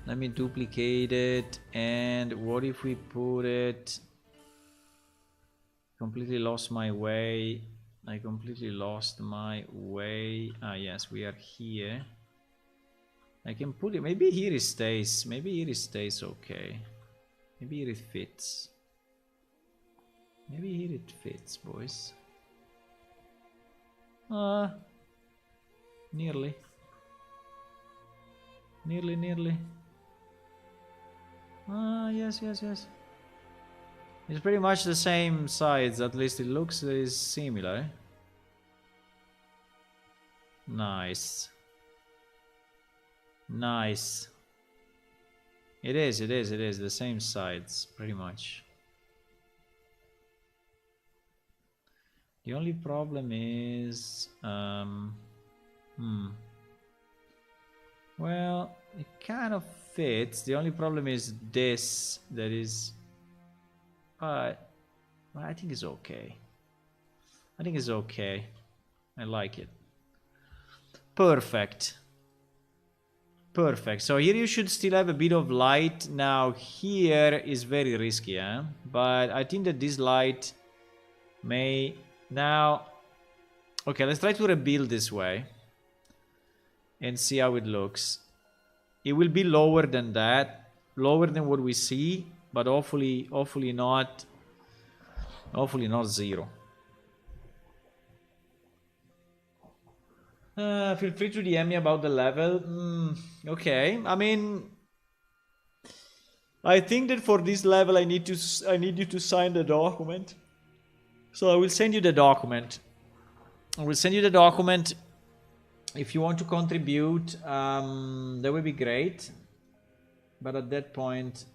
Let me duplicate it, and what if we put it... Completely lost my way. I completely lost my way. Ah, yes, we are here. I can put it... Maybe here it stays. Maybe here it stays okay. Maybe here it fits. Maybe here it fits, boys. Nearly. Nearly. Yes. It's pretty much the same size, at least it looks is similar. Nice. It is the same sides, pretty much. The only problem is... Well, it kind of fits. The only problem is this, that is... But I think it's okay. I like it. Perfect. So here you should still have a bit of light. Now here is very risky, eh? But I think that this light may... Now... Okay, let's try to rebuild this way. And see how it looks. It will be lower than that. Lower than what we see. But hopefully not zero. Feel free to DM me about the level. Okay, I mean, I think that for this level I need you to sign the document. So I will send you the document. If you want to contribute, that would be great. But at that point,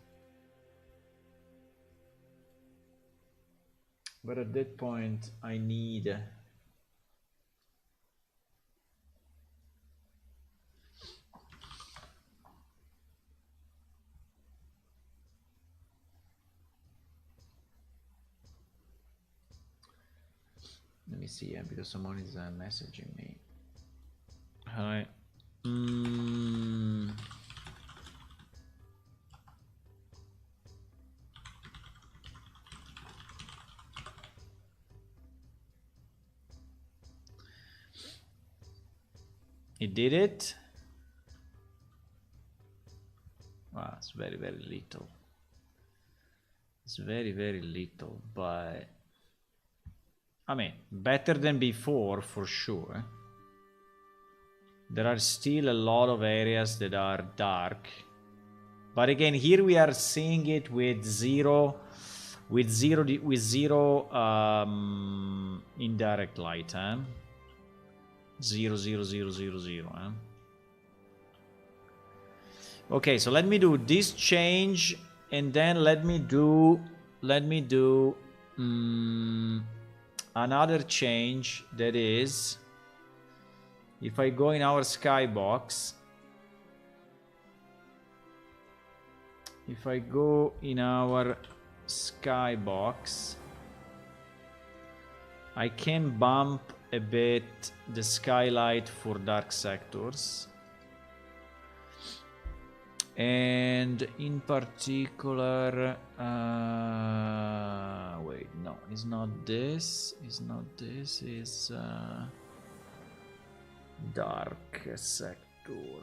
I need... Let me see, because someone is messaging me. Hi. He did it. Wow, it's very, very little. It's very, very little, but I mean, better than before for sure. There are still a lot of areas that are dark, but again, here we are seeing it with zero indirect light, huh? 0, 0, 0, 0, 0, huh? Okay, so let me do this change, and then let me do another change, that is, if I go in our skybox, I can bump a bit the skylight for dark sectors. And in particular, wait, no, it's not this. It's not this. It's dark sector.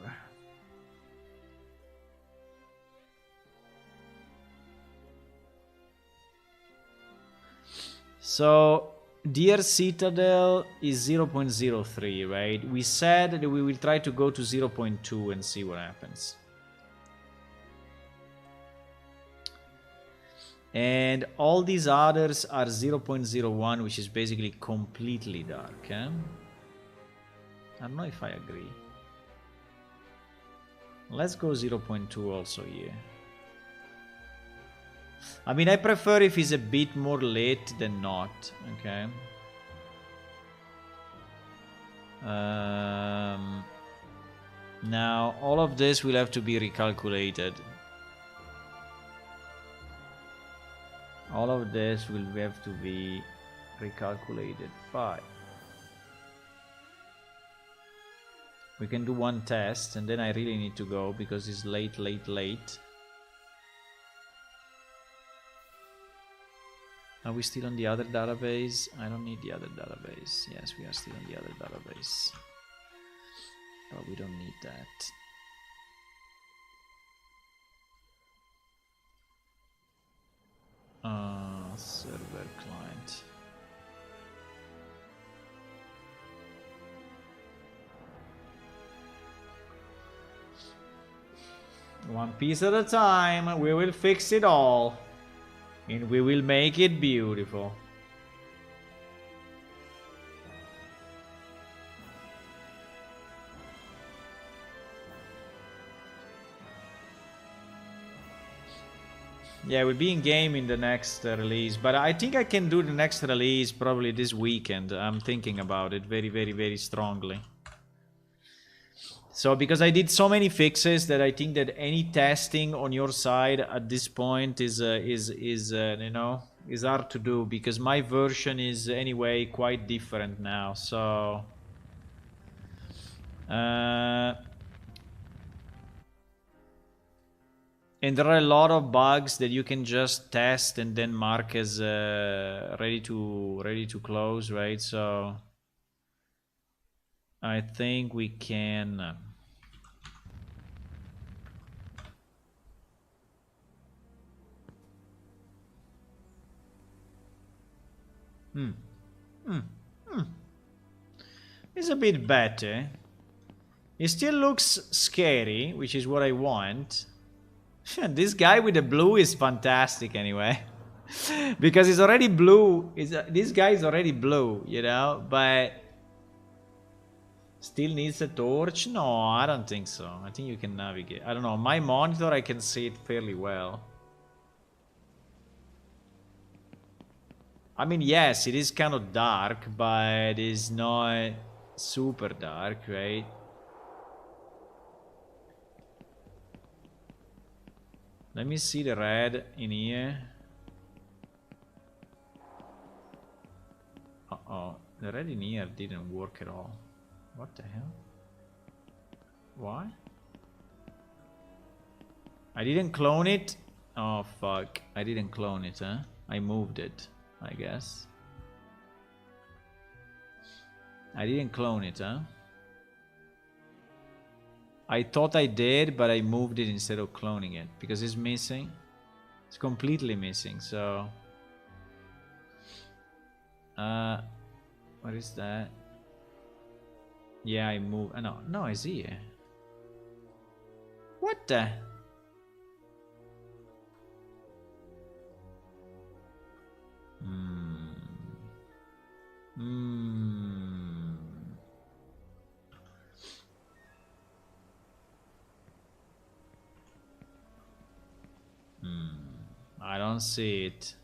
So, dear Citadel is 0.03, right? We said that we will try to go to 0.2 and see what happens. And all these others are 0.01, which is basically completely dark. Eh? I don't know if I agree. Let's go 0.2 also here. I mean, I prefer if it's a bit more lit than not. Okay. Now, all of this will have to be recalculated. All of this will have to be recalculated, but we can do one test, and then I really need to go because it's late. Are we still on the other database? I don't need the other database. Yes, we are still on the other database, but we don't need that. Server client. One piece at a time. We will fix it all, and we will make it beautiful. Yeah, we'll be in game in the next release, but I think I can do the next release probably this weekend. I'm thinking about it very, very, very strongly. So, because I did so many fixes that I think that any testing on your side at this point is you know, is hard to do, because my version is anyway quite different now. So, and there are a lot of bugs that you can just test and then mark as ready to close, right? So I think we can. It's a bit better. It still looks scary, which is what I want. This guy with the blue is fantastic anyway. Because he's already blue. This guy is already blue, you know, but still needs a torch? No, I don't think so. I think you can navigate. I don't know. My monitor, I can see it fairly well. I mean, yes, it is kind of dark, but it's not super dark, right? Let me see the red in here. Uh-oh. The Ready near didn't work at all. What the hell? Why? I didn't clone it? Oh fuck. I didn't clone it, huh? I moved it, I guess. I didn't clone it, huh? I thought I did, but I moved it instead of cloning it because it's missing. It's completely missing, so... what is that? Yeah, I moved... no, it's here. What the... I don't see it.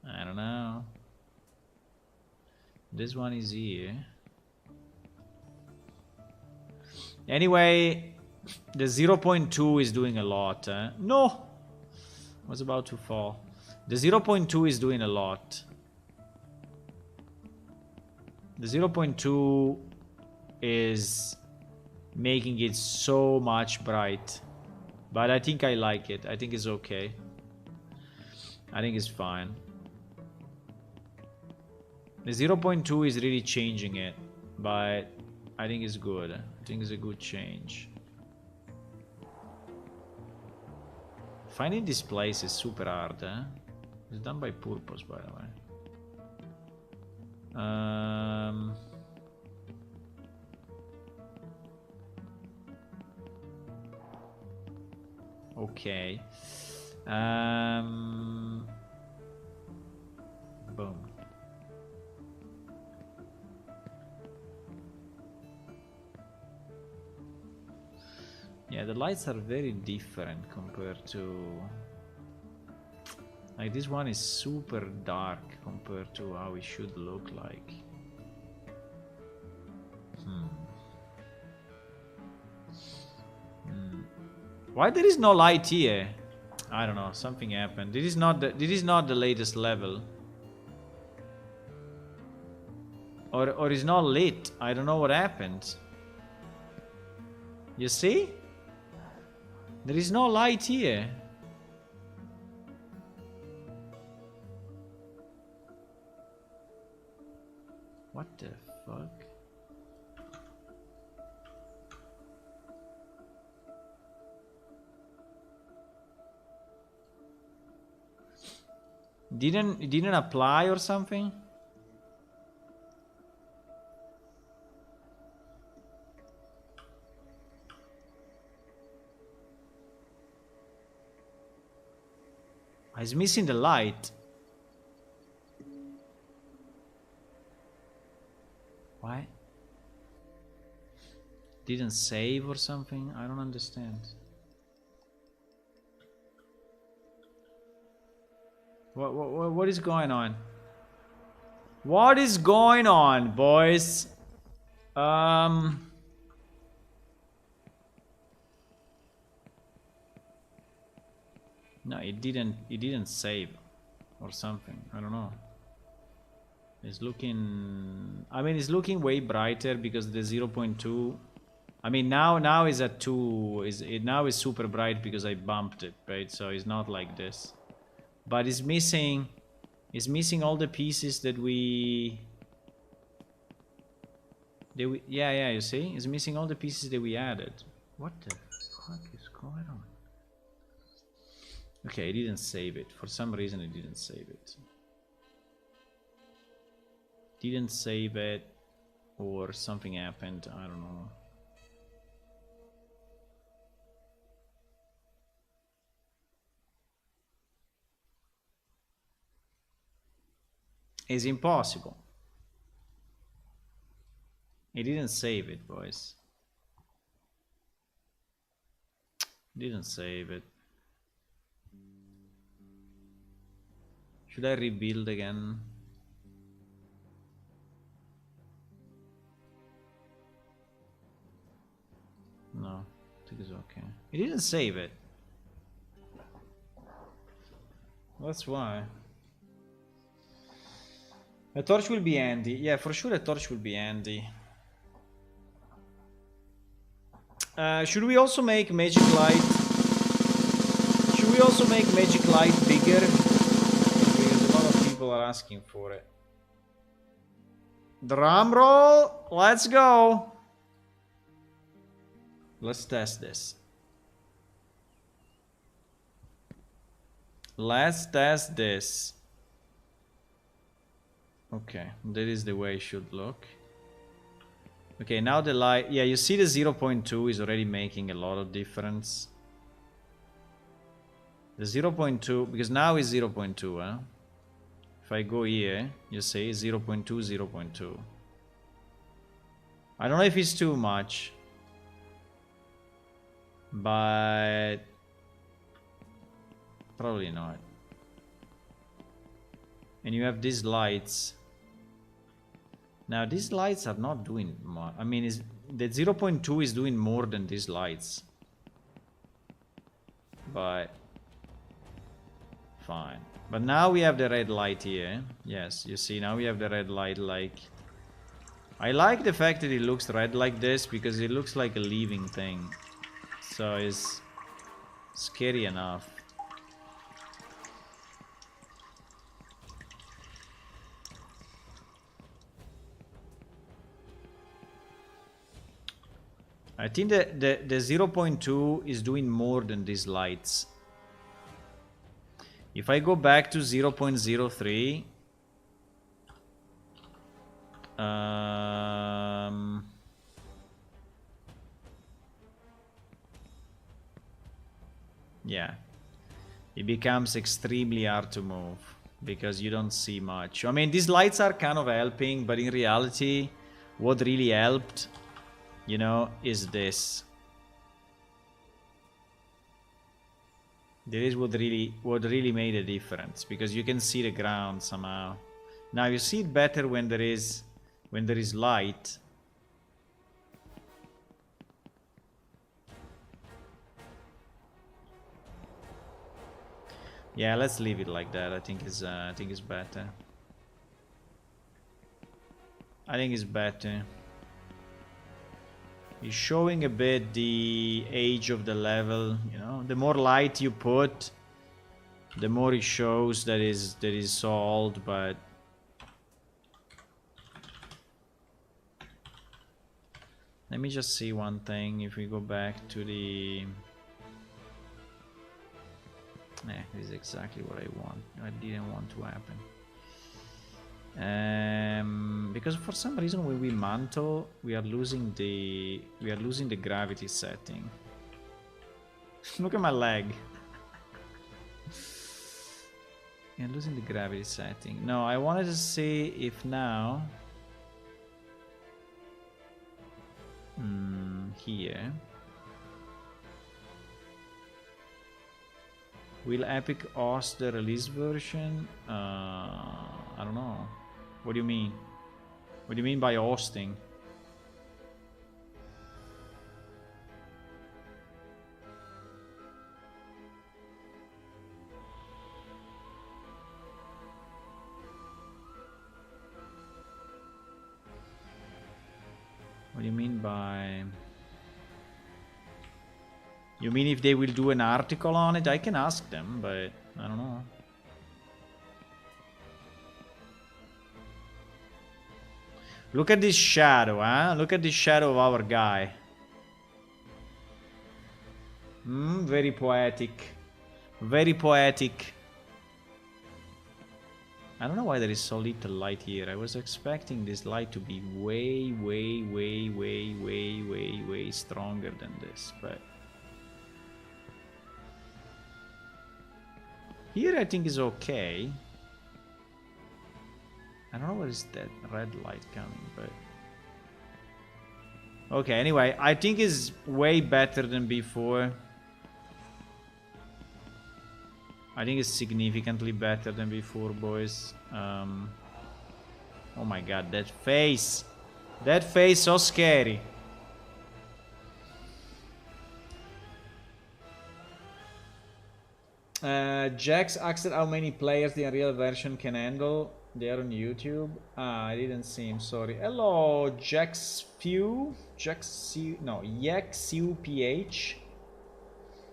I don't know. This one is here. Anyway, the 0.2 is doing a lot. No! I was about to fall. The 0.2 is doing a lot. The 0.2 is making it so much bright. But I think I like it. I think it's okay. I think it's fine. The 0.2 is really changing it. But I think it's good. I think it's a good change. Finding this place is super hard, eh? It's done by purpose, by the way. Okay. Boom. Yeah, the lights are very different compared to... Like, this one is super dark compared to how it should look like. Why there is no light here? I don't know, something happened. This is not the latest level. Or it's not lit. I don't know what happened. You see? There is no light here. What the fuck? It didn't apply or something? It's missing the light. Why? Didn't save or something? I don't understand. What is going on? What is going on, boys? No, it didn't save or something. I don't know. It's looking... I mean, it's looking way brighter because the 0.2... I mean, now is at 2. Now is super bright because I bumped it, right? So it's not like this. But it's missing all the pieces that we... Yeah, you see? It's missing all the pieces that we added. What the fuck is going on? Okay, it didn't save it. For some reason it didn't save it. Didn't save it, or something happened, I don't know. It's impossible. It didn't save it, boys. Didn't save it. Should I rebuild again? No, I think it's okay. It didn't save it. That's why. A torch will be handy. Yeah, for sure a torch will be handy. Should we also make magic light? Should we also make magic light bigger? Because a lot of people are asking for it. Drum roll! Let's go! Let's test this. Let's test this. Okay, that is the way it should look. Okay, now the light... Yeah, you see the 0.2 is already making a lot of difference. The 0.2, because now it's 0.2, huh? If I go here, you see 0.2, 0.2. I don't know if it's too much. But... probably not. And you have these lights. Now these lights are not doing much. I mean, the 0.2 is doing more than these lights. But fine. But now we have the red light here. Yes, you see, now we have the red light. Like, I like the fact that it looks red like this because it looks like a living thing. So it's scary enough. I think that the 0.2 is doing more than these lights. If I go back to 0.03, yeah, it becomes extremely hard to move because you don't see much. I mean, these lights are kind of helping, but in reality, what really helped, you know, is this. That is what really made a difference, because you can see the ground somehow. Now you see it better when there is light. Yeah, let's leave it like that. I think it's better. I think it's better. It's showing a bit the age of the level, you know. The more light you put, the more it shows that is so old. But let me just see one thing. If we go back to the, this is exactly what I want. I didn't want to happen. Because for some reason when we mantle, we are losing the gravity setting. Look at my leg. Yeah, losing the gravity setting. No, I wanted to see if now here will Epic host the release version? I don't know. What do you mean? What do you mean by hosting? What do you mean by... You mean if they will do an article on it? I can ask them, but I don't know. Look at this shadow, huh? Look at the shadow of our guy. Very poetic. Very poetic. I don't know why there is so little light here. I was expecting this light to be way stronger than this, but... Here I think is okay. I don't know where is that red light coming, but... Okay, anyway, I think it's way better than before. I think it's significantly better than before, boys. Oh my god, that face! That face, so scary! Jax asked how many players the Unreal version can handle. They are on YouTube. I didn't see him. Sorry. Hello, YexUPH.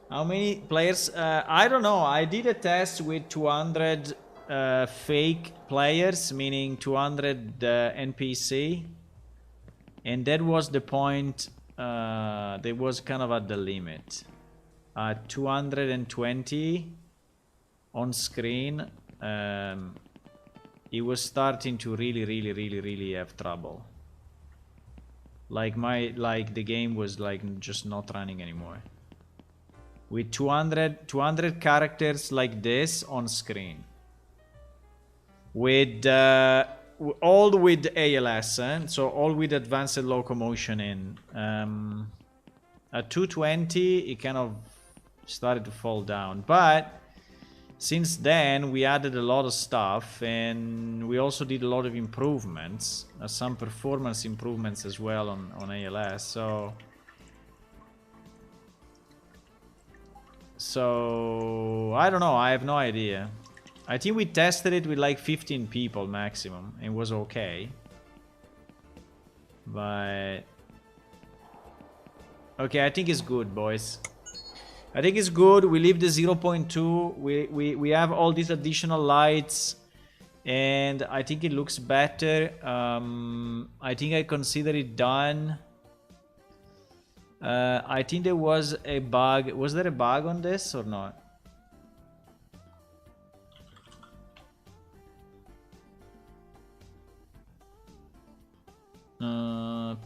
How many players? I don't know. I did a test with 200 fake players, meaning 200 NPC, and that was the point. That was kind of at the limit. 220 on screen. It was starting to really have trouble. Like the game was like just not running anymore. With 200 characters like this on screen. With all with ALS, so all with advanced locomotion in. At 220 it kind of started to fall down, but since then we added a lot of stuff, and we also did a lot of improvements, some performance improvements as well on ALS. So I don't know, I have no idea. I think we tested it with like 15 people maximum. It was okay, but okay, I think it's good, boys. I think it's good. We leave the 0.2. We have all these additional lights, and I think it looks better. I think I consider it done. I think there was a bug. Was there a bug on this or not?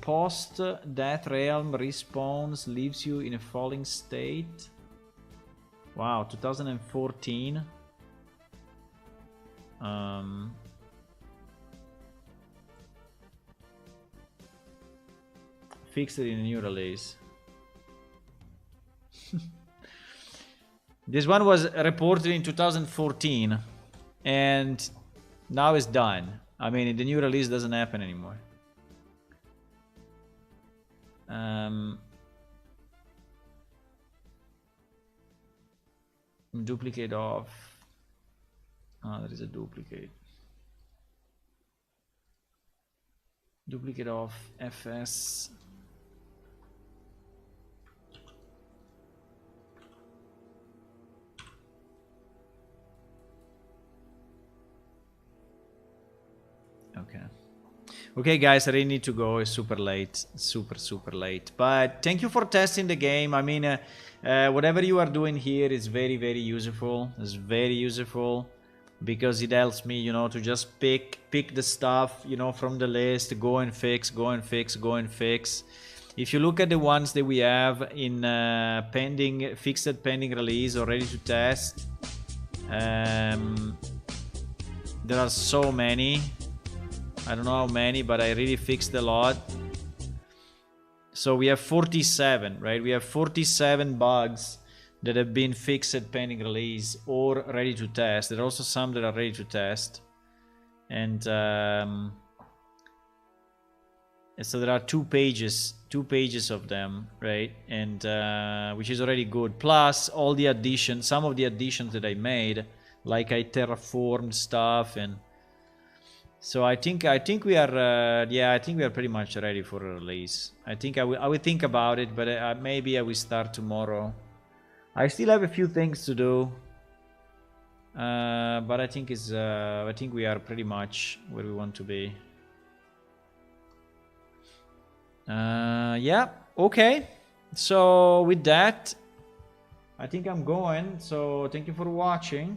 Post-death realm respawns, leaves you in a falling state. Wow, 2014. Fixed it in a new release. This one was reported in 2014, and now it's done. I mean, the new release doesn't happen anymore. Duplicate of. Oh, there is a duplicate. Duplicate of FS. Okay. Okay, guys, I really need to go. It's super late. Super late. But thank you for testing the game. I mean, whatever you are doing here is very useful. It's very useful because it helps me, you know, to just pick the stuff, you know, from the list, go and fix. If you look at the ones that we have in fixed pending release or ready to test, there are so many. I don't know how many, but I really fixed a lot. So we have 47, right? We have 47 bugs that have been fixed pending release or ready to test. There are also some that are ready to test. And so there are two pages of them, right? And which is already good. Plus all the additions, some of the additions that I made, like I terraformed stuff, and so I think we are yeah, I think we are pretty much ready for a release. I think I will think about it, but maybe I will start tomorrow. I still have a few things to do, but I think we are pretty much where we want to be. Yeah, okay. So with that, I think I'm going. So thank you for watching.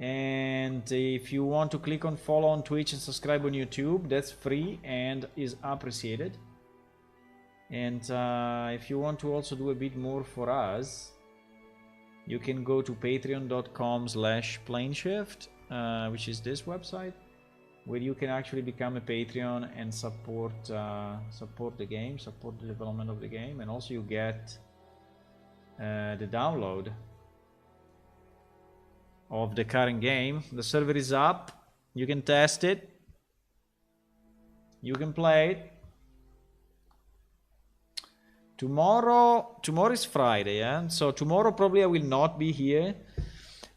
And if you want to click on follow on Twitch and subscribe on YouTube, that's free and is appreciated. And if you want to also do a bit more for us, you can go to patreon.com/planeshift, which is this website, where you can actually become a Patreon and support the game, support the development of the game, and also you get the download of the current game. The server is up. You can test it. You can play it. Tomorrow is Friday, yeah? So tomorrow probably I will not be here.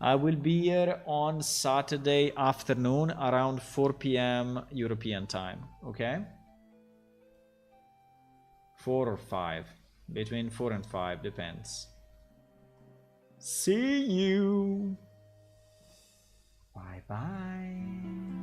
I will be here on Saturday afternoon around 4 p.m. European time, okay? 4 or 5, between 4 and 5, depends. See you. Bye bye.